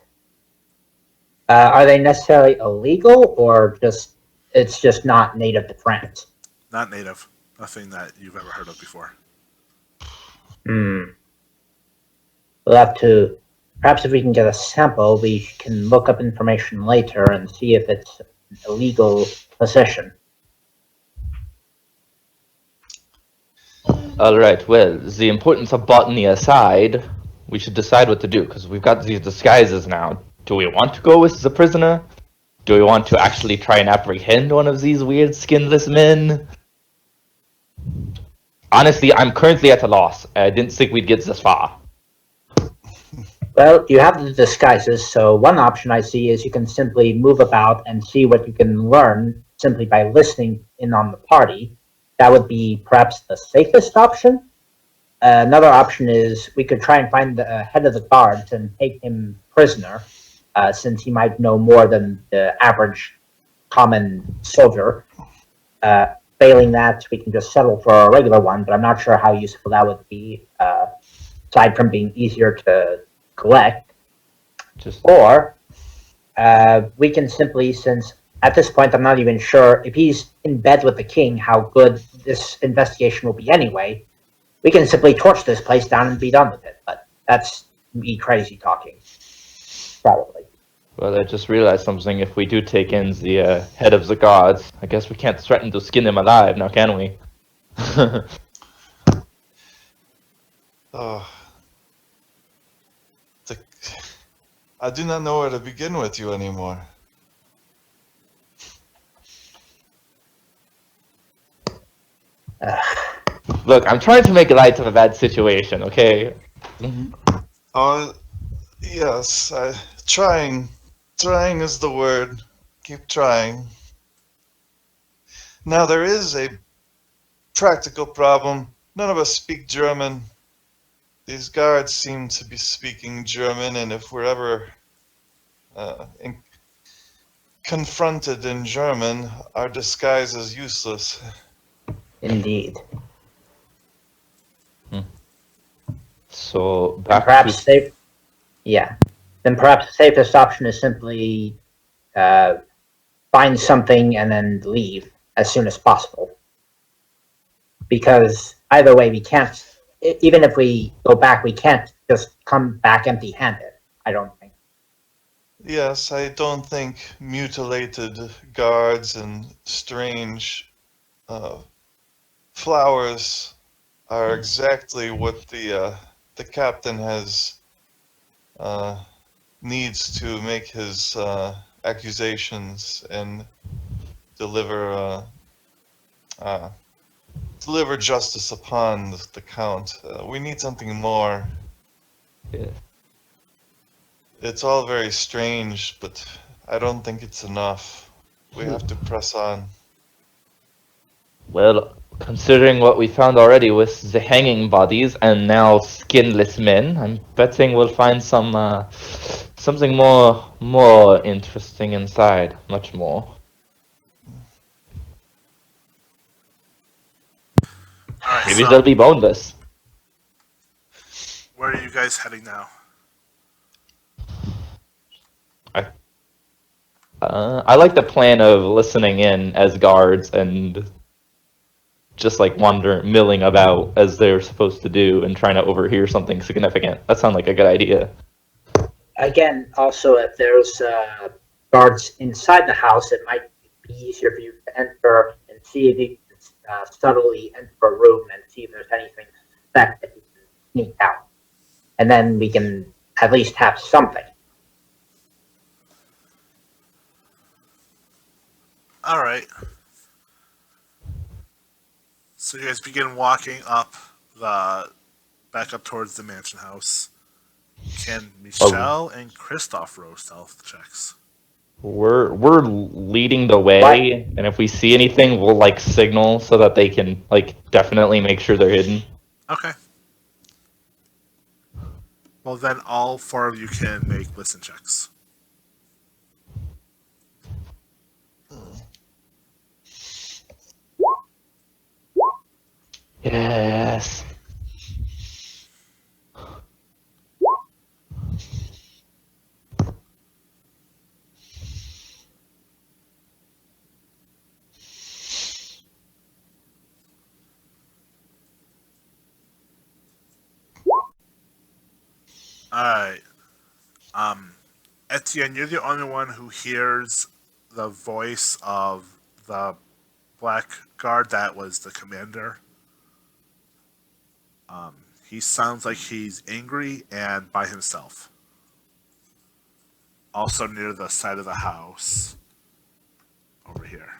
Are they necessarily illegal, or it's just not native to France? Not native. Nothing that you've ever heard of before. We'll have to. Perhaps if we can get a sample, we can look up information later and see if it's an illegal possession. Alright, well, the importance of botany aside, we should decide what to do, because we've got these disguises now. Do we want to go with the prisoner? Do we want to actually try and apprehend one of these weird skinless men? Honestly, I'm currently at a loss. I didn't think we'd get this far. Well, you have the disguises, so one option I see is you can simply move about and see what you can learn simply by listening in on the party. That would be perhaps the safest option. Another option is we could try and find the head of the guards and take him prisoner, since he might know more than the average common soldier. Failing that, we can just settle for a regular one, but I'm not sure how useful that would be, aside from being easier to collect. Or we can simply, since at this point I'm not even sure if he's in bed with the king, how good this investigation will be anyway, we can simply torch this place down and be done with it. But that's me crazy talking. Probably. Well, I just realized something. If we do take in the head of the gods, I guess we can't threaten to skin him alive, now can we? Oh. I do not know where to begin with you anymore. Look, I'm trying to make light of a bad situation, okay? Yes, trying. Trying is the word. Keep trying. Now, there is a practical problem. None of us speak German. These guards seem to be speaking German, and if we're ever confronted in German, our disguise is useless. Indeed. So And back perhaps to Then perhaps the safest option is simply find something and then leave as soon as possible. Because either way, we can't. Even if we go back, we can't just come back empty-handed. I don't think. Yes, I don't think mutilated guards and strange flowers are exactly what the captain has needs to make his accusations and deliver deliver justice upon the count. We need something more. yeah. It's all very strange, but I don't think it's enough. We have to press on. Well, considering what we found already with the hanging bodies and now skinless men, I'm betting we'll find something more interesting inside. Much more. All right, Maybe so they'll be boneless. where are you guys heading now? I like the plan of listening in as guards and just like milling about as they're supposed to do and trying to overhear something significant. That sounds like a good idea. Again, also, if there's guards inside the house, it might be easier for you to enter and see if you can subtly enter a room and see if there's anything suspect that you can sneak out. And then we can at least have something. All right. So you guys begin walking up back up towards the mansion house. Can Michelle and Kristoff roll stealth checks? We're leading the way, Right. and if we see anything, we'll like signal so that they can like definitely make sure they're hidden. Okay. Well, then all four of you can make listen checks. Yes. All right. Etienne, you're the only one who hears the voice of the black guard that was the commander. He sounds like he's angry and by himself. Also near the side of the house. Over here.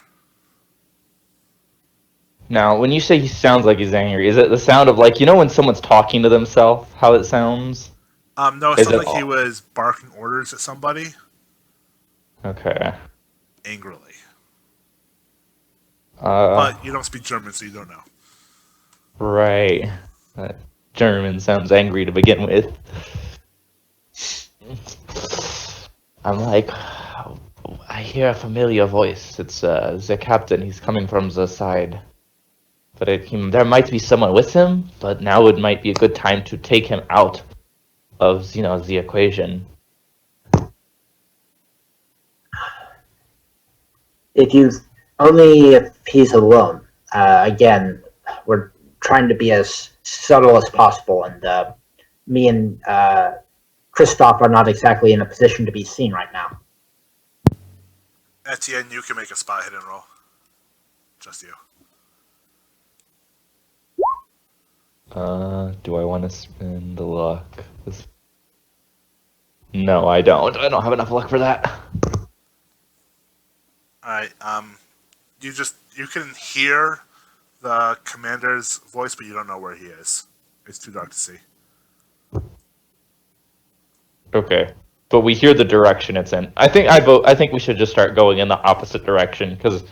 Now, when you say he sounds like he's angry, is it the sound of like when someone's talking to themselves, how it sounds? No, it Is sounded it like he all- was barking orders at somebody Okay. angrily. Uh, But you don't speak German, so you don't know. right. That German sounds angry to begin with. I'm like, I hear a familiar voice. It's the captain. He's coming from the side. But there might be someone with him, but now it might be a good time to take him out of, the equation. If he's alone. Again, we're trying to be as subtle as possible, and me and Kristoff are not exactly in a position to be seen right now. Etienne, you can make a spot hidden roll. Just you. Do I want to spend the luck? No, I don't. I don't have enough luck for that. Alright, you can hear the commander's voice, but you don't know where he is. It's too dark to see. Okay. But we hear the direction it's in. I think we should just start going in the opposite direction, because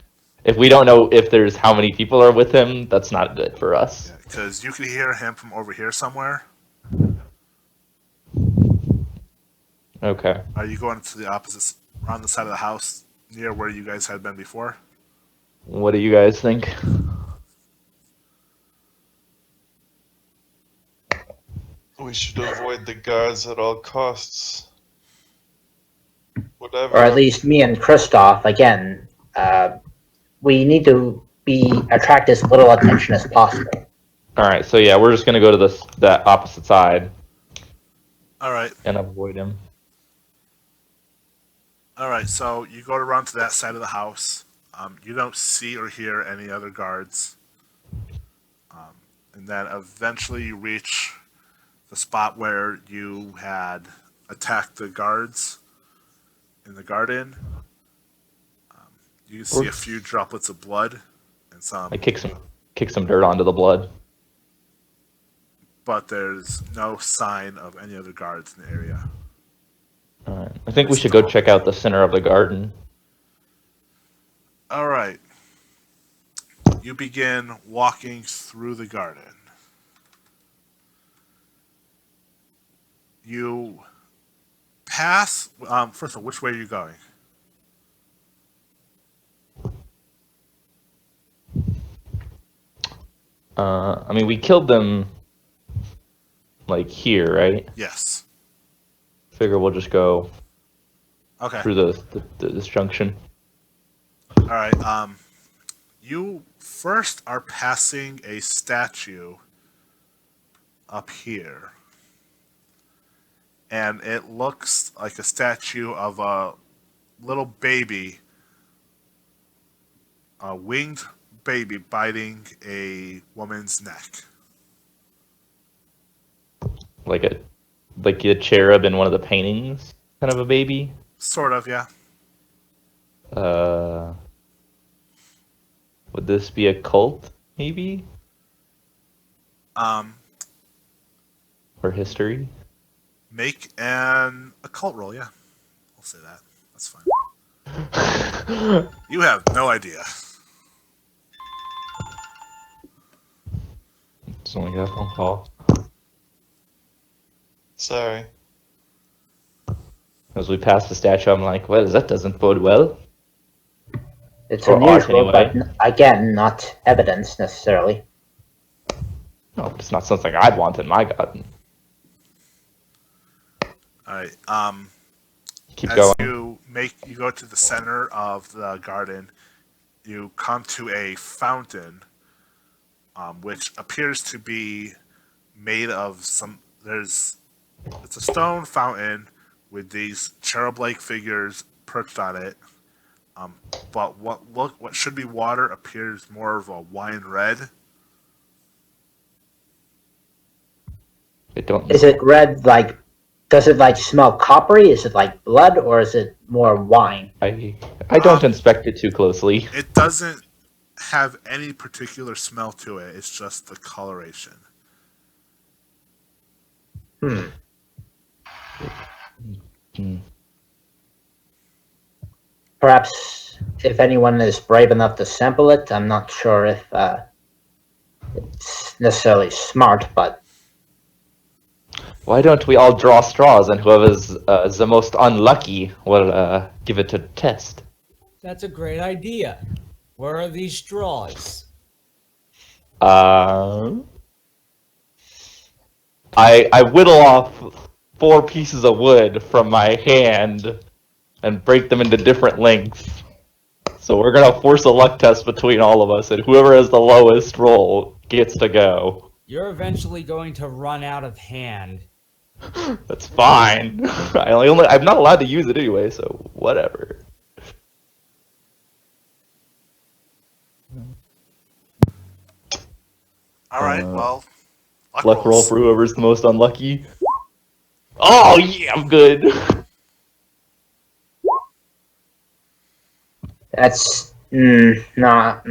If we don't know if there's how many people are with him, that's not good for us. Because you can hear him from over here somewhere. Okay. Are you going to the opposite, around the side of the house near where you guys had been before? What do you guys think? We should avoid the guards at all costs. Whatever. Or at least me and Kristoff, again, we need to attract as little attention as possible. All right, so yeah, we're just gonna go to that opposite side All right. and avoid him. All right. So you go around to that side of the house. You don't see or hear any other guards. And then eventually you reach the spot where you had attacked the guards in the garden. You can see a few droplets of blood and some, I kick some dirt onto the blood. but there's no sign of any other guards in the area. All right. I think we should go check out the center of the garden. All right. You begin walking through the garden. You pass. First of all, which way are you going? I mean, we killed them like here, right? Yes. Figure we'll just go Okay. through this junction. All right. You first are passing a statue up here, and it looks like a statue of a little baby, a winged baby biting a woman's neck. Like a cherub in one of the paintings, kind of a baby. Sort of, yeah. Would this be a cult, maybe? Um, Or history? Make an occult roll, yeah. I'll say that. That's fine. You have no idea. Just only got a phone call. Sorry. As we pass the statue, I'm like, well, that doesn't bode well. It's Or art, unusual, anyway. but again, not evidence necessarily. No, it's not something I'd want in my garden. All right. Keep As going. you go to the center of the garden, you come to a fountain, which appears to be made of some. It's a stone fountain with these cherub-like figures perched on it. But what should be water appears more of a wine red. I don't. Is it red like? Does it like smell coppery? Is it like blood, or is it more wine? I don't inspect it too closely. It doesn't have any particular smell to it. It's just the coloration. Hmm. Perhaps if anyone is brave enough to sample it, I'm not sure if it's necessarily smart, but Why don't we all draw straws, and whoever's the most unlucky will give it a test? That's a great idea. Where are these straws? I whittle off 4 pieces of wood from my hand and break them into different lengths. So we're gonna force a luck test between all of us, and whoever has the lowest roll gets to go. You're eventually going to run out of hand. That's fine. I'm not allowed to use it anyway, so whatever. All right. Well, Luck roll rolls. for whoever's the most unlucky. Oh yeah, I'm good. that's not.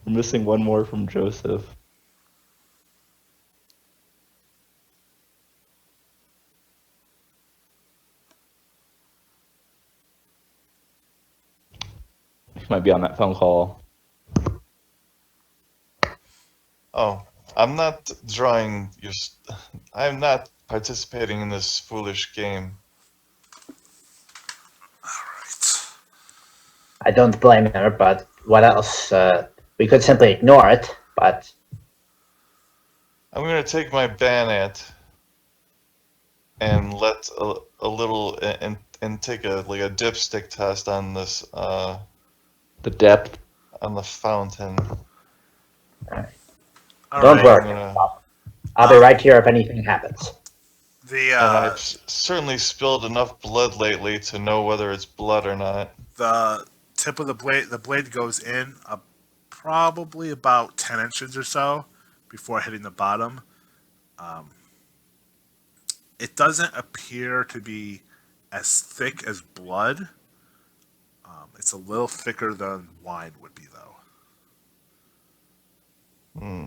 We're missing one more from Joseph. He might be on that phone call. Oh, I'm not drawing your. I'm not participating in this foolish game. Right. I don't blame her, but what else? We could simply ignore it, but I'm gonna take my bayonet and let a little and take a like a dipstick test on this The depth. on the fountain. All don't right. worry. gonna- I'll be right here if anything happens. The And I've certainly spilled enough blood lately to know whether it's blood or not. the tip of the blade goes in probably about 10 inches or so before hitting the bottom. It doesn't appear to be as thick as blood. It's a little thicker than wine would be, though. Hmm.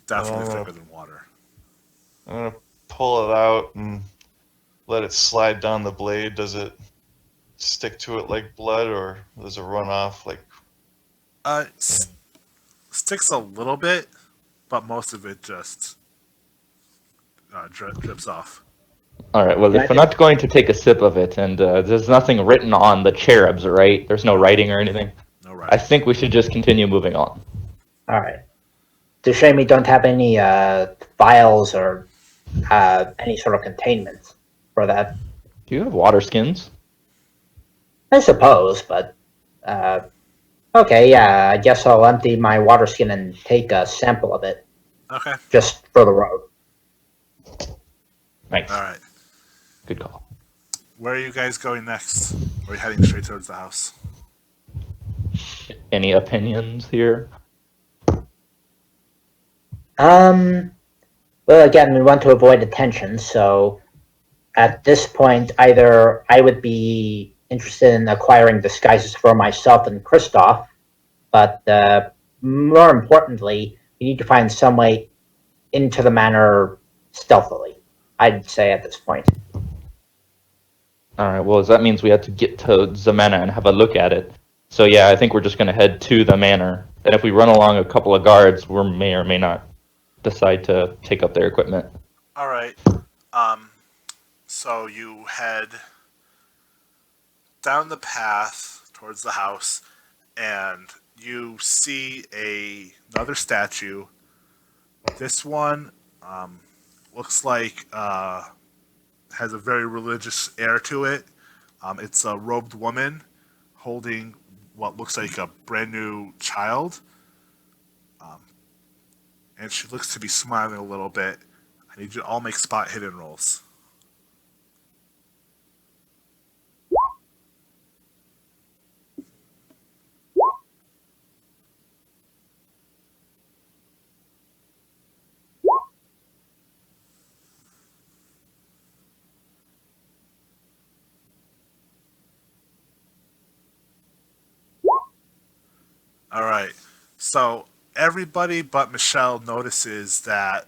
Definitely Oh. thicker than water. I'm gonna pull it out and let it slide down the blade. Does it stick to it like blood, or does it run off like? Sticks a little bit, but most of it just drips off. All right. Well, Can if I we're not going to take a sip of it, and there's nothing written on the cherubs, right? There's no writing or anything. No I right. think we should just continue moving on. All right. It's a shame we don't have any vials or any sort of containment for that. Do you have water skins? I suppose, but okay, yeah. I guess I'll empty my water skin and take a sample of it Okay. just for the road. Nice. All right. Good call. Where are you guys going next? Or are you heading straight towards the house? Any opinions here? Well, again, we want to avoid attention, so at this point, either I would be interested in acquiring disguises for myself and Kristoff, but more importantly, we need to find some way into the manor stealthily, I'd say at this point. All right. Well, that means we have to get to the manor and have a look at it. So yeah, I think we're just going to head to the manor. And if we run along a couple of guards, we may or may not decide to take up their equipment. All right. So you head down the path towards the house, and you see another statue. This one looks like has a very religious air to it. It's a robed woman holding what looks like a brand new child, and she looks to be smiling a little bit. I need you to all make spot hidden rolls. All right. So everybody but Michelle notices that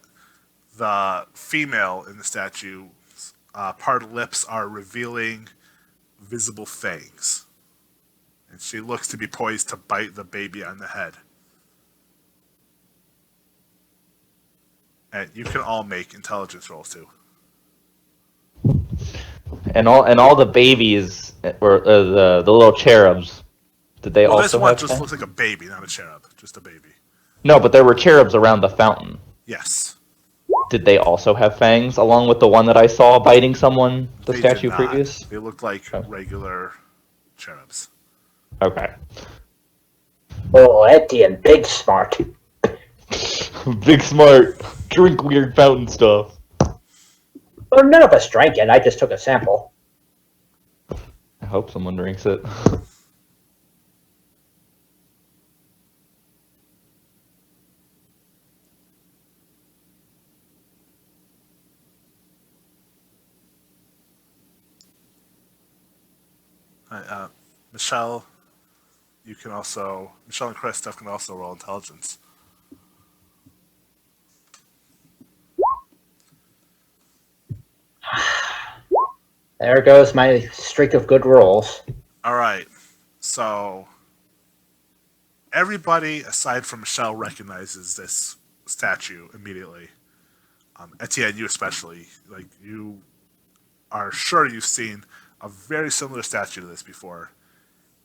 the female in the statue, parted lips are revealing visible fangs. And she looks to be poised to bite the baby on the head. And you can all make intelligence rolls too. And all the babies or the little cherubs, did they Well, this also one have just fangs? looks like a baby, not a cherub. Just a baby. No, but there were cherubs around the fountain. Yes. Did they also have fangs, along with the one that I saw biting someone, the They statue did not. previous? They look like Oh. regular cherubs. Okay. Oh, Etienne, big smart. Big smart. Drink weird fountain stuff. Well, none of us drank it. I just took a sample. I hope someone drinks it. Michelle, Michelle and Christoph can also roll intelligence. There goes my streak of good rolls. All right. So everybody aside from Michelle recognizes this statue immediately. Etienne, you especially. Like, you are sure you've seen a very similar statue to this before.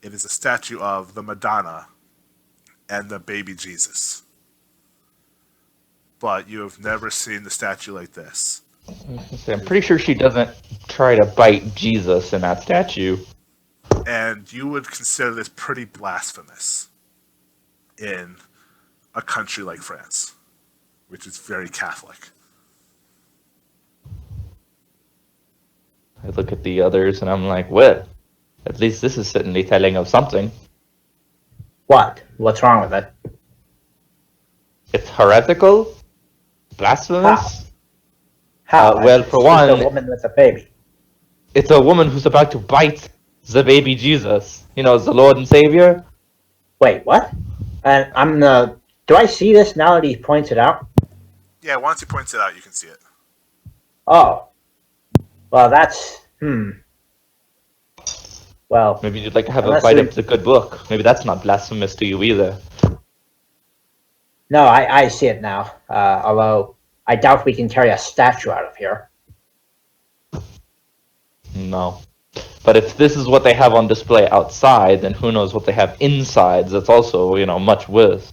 It is a statue of the Madonna and the baby Jesus. But you have never seen the statue like this. I'm pretty sure she doesn't try to bite Jesus in that statue. And you would consider this pretty blasphemous in a country like France, which is very Catholic. I look at the others and I'm like, well, at least this is certainly telling of something. What? What's wrong with it? It's heretical? Blasphemous? How? Well, It's for just one, a woman with a baby. it's a woman who's about to bite the baby Jesus. You know, the Lord and Savior. Wait, what? And I'm the. Do I see this now that he points it out? Yeah, once he points it out, you can see it. Oh. Well, that's. Well, Maybe you'd like to have a Unless bite we- of the good book. Maybe that's not blasphemous to you either. no, I see it now. Although I doubt we can carry a statue out of here. No. But if this is what they have on display outside, then who knows what they have inside that's also, you know, much worse.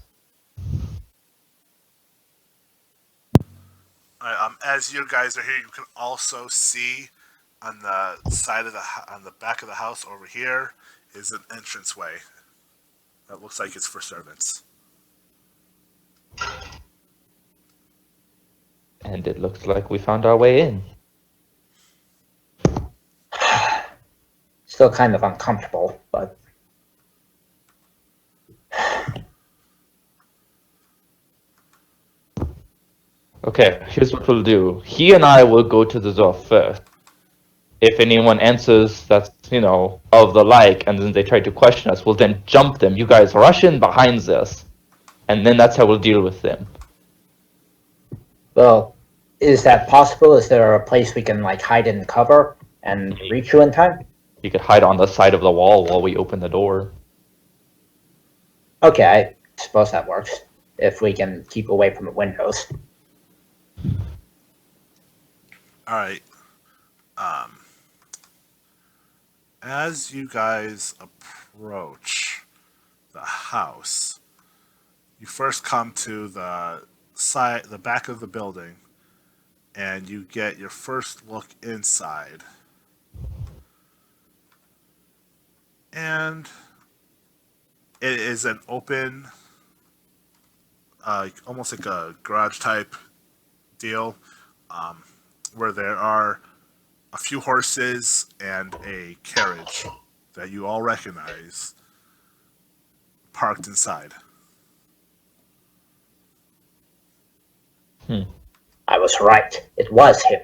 All right, as you guys are here, you can also see on the side of on the back of the house over here is an entranceway that looks like it's for servants. And it looks like we found our way in. Still kind of uncomfortable, but Okay, here's what we'll do. He and I will go to the door first. If anyone answers that's, you know, of the like, and then they try to question us, we'll then jump them. You guys rush in behind us. And then that's how we'll deal with them. well, is that possible? Is there a place we can like hide in cover and reach you in time? You could hide on the side of the wall while we open the door. Okay, I suppose that works. If we can keep away from the windows. All right. As you guys approach the house, you first come to the back of the building, and you get your first look inside. And it is an open, almost like a garage type deal, where there are a few horses and a carriage that you all recognize parked inside. I was right. It was him.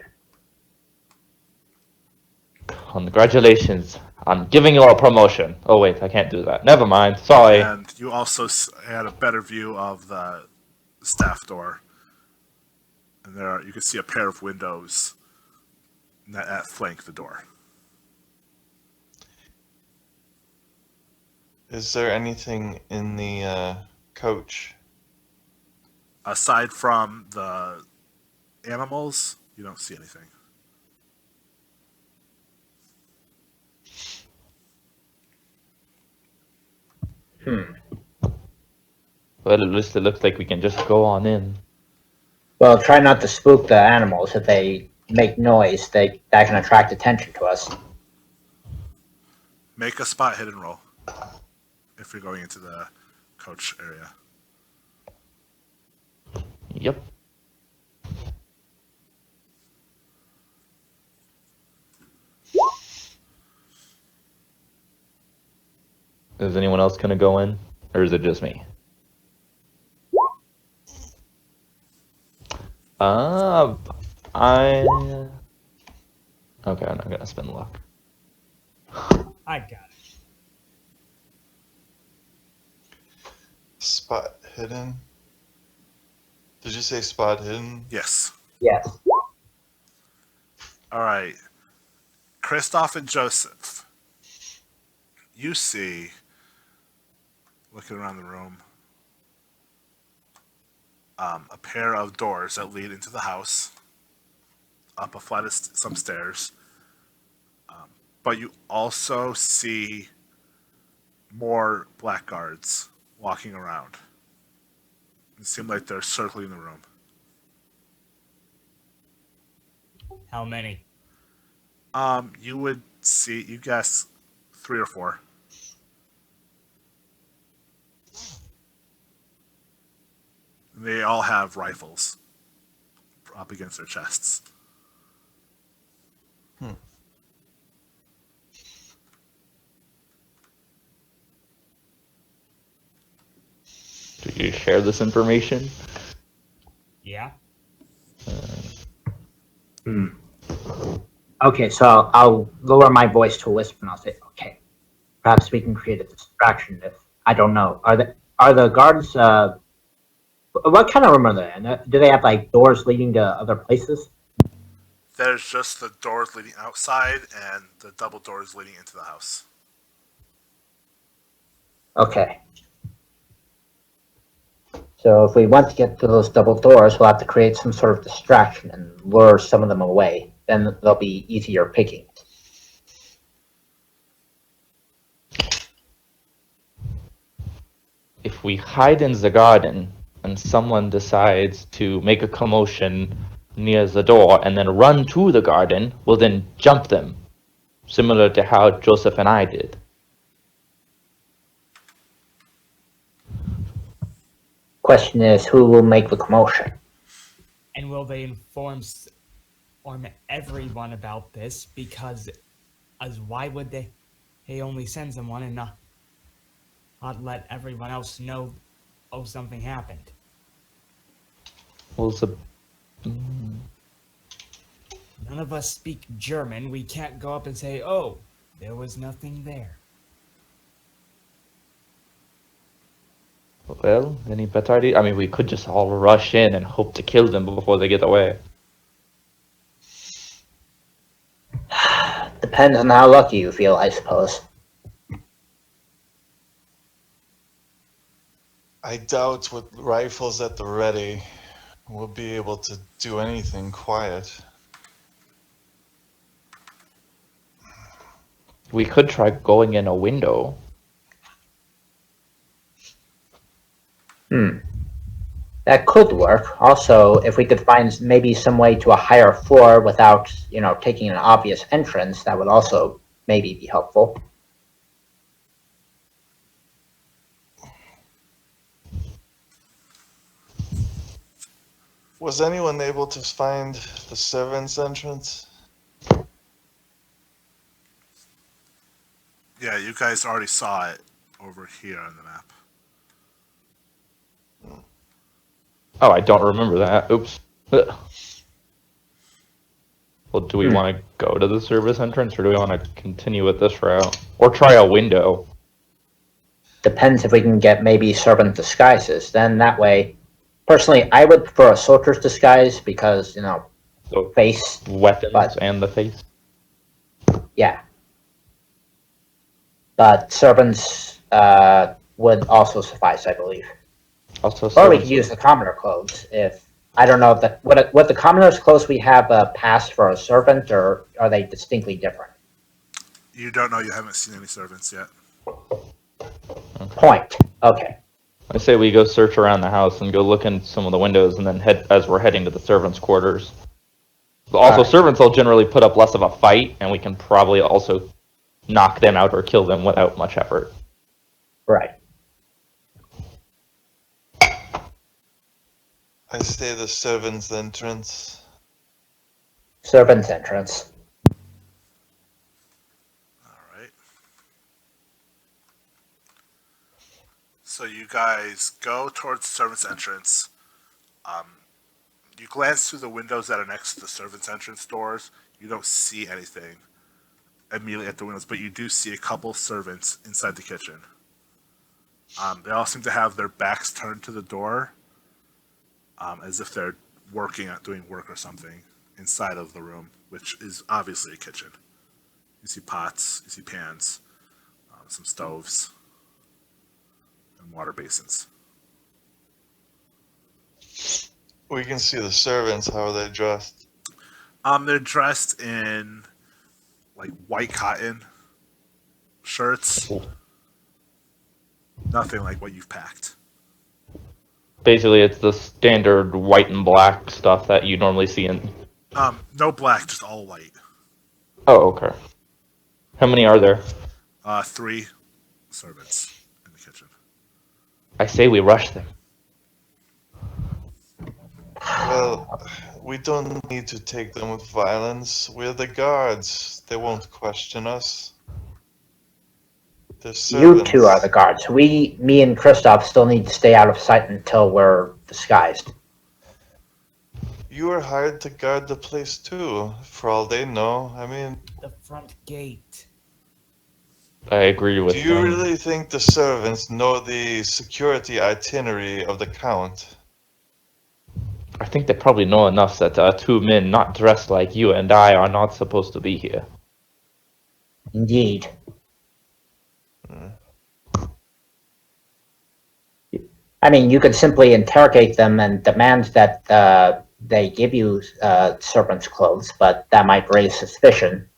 Congratulations on giving you a promotion. Oh wait, I can't do that. Never mind. Sorry. And you also had a better view of the staff door. And you can see a pair of windows that flank the door. Is there anything in the coach? Aside from the animals, you don't see anything. Well, at least it looks like we can just go on in. Well, try not to spook the animals. If they make noise, that can attract attention to us. Make a spot hidden roll if you're going into the coach area. Yep. Is anyone else gonna go in? Or is it just me? I... Okay, I'm not gonna spend luck. I got it. hidden? Did you say spot hidden? Yes. Yes. All right. Christoph and Joseph. You see, looking around the room, a pair of doors that lead into the house, up a flight of some stairs. But you also see more blackguards walking around. It seems like they're circling the room. How many? You would see, you guess, 3 or 4. They all have rifles up against their chests. Do you share this information? Yeah. Okay, so I'll lower my voice to a whisper and I'll say, okay, perhaps we can create a distraction if, I don't know. Are the guards, what kind of room are they in? Do they have like doors leading to other places? There's just the doors leading outside and the double doors leading into the house. Okay. So if we want to get to those double doors, we'll have to create some sort of distraction and lure some of them away. Then they'll be easier picking. If we hide in the garden and someone decides to make a commotion near the door and then run to the garden, we'll then jump them, similar to how Joseph and I did. Question is, who will make the commotion? And will they inform everyone about this? Because, as why would they? He only sends someone and not let everyone else know. Oh, something happened. Well, None of us speak German. We can't go up and say, "Oh, there was nothing there." well, any better idea? I mean, we could just all rush in and hope to kill them before they get away. Depends on how lucky you feel, I suppose. I doubt with rifles at the ready, we'll be able to do anything quiet. We could try going in a window. That could work. Also, if we could find maybe some way to a higher floor without, taking an obvious entrance, that would also maybe be helpful. Was anyone able to find the servants' entrance? Yeah, you guys already saw it over here on the map. Oh, I don't remember that. Oops. Ugh. Well, do we want to go to the service entrance, or do we want to continue with this route? Or try a window? Depends if we can get maybe servant disguises. Then that way, personally, I would prefer a soldier's disguise because, So, face, weapons but and the face? yeah. But servants would also suffice, I believe. Also, Or we could use the commoner clothes if I don't know if what the commoner's clothes we have passed for a servant, or are they distinctly different? You don't know, you haven't seen any servants yet. Point. Okay. I say we go search around the house and go look in some of the windows and then head as we're heading to the servants' quarters. Also, Alright. servants will generally put up less of a fight, and we can probably also knock them out or kill them without much effort. Right. I say the servants' entrance. Servant's entrance. Alright. So you guys go towards the servants' entrance. You glance through the windows that are next to the servants' entrance doors. You don't see anything immediately at the windows, but you do see a couple servants inside the kitchen. They all seem to have their backs turned to the door, as if they're doing work or something inside of the room, which is obviously a kitchen. You see pots, you see pans, some stoves, and water basins. We can see the servants. How are they dressed? They're dressed in like white cotton shirts. Nothing like what you've packed. Basically, it's the standard white and black stuff that you normally see in. No black, just all white. Oh, okay. How many are there? 3 servants in the kitchen. I say we rush them. Well, we don't need to take them with violence. We're the guards. They won't question us. They're You servants. two are the guards. Me and Kristoff still need to stay out of sight until we're disguised. You are hired to guard the place too, for all they know. I mean, The front gate. I agree with do you them. really think the servants know the security itinerary of the Count? I think they probably know enough that 2 men not dressed like you and I are not supposed to be here. Indeed. I mean, you could simply interrogate them and demand that they give you servants' clothes, but that might raise suspicion.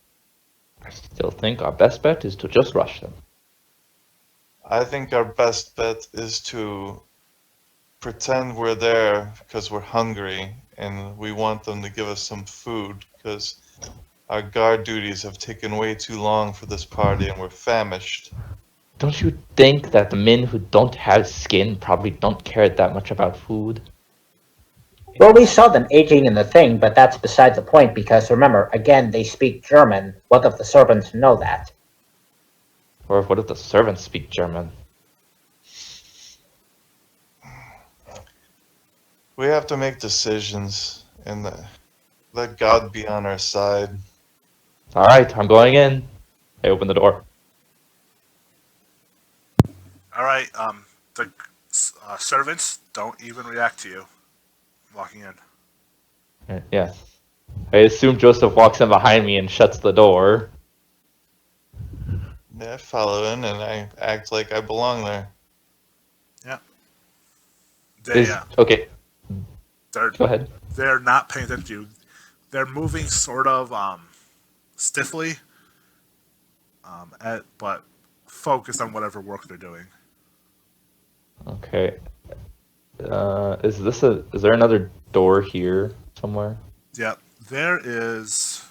I still think our best bet is to just rush them. I think our best bet is to pretend we're there because we're hungry and we want them to give us some food because our guard duties have taken way too long for this party and we're famished. Don't you think that the men who don't have skin probably don't care that much about food? Well, we saw them aging in the thing, but that's beside the point because remember, again, they speak German. What if the servants know that? Or what if the servants speak German? We have to make decisions and let God be on our side. Alright, I'm going in. I open the door. All right. The servants don't even react to you walking in. Yeah. I assume Joseph walks in behind me and shuts the door. Yeah, I follow in and I act like I belong there. Okay, They're go ahead. they're not paying attention to you. They're moving sort of stiffly, but focused on whatever work they're doing. Okay. Is there another door here somewhere? Yep. There is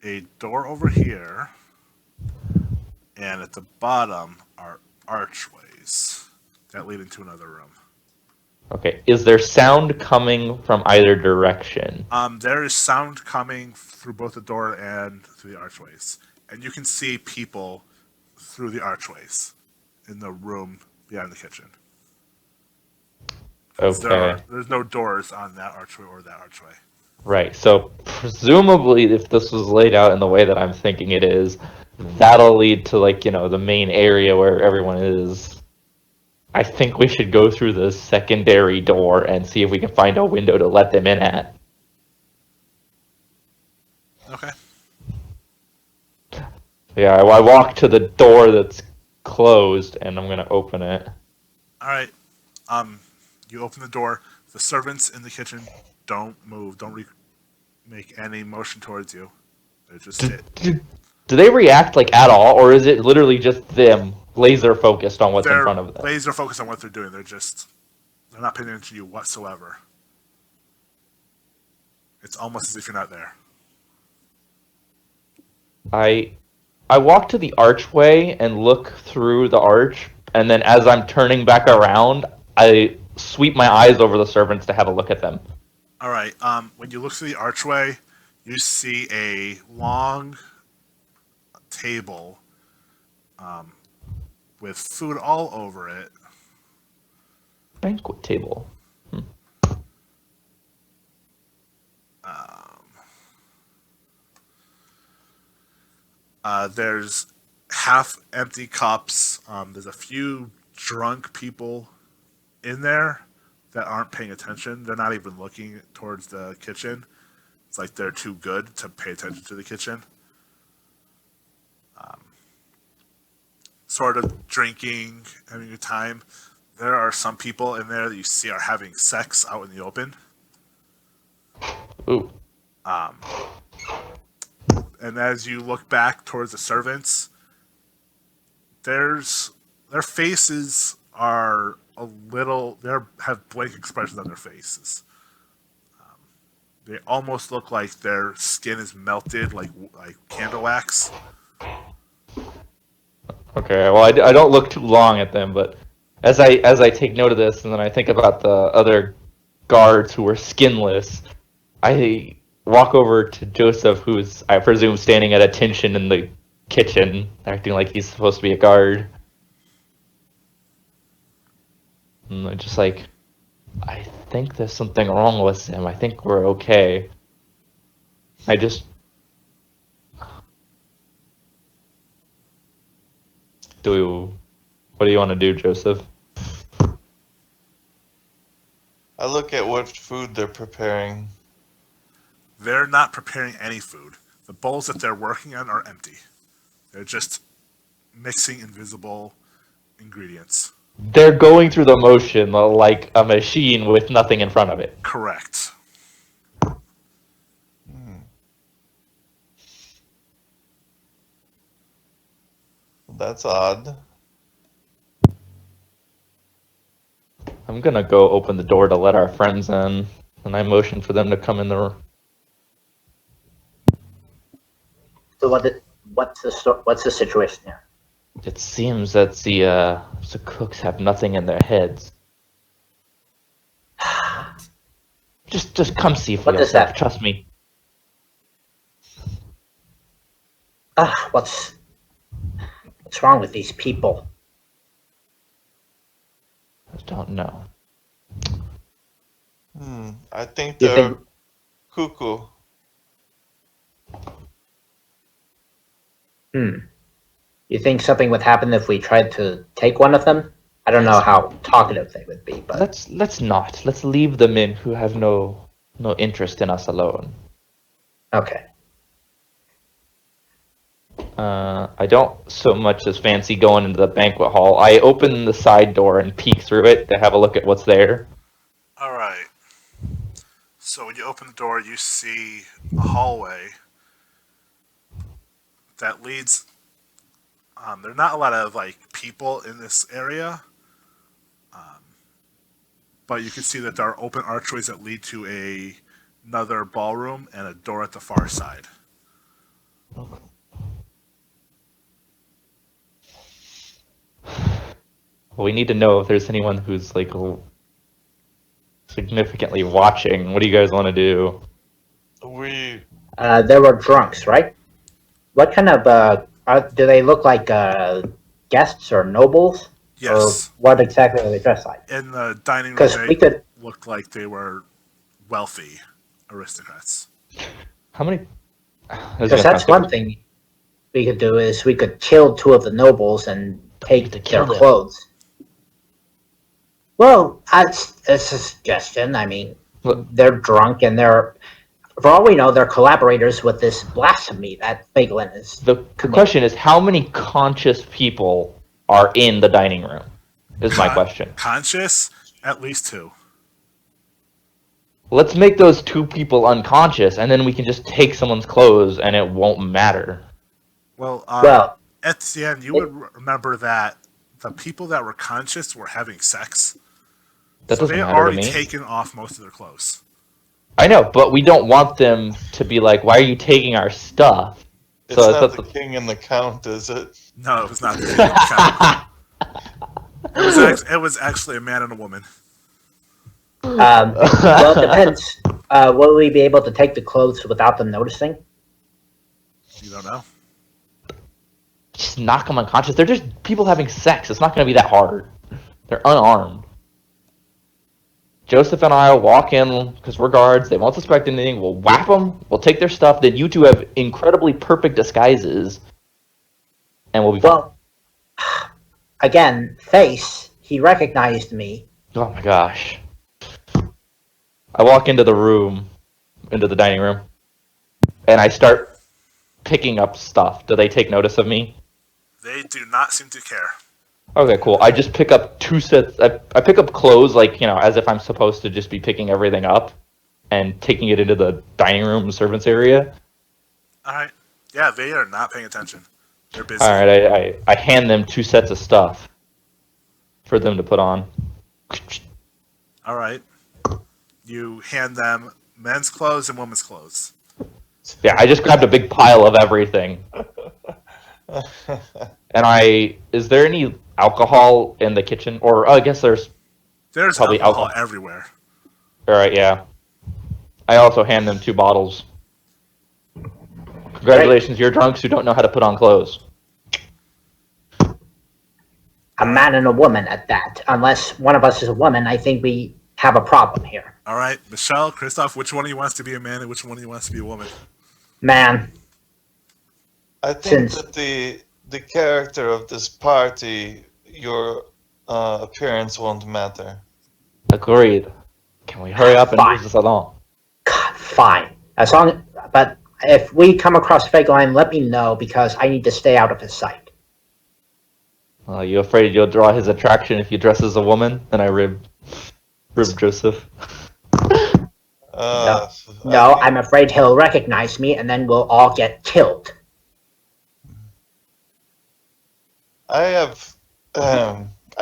a door over here, and at the bottom are archways that lead into another room. Okay. Is there sound coming from either direction? There is sound coming through both the door and through the archways, and you can see people through the archways in the room behind the kitchen. Okay. There's no doors on that archway or that archway. Right. So presumably, if this was laid out in the way that I'm thinking it is, that'll lead to the main area where everyone is. I think we should go through the secondary door and see if we can find a window to let them in at. Okay. Yeah, I walk to the door that's closed, and I'm gonna open it. All right. You open the door. The servants in the kitchen don't move. Don't make any motion towards you. They just sit. Do they react at all, or is it literally just them laser focused on what's in They're front of them? laser focused on what they're doing. They're not paying attention to you whatsoever. It's almost as if you're not there. I walk to the archway and look through the arch, and then as I'm turning back around, I sweep my eyes over the servants to have a look at them. All right. When you look through the archway, you see a long table with food all over it. Banquet table. There's half empty cups. There's a few drunk people in there that aren't paying attention. They're not even looking towards the kitchen. It's like they're too good to pay attention to the kitchen. Sort of drinking, having a good time. There are some people in there that you see are having sex out in the open. Ooh. And as you look back towards the servants, their faces are they have blank expressions on their faces. They almost look like their skin is melted, like candle wax. Okay, well, I don't look too long at them, but as I take note of this, and then I think about the other guards who were skinless, I walk over to Joseph, who's, I presume, standing at attention in the kitchen, acting like he's supposed to be a guard. And I'm just like, I think there's something wrong with him. I think we're okay. What do you want to do, Joseph? I look at what food they're preparing. They're not preparing any food. The bowls that they're working on are empty. They're just mixing invisible ingredients. They're going through the motion like a machine with nothing in front of it. Correct. That's odd. I'm gonna go open the door to let our friends in, and I motion for them to come in the room. So what's the situation here? It seems that the cooks have nothing in their heads. Just come see for What does yourself. that- Trust me. What's wrong with these people? I don't know. I think You they're think- cuckoo. You think something would happen if we tried to take one of them? I don't know how talkative they would be, but Let's not. Let's leave the men who have no interest in us alone. okay. I don't so much as fancy going into the banquet hall. I open the side door and peek through it to have a look at what's there. All right. So when you open the door, you see a hallway that leads. There are not a lot of people in this area, but you can see that there are open archways that lead to another ballroom and a door at the far side. We need to know if there's anyone who's significantly watching. What do you guys want to do? There were drunks, right? What kind of do they look like guests or nobles? Yes. Or what exactly are they dressed like? In the dining room, Because they we could. looked like they were wealthy aristocrats. How many? Because that's one thing we could do is we could kill two of the nobles and take to kill their them. clothes. Well, it's a suggestion. I mean, Look. they're drunk and they're, for all we know, they're collaborators with this blasphemy that Fagelin is. The question is, how many conscious people are in the dining room? Is my question. Conscious? At least two. Let's make those two people unconscious, and then we can just take someone's clothes, and it won't matter. Well, Well, Etienne, you would remember that the people that were conscious were having sex. That So doesn't they had matter to already me. taken off most of their clothes. I know, but we don't want them to be like, "Why are you taking our stuff?" It's So not that's the king and the count, is it? No, it was not. It was actually a man and a woman. well, it depends. Will we be able to take the clothes without them noticing? You don't know. Just knock them unconscious. They're just people having sex. It's not going to be that hard. They're unarmed. Joseph and I will walk in because we're guards. They won't suspect anything. We'll whap them. We'll take their stuff. Then you two have incredibly perfect disguises. and we'll be fine. Well, again, Face, he recognized me. Oh my gosh. I walk into the room, into the dining room, and I start picking up stuff. Do they take notice of me? They do not seem to care. Okay, cool. I just pick up 2 sets. I pick up clothes, like, as if I'm supposed to just be picking everything up and taking it into the dining room servants area. All right. Yeah, they are not paying attention. They're busy. All right, I hand them 2 sets of stuff for them to put on. All right. You hand them men's clothes and women's clothes. Yeah, I just grabbed a big pile of everything. And is there any alcohol in the kitchen? Or I guess there's probably alcohol everywhere. All right, yeah. I also hand them 2 bottles. Congratulations, you're drunks who don't know how to put on clothes. A man and a woman at that. Unless one of us is a woman, I think we have a problem here. All right, Michelle, Christoph, which one of you wants to be a man and which one of you wants to be a woman? Man. I think that the character of this party, your appearance won't matter. Agreed. Can we hurry up and move this along? God, fine. But if we come across Fegelein, let me know because I need to stay out of his sight. Are you afraid you'll draw his attraction if you dress as a woman? And I rib Joseph. No, I'm afraid he'll recognize me and then we'll all get killed. I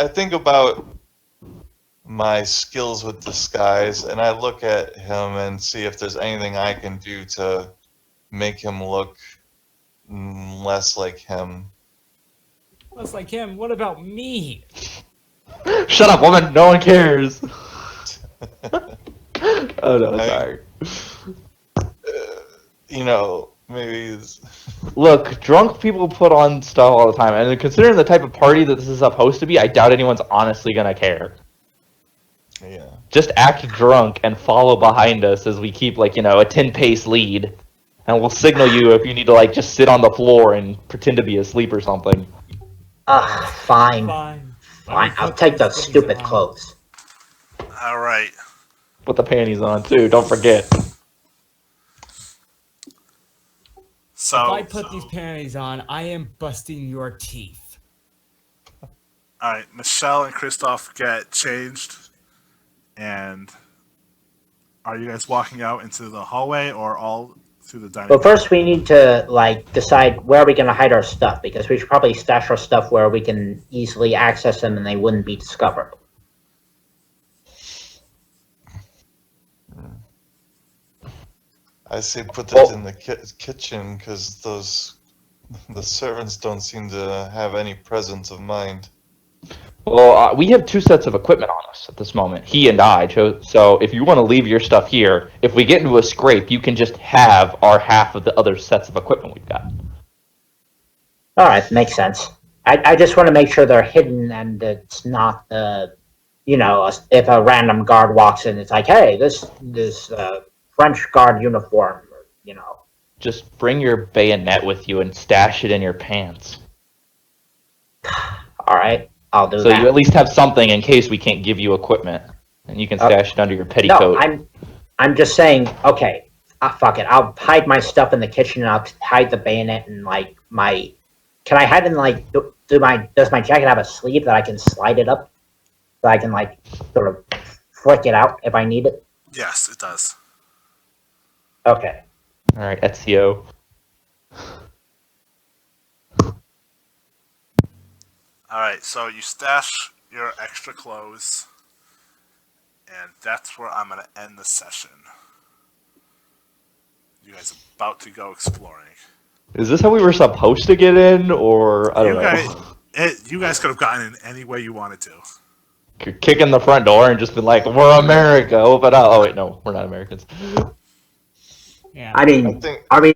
think about my skills with disguise, and I look at him and see if there's anything I can do to make him look less like him. Less like him? What about me? Shut up, woman! No one cares! Oh no, sorry. Maybe... Look, drunk people put on stuff all the time, and considering the type of party that this is supposed to be, I doubt anyone's honestly gonna care. Yeah. Just act drunk and follow behind us as we keep, a 10-pace lead. And we'll signal you if you need to, just sit on the floor and pretend to be asleep or something. Fine. Fine. I'll take those stupid clothes. All right. Put the panties on, too. Don't forget. If I put these panties on, I am busting your teeth. All right. Michelle and Christoph get changed. And are you guys walking out into the hallway or all through the dining room? Well, first we need to, decide where are we going to hide our stuff, because we should probably stash our stuff where we can easily access them and they wouldn't be discovered. I say put it in the kitchen, because the servants don't seem to have any presence of mind. Well, we have 2 sets of equipment on us at this moment. He and I. So if you want to leave your stuff here, if we get into a scrape, you can just have our half of the other sets of equipment we've got. All right, makes sense. I just want to make sure they're hidden and it's not, if a random guard walks in, it's like, hey, this French guard uniform, Just bring your bayonet with you and stash it in your pants. All right, I'll do that. So you at least have something in case we can't give you equipment, and you can stash it under your petticoat. No, I'm just saying. Okay, fuck it. I'll hide my stuff in the kitchen. And I'll hide the bayonet and my. Can I hide in does my jacket have a sleeve that I can slide it up, so I can sort of flick it out if I need it? Yes, it does. Okay. All right, Ezio. All right, so you stash your extra clothes, and that's where I'm going to end the session. You guys are about to go exploring. Is this how we were supposed to get in, or I don't know? You guys could have gotten in any way you wanted to. Kick in the front door and just been like, "We're America, open up." Oh wait, no, we're not Americans. Yeah. I mean, are we